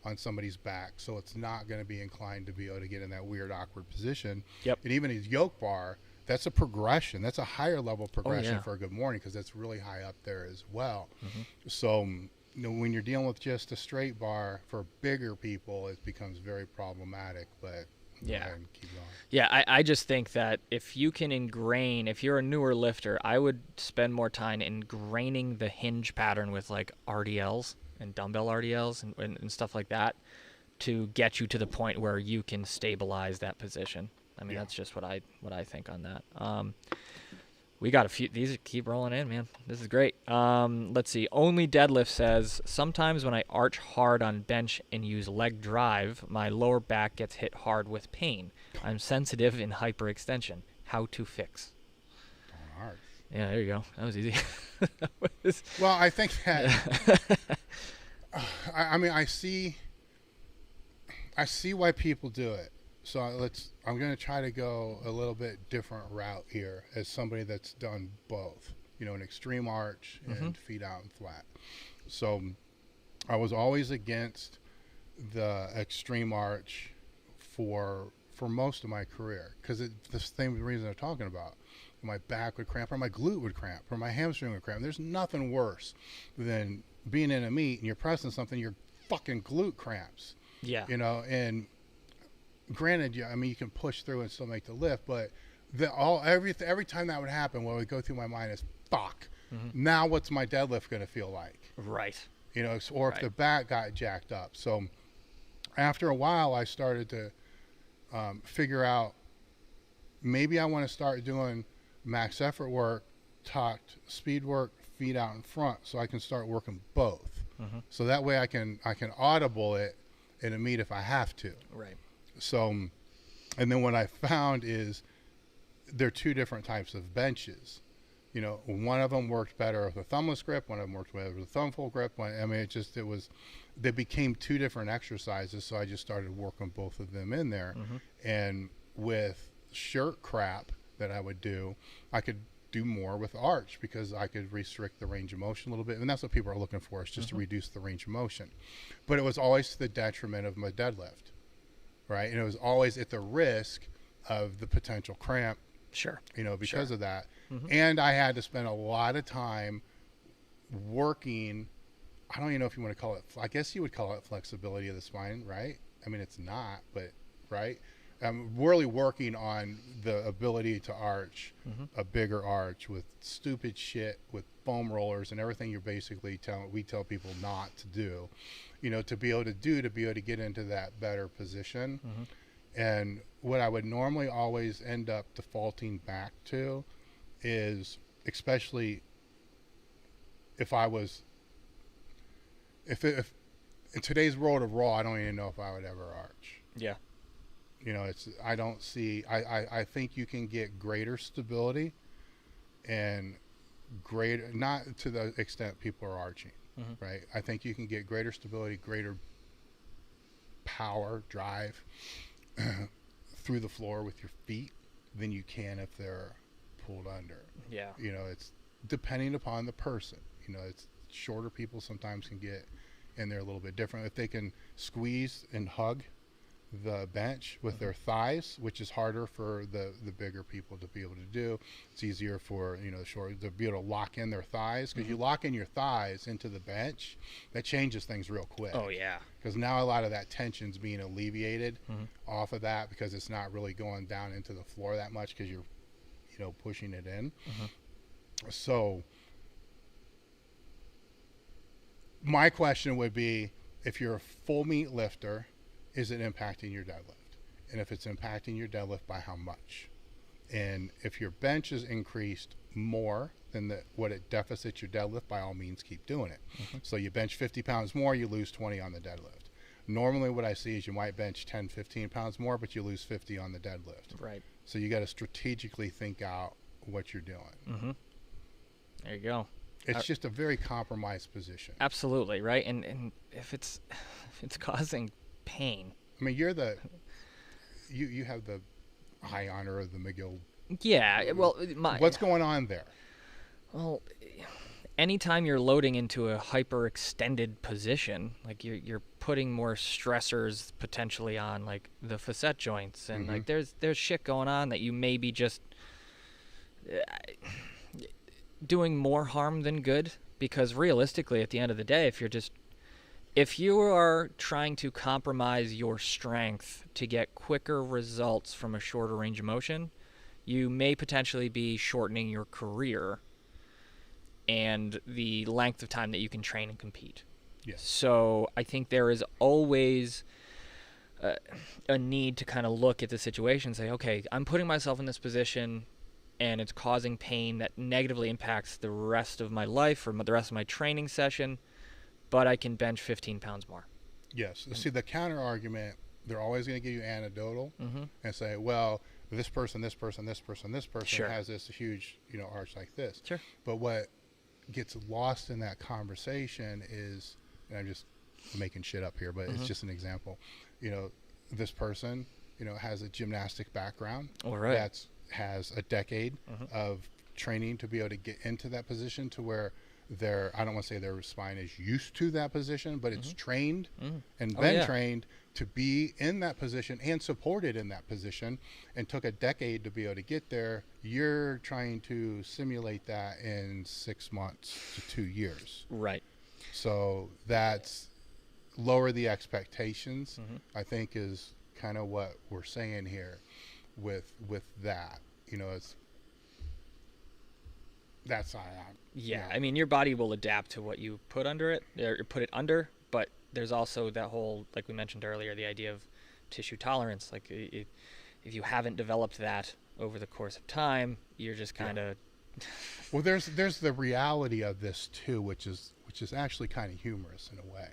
on somebody's back, so it's not going to be inclined to be able to get in that weird, awkward position. And even his yoke bar, that's a progression. That's a higher level progression for a good morning, because that's really high up there as well. So, you know, when you're dealing with just a straight bar for bigger people, it becomes very problematic. But go ahead and keep going. Yeah, I just think that if you can if you're a newer lifter, I would spend more time ingraining the hinge pattern with, like, RDLs and dumbbell RDLs and stuff like that, to get you to the point where you can stabilize that position. I mean, Yeah. that's just what I think on that. We got a few. These keep rolling in, man. This is great. Let's see. Only Deadlift says, sometimes when I arch hard on bench and use leg drive, my lower back gets hit hard with pain. I'm sensitive in hyperextension. How to fix? Don't arch. Yeah, there you go. That was easy. Well, I think that I mean, I see why people do it. So I'm going to try to go a little bit different route here as somebody that's done both, an extreme arch and feet out and flat. So I was always against the extreme arch for most of my career, because the same reason I'm talking about. My back would cramp, or my glute would cramp, or my hamstring would cramp. There's nothing worse than being in a meet and you're pressing something, your fucking glute cramps. Yeah. And granted, you can push through and still make the lift, but every time that would happen, what would go through my mind is, fuck, now what's my deadlift going to feel like? Right. Or if the back got jacked up. So after a while, I started to figure out, maybe I want to start doing max effort work, tucked, speed work, feet out in front, so I can start working both. So that way I can audible it in a meet if I have to. Right. So, and then what I found is there are two different types of benches. One of them worked better with a thumbless grip. One of them worked better with a thumbful grip. They became two different exercises. So I just started working both of them in there. And with shirt crap that I would do, I could do more with arch because I could restrict the range of motion a little bit. And that's what people are looking for, is just to reduce the range of motion. But it was always to the detriment of my deadlift. Right. And it was always at the risk of the potential cramp. Sure. Because of that. And I had to spend a lot of time working. I don't even know if you want to call it, I guess you would call it flexibility of the spine, right? I mean, it's not, but right. I'm really working on the ability to arch a bigger arch with stupid shit, with foam rollers and everything we tell people not to do, to be able to get into that better position. And what I would normally always end up defaulting back to is, especially if in today's world of Raw, I don't even know if I would ever arch. Yeah. I think you can get greater stability and greater, not to the extent people are arching, right? I think you can get greater stability, greater power, drive through the floor with your feet than you can if they're pulled under. Yeah. It's depending upon the person. It's shorter people sometimes can get in there a little bit different. If they can squeeze and hug the bench with their thighs, which is harder for the bigger people to be able to do. It's easier for the short to be able to lock in their thighs, because you lock in your thighs into the bench, that changes things real quick. Oh yeah. Because now a lot of that tension's being alleviated off of that, because it's not really going down into the floor that much, because you're pushing it in. So my question would be, if you're a full meat lifter, is it impacting your deadlift? And if it's impacting your deadlift, by how much? And if your bench is increased more than what it deficits your deadlift, by all means keep doing it. So you bench 50 pounds more, you lose 20 on the deadlift. Normally what I see is you might bench 10, 15 pounds more, but you lose 50 on the deadlift. Right. So you got to strategically think out what you're doing. There you go. It's just a very compromised position. Absolutely, right? And if it's causing pain. I mean, you have the high honor of the McGill. Yeah, well, what's going on there? Well, anytime you're loading into a hyperextended position, like you're putting more stressors potentially on like the facet joints, and like there's shit going on that you may be just doing more harm than good, because realistically at the end of the day, if you are trying to compromise your strength to get quicker results from a shorter range of motion, you may potentially be shortening your career and the length of time that you can train and compete. Yes. So I think there is always a need to kind of look at the situation and say, okay, I'm putting myself in this position and it's causing pain that negatively impacts the rest of my life or the rest of my training session, but I can bench 15 pounds more. Yes. See, the counter argument, they're always going to give you anecdotal and say, well, this person Sure. has this huge, arch like this. Sure. But what gets lost in that conversation is, and I'm just making shit up here, but it's just an example. This person, has a gymnastic background. All right. Has a decade of training to be able to get into that position to where I don't want to say their spine is used to that position, but it's trained and been trained to be in that position and supported in that position, and took a decade to be able to get there. You're trying to simulate that in 6 months to 2 years. Right. So that's lower the expectations, I think, is kind of what we're saying here with that. That's I mean, your body will adapt to what you put under it, or put it under, but there's also that whole, like we mentioned earlier, the idea of tissue tolerance. Like, if you haven't developed that over the course of time, you're just kind of well, there's the reality of this too, which is actually kind of humorous in a way,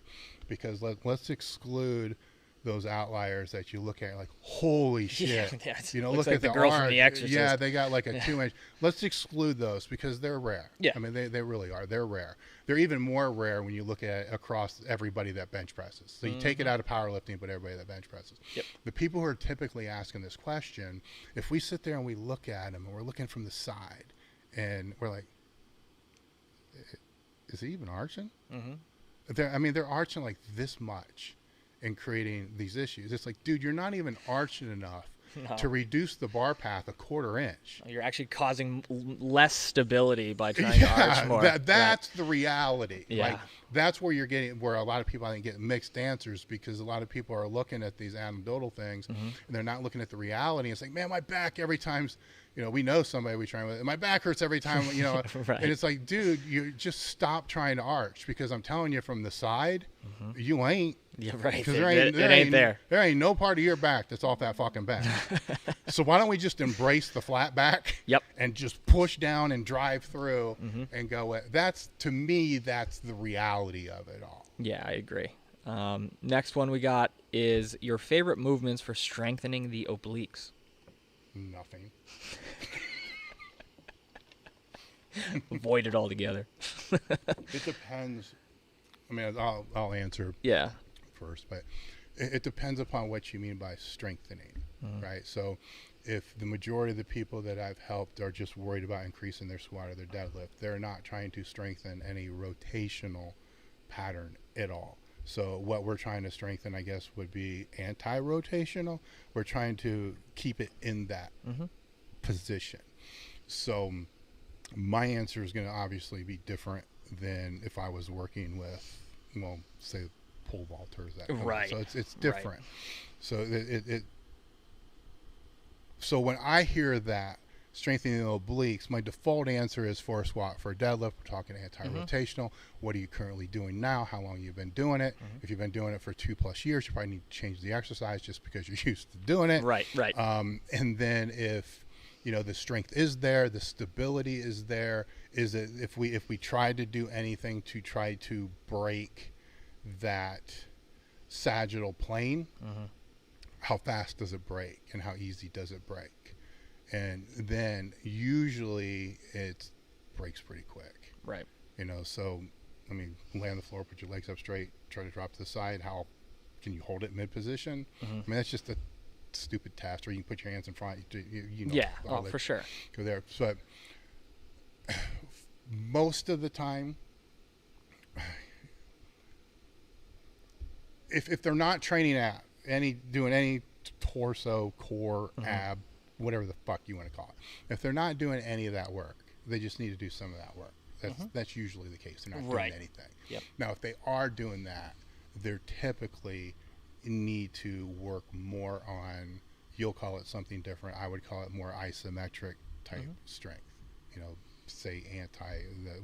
because let's exclude those outliers that you look at like, holy shit. Look like at the girl from The Exorcist. Yeah, they got like a 2-inch. Let's exclude those because they're rare. Yeah. I mean, they really are. They're rare. They're even more rare when you look at across everybody that bench presses. So you take it out of powerlifting, but everybody that bench presses. Yep. The people who are typically asking this question, if we sit there and we look at them and we're looking from the side and we're like, is he even arching? They're arching like this much and creating these issues. It's like, dude, you're not even arching enough to reduce the bar path 1/4 inch. You're actually causing less stability by trying to arch more. That's the reality. Yeah. Like, that's where you're getting, where a lot of people, I think, get mixed answers, because a lot of people are looking at these anecdotal things and they're not looking at the reality. It's like, man, my back every time, we know somebody we train with, my back hurts every time, Right. And it's like, dude, you just stop trying to arch, because I'm telling you from the side, you ain't. Yeah, right. Because It ain't there. There ain't no part of your back that's off that fucking bench. So why don't we just embrace the flat back? Yep. And just push down and drive through and go. To me, that's the reality of it all. Yeah, I agree. Next one we got is your favorite movements for strengthening the obliques. Nothing. Avoid it altogether. It depends. I mean, I'll answer first, but it depends upon what you mean by strengthening, right? So if the majority of the people that I've helped are just worried about increasing their squat or their deadlift, they're not trying to strengthen any rotational pattern at all. So what we're trying to strengthen, I guess, would be anti-rotational. We're trying to keep it in that position. So my answer is going to obviously be different than if I was working with, well, say pole vaulters. Right. So it's different. Right. So so when I hear that, strengthening the obliques, my default answer is for a squat. For a deadlift, we're talking anti-rotational. What are you currently doing now? How long you've been doing it? If you've been doing it for 2+ years, you probably need to change the exercise just because you're used to doing it. Right. And then if the strength is there, the stability is there, is it if we try to do anything to try to break that sagittal plane, how fast does it break and how easy does it break? And then usually it breaks pretty quick. Right. So, lay on the floor, put your legs up straight, try to drop to the side. How can you hold it mid position? That's just a stupid test, or you can put your hands in front. For sure. Go there. So most of the time, if they're not training doing any torso, core, ab, whatever the fuck you want to call it. If they're not doing any of that work, they just need to do some of that work. That's usually the case. They're not doing anything. Yep. Now, if they are doing that, they're typically need to work more on, you'll call it something different. I would call it more isometric type strength. Say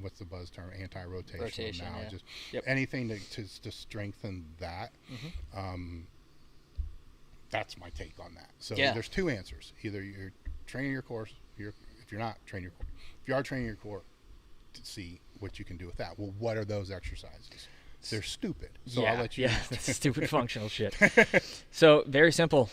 what's the buzz term? Anti-rotational now. Yeah. Just anything to strengthen that. that's my take on that. So Yeah. there's two answers. Either you're training your core, if you're not training your core, if you are training your core, to see what you can do with that. Well, what are those exercises? They're stupid. So I'll let you. Yeah, that's stupid functional shit. So very simple.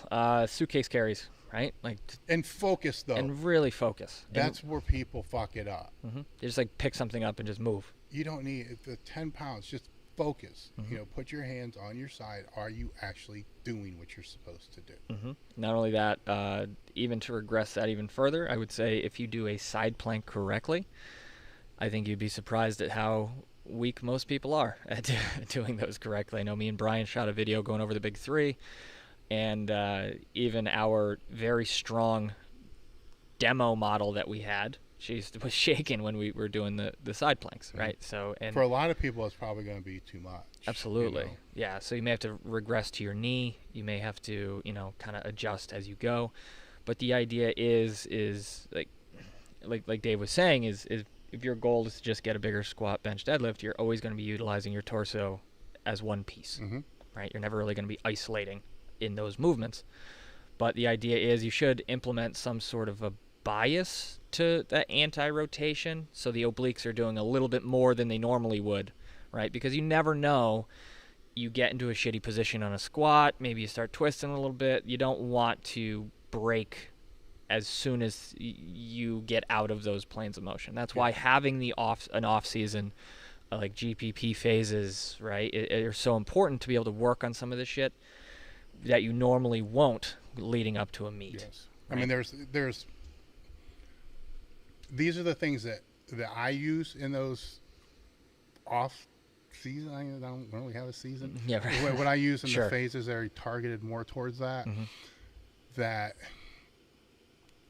Suitcase carries, right? Like, And focus though. and really focus. That's where people fuck it up. You just like pick something up and just move. You don't need the 10 pounds. Just focus. Put your hands on your side. Are you actually doing what you're supposed to do? Not only that, even to regress that even further, I would say if you do a side plank correctly, I think you'd be surprised at how weak most people are at doing those correctly. I know me and Brian shot a video going over the big three, and even our very strong demo model that we had, she was shaking when we were doing the side planks, right? So, and for a lot of people, it's probably going to be too much. absolutely, yeah. So you may have to regress to your knee. You may have to, kind of adjust as you go. But the idea is like Dave was saying, is if your goal is to just get a bigger squat, bench, deadlift, you're always going to be utilizing your torso as one piece, right? You're never really going to be isolating in those movements. But the idea is you should implement some sort of a bias to that anti-rotation, so the obliques are doing a little bit more than they normally would, right? Because you never know. You get into a shitty position on a squat, maybe you start twisting a little bit. You don't want to break as soon as you get out of those planes of motion. That's why having an off season, like GPP phases, right, are so important to be able to work on some of this shit that you normally won't leading up to a meet. Yes. Right? I mean, there's these are the things that I use in those off season. I don't really have a season. Yeah, right. What I use in Sure. the phases are targeted more towards that. That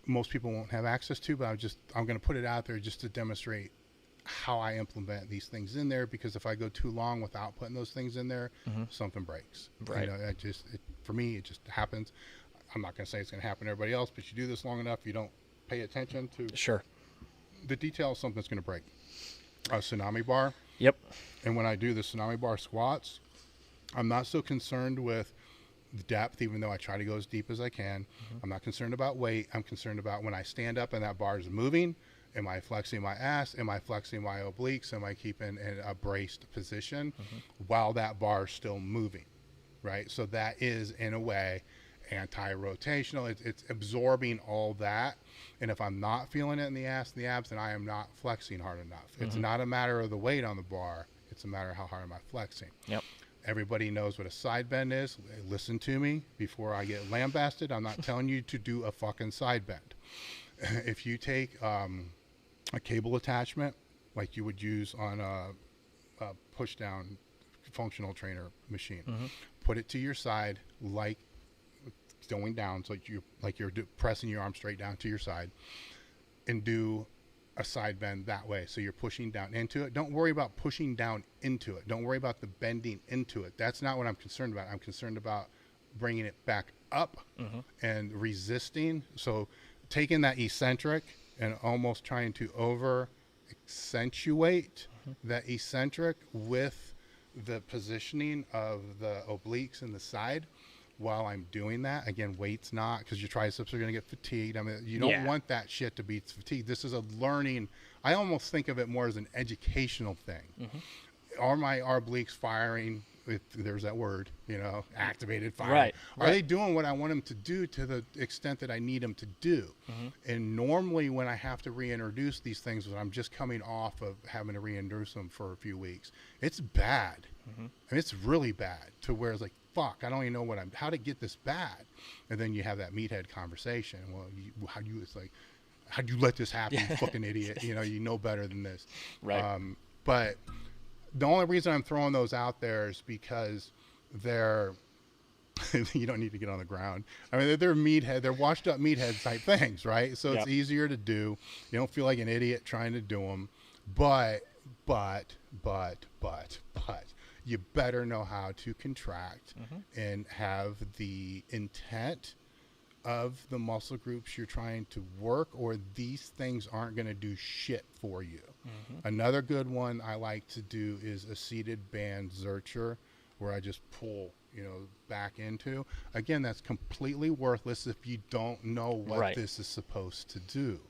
most people won't have access to, but I'm going to put it out there just to demonstrate how I implement these things in there, because if I go too long without putting those things in there, something breaks. Right. For me, it just happens. I'm not going to say it's going to happen to everybody else, but you do this long enough, you don't pay attention to Sure. the details, something's going to break. A tsunami bar. Yep. And when I do the tsunami bar squats, I'm not so concerned with the depth, even though I try to go as deep as I can. I'm not concerned about weight. I'm concerned about when I stand up and that bar is moving. Am I flexing my ass? Am I flexing my obliques? Am I keeping in a braced position while that bar is still moving, right? So that is, in a way, anti-rotational. It's absorbing all that. And if I'm not feeling it in the ass and the abs, then I am not flexing hard enough. It's not a matter of the weight on the bar. It's a matter of how hard am I flexing. Yep. Everybody knows what a side bend is. Listen to me before I get lambasted. I'm not telling you to do a fucking side bend. If you take a cable attachment like you would use on a push down functional trainer machine, put it to your side like going down, so you're pressing your arm straight down to your side, and do a side bend that way. So you're pushing down into it. Don't worry about pushing down into it. Don't worry about the bending into it. That's not what I'm concerned about. I'm concerned about bringing it back up and resisting. So taking that eccentric and almost trying to over accentuate that eccentric with the positioning of the obliques and the side. While I'm doing that, again, weight's not, because your triceps are going to get fatigued. I mean, you don't want that shit to be fatigued. This is a learning. I almost think of it more as an educational thing. Are my obliques firing? If there's that word, activated firing. Right. Are they doing what I want them to do to the extent that I need them to do? And normally when I have to reintroduce these things, when I'm just coming off of having to reintroduce them for a few weeks, it's bad. I mean, it's really bad, to where it's like, fuck, I don't even know how to get this bad. And then you have that meathead conversation. Well, how'd you let this happen, you fucking idiot? You know better than this. Right. But the only reason I'm throwing those out there is because they're, you don't need to get on the ground. I mean, they're washed up meathead type things, right? So it's easier to do. You don't feel like an idiot trying to do them. But you better know how to contract and have the intent of the muscle groups you're trying to work, or these things aren't going to do shit for you. Another good one I like to do is a seated band Zercher, where I just pull back into. Again, that's completely worthless if you don't know what this is supposed to do.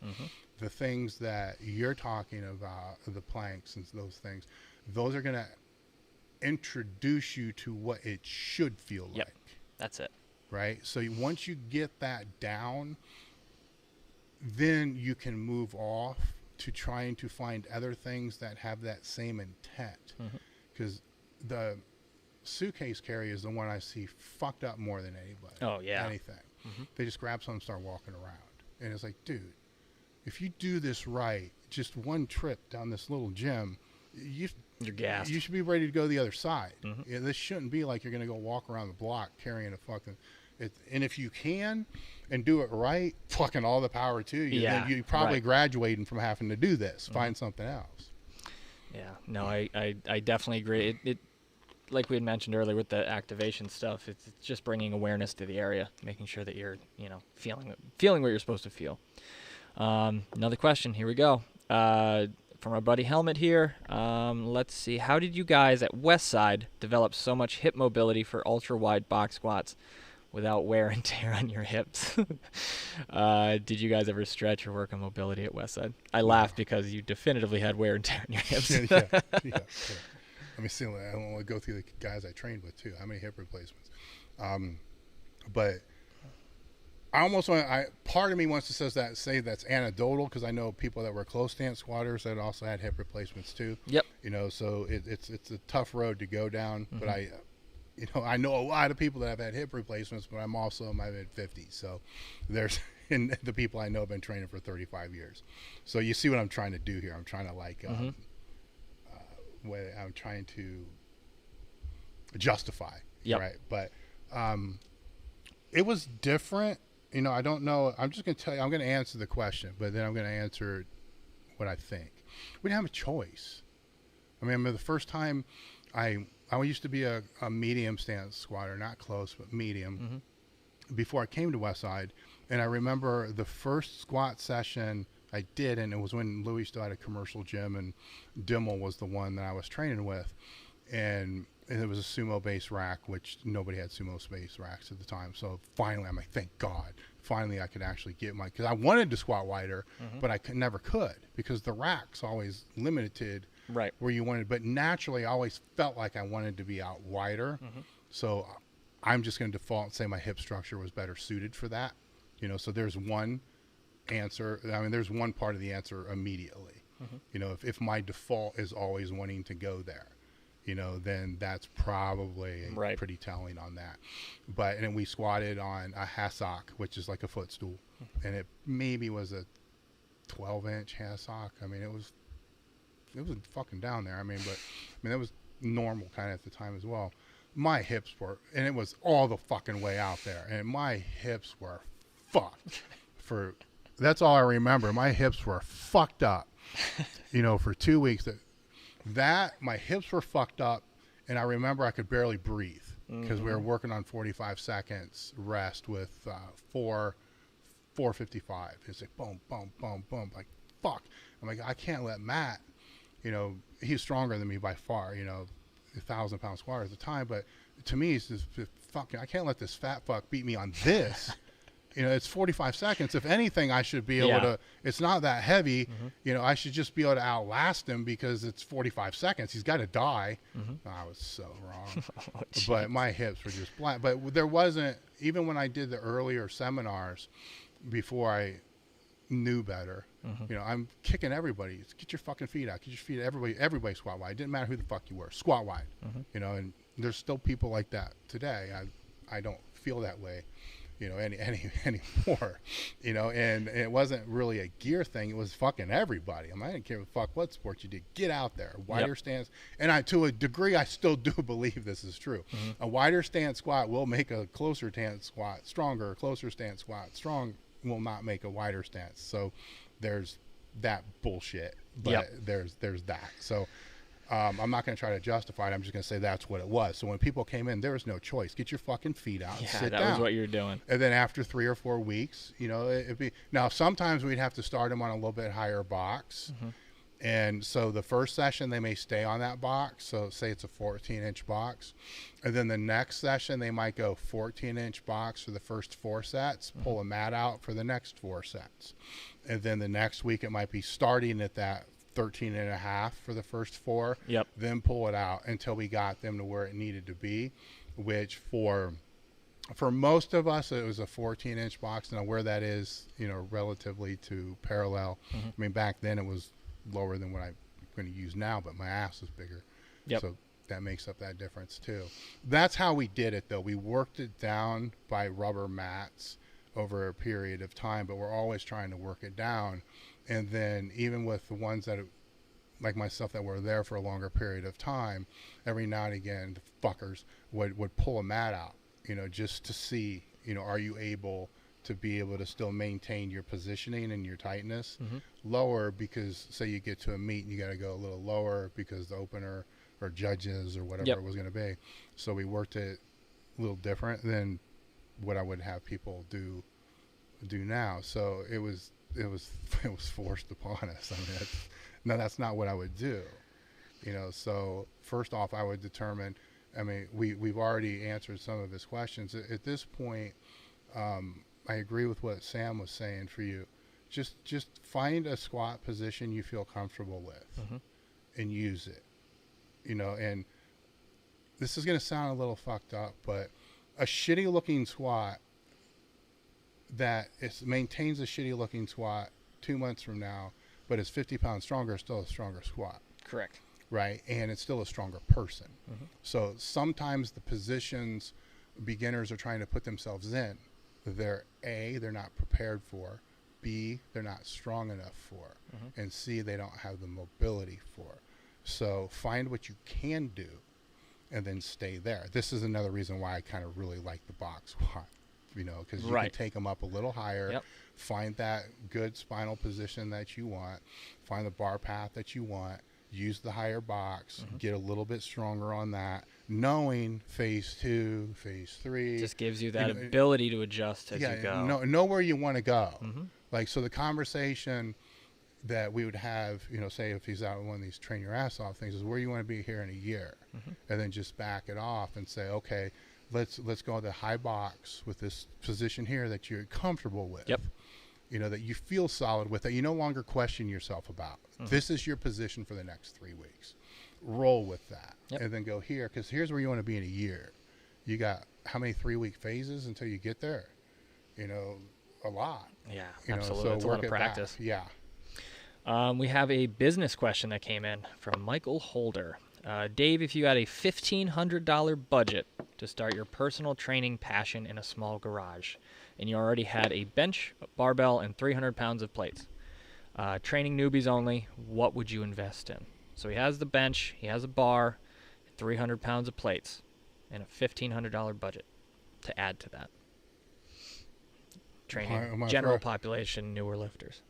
The things that you're talking about, the planks and those things, those are going to introduce you to what it should feel like. That's it. Right? So once you get that down, then you can move off to trying to find other things that have that same intent. Because the suitcase carry is the one I see fucked up more than anybody. Oh, yeah. Anything. They just grab something and start walking around. And it's like, dude, if you do this right, just one trip down this little gym, you're gassed. You should be ready to go the other side. This shouldn't be like you're going to go walk around the block carrying a fucking... and if you can and do it right, fucking all the power to you. Yeah, then you probably graduating from having to do this. Find something else. Yeah, no, I definitely agree. It like we had mentioned earlier with the activation stuff, it's just bringing awareness to the area, making sure that you're, feeling what you're supposed to feel. Another question. Here we go. From our buddy Helmet here. Let's see. How did you guys at Westside develop so much hip mobility for ultra-wide box squats without wear and tear on your hips? Did you guys ever stretch or work on mobility at Westside? I laugh because you definitively had wear and tear on your hips. Yeah. Let me see. I don't want to go through the guys I trained with too. How many hip replacements? But I almost want. Part of me wants to say that's anecdotal because I know people that were close stance squatters that also had hip replacements too. Yep. So it's a tough road to go down. But I know a lot of people that have had hip replacements, but I'm also in my mid-50s. So there's and the people I know have been training for 35 years. So you see what I'm trying to do here. I'm trying to I'm trying to justify. Right. But it was different. I don't know. I'm just going to tell you, I'm going to answer the question, but then I'm going to answer what I think. We didn't have a choice. I remember the first time I used to be a medium stance squatter, not close, but medium, before I came to Westside. And I remember the first squat session I did, and it was when Louis still had a commercial gym, and Dimmel was the one that I was training with. And it was a sumo-based rack, which nobody had sumo-based racks at the time. So finally, I'm like, thank God. Finally, I could actually get because I wanted to squat wider, but I never could because the rack's always limited where you wanted. But naturally, I always felt like I wanted to be out wider. So I'm just going to default and say my hip structure was better suited for that. So there's one answer. I mean, there's one part of the answer immediately. If my default is always wanting to go there, then that's probably pretty telling on that. And then we squatted on a hassock, which is like a footstool, and it maybe was a 12-inch hassock. I mean, it was fucking down there. That was normal kind of at the time as well. My hips were, and it was all the fucking way out there, and my hips were fucked that's all I remember. My hips were fucked up, for 2 weeks. That my hips were fucked up, and I remember I could barely breathe because we were working on 45 seconds rest with 455. It's like boom, boom, boom, boom. Like fuck. I'm like, I can't let Matt. He's stronger than me by far. 1,000-pound squatter at the time, but to me, it's just fucking. I can't let this fat fuck beat me on this. It's 45 seconds. If anything, I should be able to. It's not that heavy. I should just be able to outlast him because it's 45 seconds. He's got to die. I was so wrong. But my hips were just blank. But there wasn't, even when I did the earlier seminars before I knew better, I'm kicking everybody. Get your fucking feet out. Get your feet out. Everybody squat wide. It didn't matter who the fuck you were. Squat wide. And there's still people like that today. I don't feel that way. Anymore, and it wasn't really a gear thing. It was fucking everybody. I didn't care what sport you did. Get out there, wider stance. And to a degree, I still do believe this is true. A wider stance squat will make a closer stance squat stronger. A closer stance squat strong will not make a wider stance. So there's that bullshit, but there's that. So I'm not going to try to justify it. I'm just going to say that's what it was. So when people came in, there was no choice. Get your fucking feet out and sit down. That was what you were doing. And then after 3 or 4 weeks, it'd be, now sometimes we'd have to start them on a little bit higher box, And so the first session, they may stay on that box. So say it's a 14-inch box. And then the next session, they might go 14-inch box for the first 4 sets, pull a mat out for the next 4 sets. And then the next week, it might be starting at that 13.5 for the first 4, then pull it out until we got them to where it needed to be, which for most of us, it was a 14-inch box. Now where that is, relatively to parallel. I mean, back then it was lower than what I'm going to use now, but my ass is bigger. So that makes up that difference too. That's how we did it though. We worked it down by rubber mats over a period of time, but we're always trying to work it down. And then even with the ones that, like myself, that were there for a longer period of time, every now and again, the fuckers would pull a mat out, just to see, are you able to still maintain your positioning and your tightness lower, because say you get to a meet and you got to go a little lower because the opener or judges or whatever it was going to be. So we worked it a little different than what I would have people do now. So it was forced upon us. I mean, that's not what I would do. So first off, I would determine, I mean, we've already answered some of his questions. At this point, I agree with what Sam was saying for you. Just find a squat position you feel comfortable with and use it. And this is going to sound a little fucked up, but a shitty looking squat that maintains a shitty looking squat 2 months from now, but is 50 pounds stronger, is still a stronger squat. Correct. Right. And it's still a stronger person. So sometimes the positions beginners are trying to put themselves in, they're not prepared for, B, they're not strong enough for, and C, they don't have the mobility for. So find what you can do and then stay there. This is another reason why I kind of really like the box squat, because you can take them up a little higher, find that good spinal position that you want, find the bar path that you want, use the higher box, get a little bit stronger on that, knowing phase 2, phase 3. Just gives you that ability to adjust as you go. Know where you want to go. Like, so the conversation that we would have, say if he's out in one of these train your ass off things, is where you want to be here in a year. And then just back it off and say, okay, let's go to the high box with this position here that you're comfortable with. That you feel solid with, that you no longer question yourself about. This is your position for the next 3 weeks. Roll with that. And then go here, because here's where you want to be in a year. You got how many 3-week phases until you get there? A lot. Yeah, absolutely. So it's a lot of practice. We have a business question that came in from Michael Holder. Dave, if you had a $1,500 budget to start your personal training passion in a small garage, and you already had a bench, a barbell, and 300 pounds of plates, training newbies only, what would you invest in? So he has the bench, he has a bar, 300 pounds of plates, and a $1,500 budget to add to that. Training general population, newer lifters.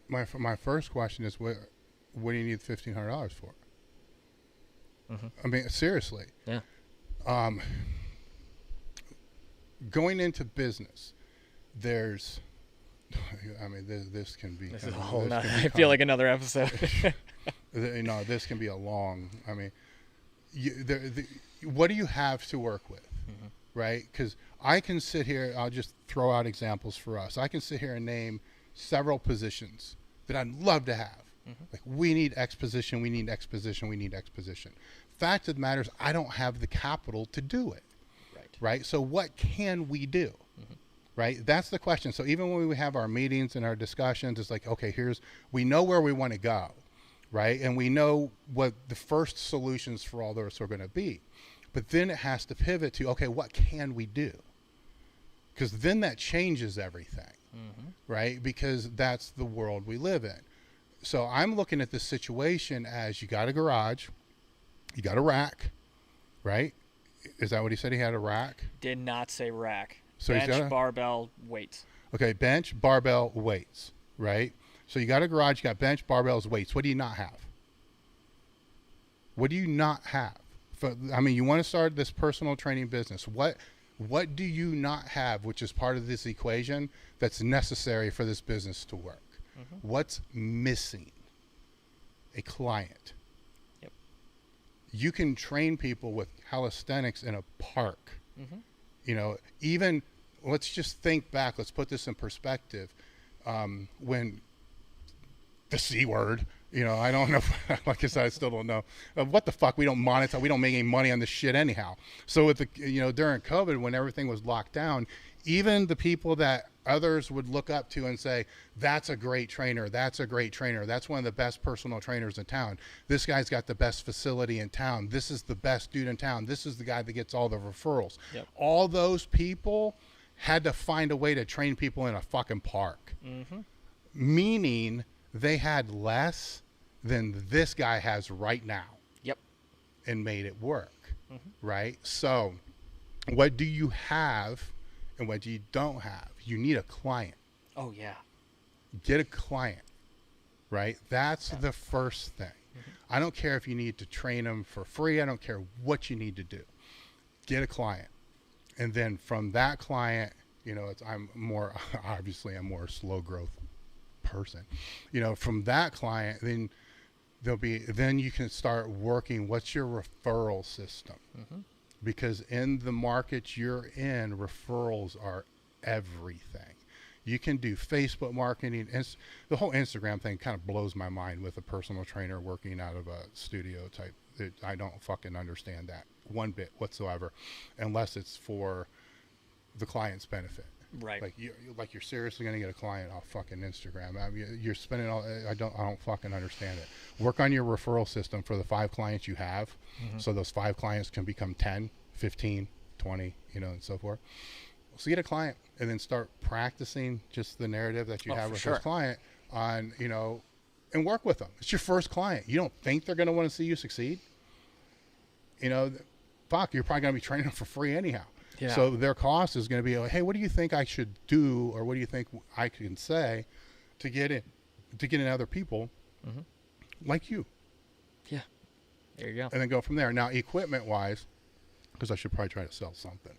My first question is, what do you need $1,500 for? I mean, seriously. Yeah. Going into business, there's, I mean, this can be. This is a whole nother, I feel like another episode. This can be a long, I mean, what do you have to work with? Right? Because I can sit here, I'll just throw out examples for us. I can sit here and name several positions that I'd love to have. Like, we need X position, we need X position, we need X position. Fact of the matter is, I don't have the capital to do it. Right? So what can we do? Right? That's the question. So even when we have our meetings and our discussions, it's like, okay, we know where we want to go. Right? And we know what the first solutions for all those are going to be. But then it has to pivot to, okay, what can we do? Because then that changes everything. Right? Because that's the world we live in. So I'm looking at this situation as, you got a garage, you got a rack, right? Is that what he said? He had a rack? Did not say rack. So bench, barbell, weights. Okay, bench, barbell, weights, right? So you got a garage, you got bench, barbells, weights. What do you not have? What do you not have? I mean, you want to start this personal training business. What do you not have, which is part of this equation, that's necessary for this business to work? What's missing? a client. Yep. You can train people with calisthenics in a park. Mm-hmm. You know, even let's just think back. Let's put this in perspective. When the C word, you know, I don't know. Like I said, I still don't know. What the fuck? We don't monetize. We don't make any money on this shit anyhow. So with the, you know, during COVID, when everything was locked down, even the people that others would look up to and say, that's a great trainer. That's a great trainer. That's one of the best personal trainers in town. This guy's got the best facility in town. This is the best dude in town. This is the guy that gets all the referrals. Yep. All those people had to find a way to train people in a fucking park. Mm-hmm. Meaning they had less than this guy has right now. Yep. And made it work. Mm-hmm. Right? So what do you have and what you don't have? You need a client. Oh, yeah. Get a client, right? That's the first thing. Mm-hmm. I don't care if you need to train them for free. I don't care what you need to do. Get a client. And then from that client, you know, I'm more slow growth person. You know, from that client, then then you can start working. What's your referral system? Mm-hmm. Because in the market you're in, referrals are everything. You can do Facebook marketing. The whole Instagram thing kind of blows my mind with a personal trainer working out of a studio type. I don't fucking understand that one bit whatsoever, unless it's for the client's benefit. Right. Like you're seriously going to get a client off fucking Instagram. I mean, you're spending all. I don't fucking understand it. Work on your referral system for the 5 clients you have, so those 5 clients can become 10, 15, 20, you know, and so forth. So get a client and then start practicing just the narrative that you have with this client on, you know, and work with them. It's your first client. You don't think they're going to want to see you succeed. You know, fuck, you're probably going to be training them for free anyhow. Yeah. So their cost is going to be, hey, what do you think I should do, or what do you think I can say to get in other people like you? Yeah. There you go. And then go from there. Now, equipment-wise, because I should probably try to sell something,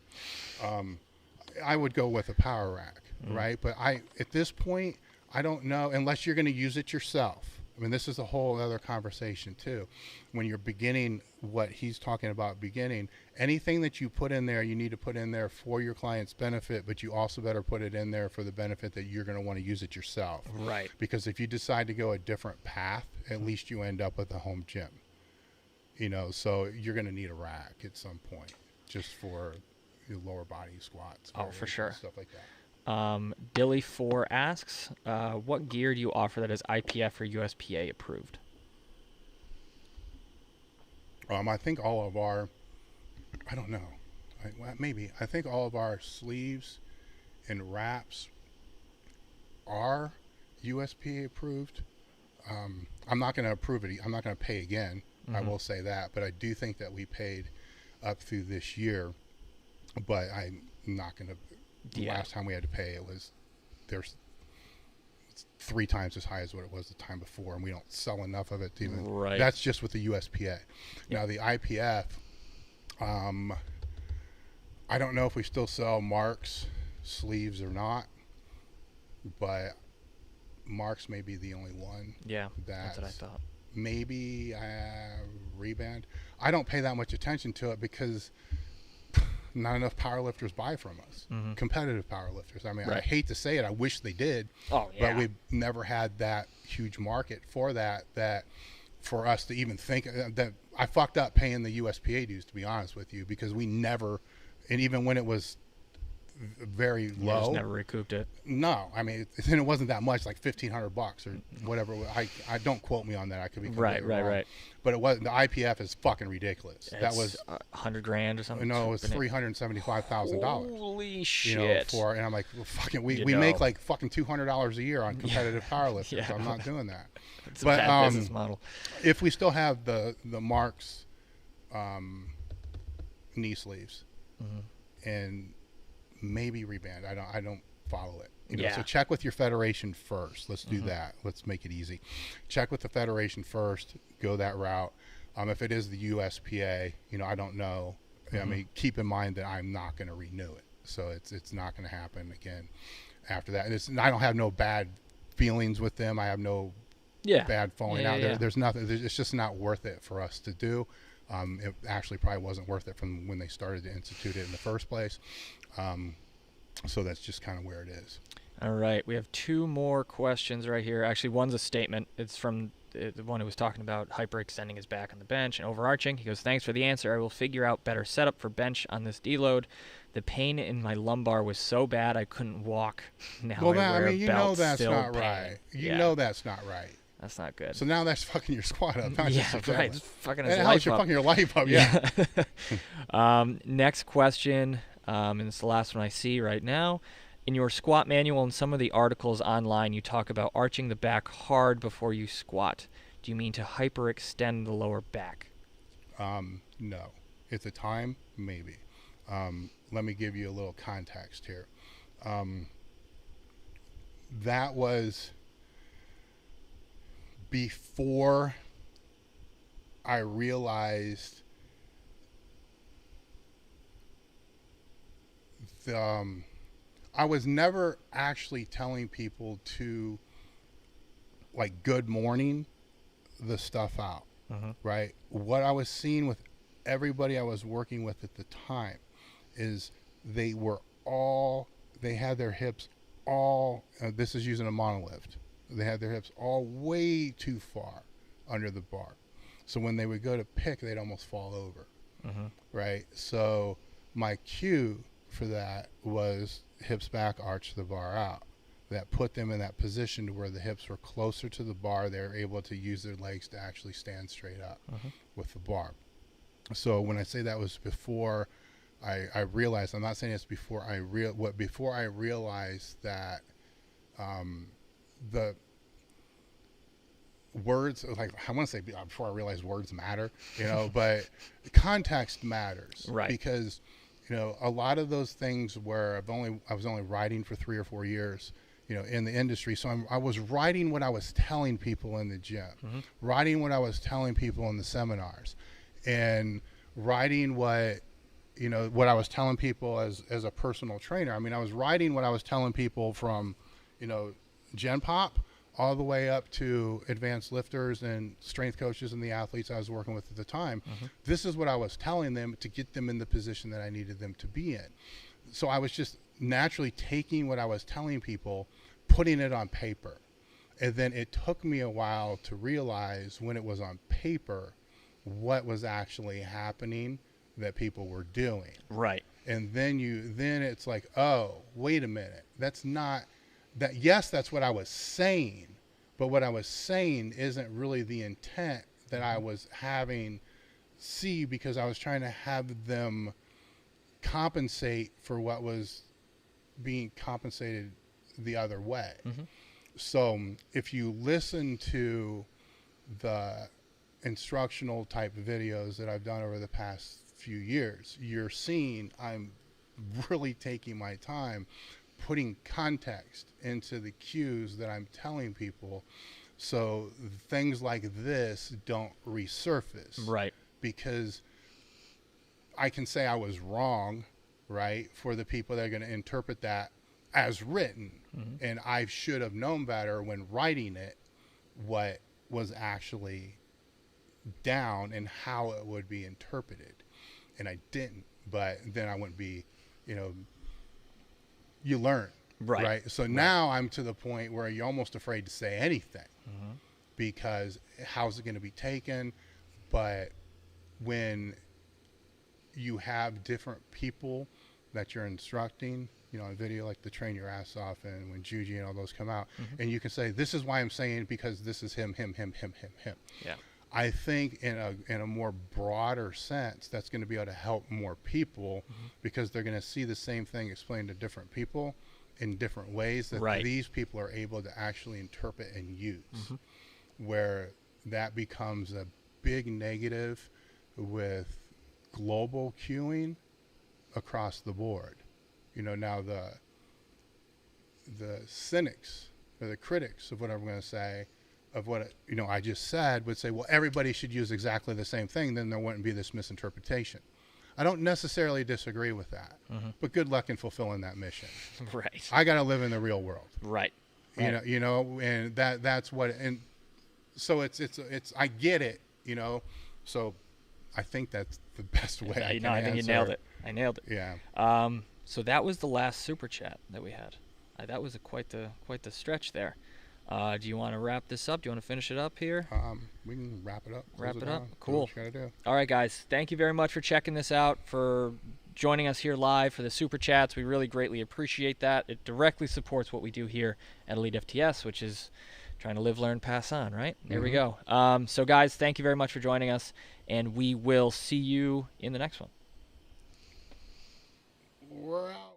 I would go with a power rack, right? But at this point, I don't know, unless you're going to use it yourself. I mean, this is a whole other conversation too. When you're beginning what he's talking about beginning, anything that you put in there, you need to put in there for your client's benefit, but you also better put it in there for the benefit that you're going to want to use it yourself. Right. Because if you decide to go a different path, at least you end up with a home gym. You know, so you're going to need a rack at some point just for your lower body squats. Oh, for sure. Stuff like that. Dilly4 asks, what gear do you offer that is IPF or USPA approved? I think all of our, I don't know, I think all of our sleeves and wraps are USPA approved. I'm not going to approve it. I'm not going to pay again. I will say that, but I do think that we paid up through this year, but I'm not going to. The last time we had to pay, it's 3 times as high as what it was the time before, and we don't sell enough of it to even. Right. That's just with the USPA. Yep. Now the IPF, I don't know if we still sell Marks sleeves or not, but Marks may be the only one. Yeah, that's what I thought. Maybe Rebrand. I don't pay that much attention to it because not enough powerlifters buy from us. Competitive powerlifters. I mean, I hate to say it. I wish they did. Oh, yeah. But we've never had that huge market for that for us to even think that. I fucked up paying the USPA dues, to be honest with you, because we never, and even when it was very low, just never recouped it. No, I mean, it wasn't that much, like $1,500 or whatever. I don't quote me on that. I could be completely wrong. Right. But it wasn't. The IPF is fucking ridiculous. That was $100,000 or something. No, it was $375,000. Holy shit! You know, and I'm like, well, fucking, we make like fucking $200 a year on competitive powerlifting. Yeah. So I'm not doing that. It's a bad business model. If we still have the Marks knee sleeves and maybe Reband. I don't follow it. You know, so check with your federation first. Let's do that. Let's make it easy. Check with the federation first. Go that route. If it is the USPA, you know, I don't know. I mean, keep in mind that I'm not going to renew it, so it's not going to happen again after that. And I don't have no bad feelings with them. I have no bad falling out. There's nothing. It's just not worth it for us to do. It actually probably wasn't worth it from when they started to institute it in the first place. So that's just kind of where it is. All right. We have 2 more questions right here. Actually, one's a statement. It's from the one who was talking about hyperextending his back on the bench and overarching. He goes, "Thanks for the answer. I will figure out better setup for bench on this deload. The pain in my lumbar was so bad I couldn't walk. Now I wear a belt, that's still not pain." right. You know that's not right. That's not good. So now that's fucking your squat up. Not just your right. It's fucking his and life you're up. fucking your life up. Next question, and it's the last one I see right now. In your squat manual and some of the articles online, you talk about arching the back hard before you squat. Do you mean to hyperextend the lower back? No. At the time, maybe. Let me give you a little context here. That was before I realized I was never actually telling people to like good morning the stuff out, right? What I was seeing with everybody I was working with at the time is they had their hips all, this is using a monolift. They had their hips all way too far under the bar. So when they would go to pick, they'd almost fall over, right? So my cue for that was hips back, arch the bar out. That put them in that position to where the hips were closer to the bar. They were able to use their legs to actually stand straight up with the bar. So when I say that was before I realized, I'm not saying it's before before I realized that the words, like I want to say before I realized words matter, but context matters, right? Because a lot of those things where I was only writing for 3 or 4 years, in the industry. So I was writing what I was telling people in the gym, writing what I was telling people in the seminars, and writing what I was telling people as a personal trainer. I mean, I was writing what I was telling people from, Gen Pop all the way up to advanced lifters and strength coaches and the athletes I was working with at the time. This is what I was telling them to get them in the position that I needed them to be in. So I was just naturally taking what I was telling people, putting it on paper. And then it took me a while to realize when it was on paper what was actually happening that people were doing. Right. And then it's like, oh, wait a minute. That's not that. Yes, that's what I was saying, but what I was saying isn't really the intent that I was having see, because I was trying to have them compensate for what was being compensated the other way. So if you listen to the instructional type videos that I've done over the past few years, you're seeing I'm really taking my time putting context into the cues that I'm telling people, so things like this don't resurface. Right. Because I can say I was wrong, right, for the people that are going to interpret that as written. And I should have known better when writing it what was actually down and how it would be interpreted. And I didn't. But then I wouldn't be, you learn. Right. So now I'm to the point where you're almost afraid to say anything because how's it going to be taken? But when you have different people that you're instructing, on video like the Train Your Ass Off and when Juji and all those come out, and you can say, this is why I'm saying, because this is him. Yeah. I think in a more broader sense, that's going to be able to help more people because they're going to see the same thing explained to different people in different ways that these people are able to actually interpret and use, where that becomes a big negative with global cueing across the board. Now the cynics or the critics of what I'm going to say of what I just said would say, well, everybody should use exactly the same thing, then there wouldn't be this misinterpretation. I don't necessarily disagree with that, but good luck in fulfilling that mission. Right. I got to live in the real world. Right. And that's what, and So it's I get it, you know. So I think that's the best way. I think you nailed it. I nailed it. Yeah. So that was the last super chat that we had. That was quite the stretch there. Do you want to wrap this up? Do you want to finish it up here? We can wrap it up. Wrap it up. Down. Cool. What you gotta do. All right, guys. Thank you very much for checking this out, for joining us here live for the super chats. We really greatly appreciate that. It directly supports what we do here at Elite FTS, which is trying to live, learn, pass on, right? There we go. So, guys, thank you very much for joining us, and we will see you in the next one. Well.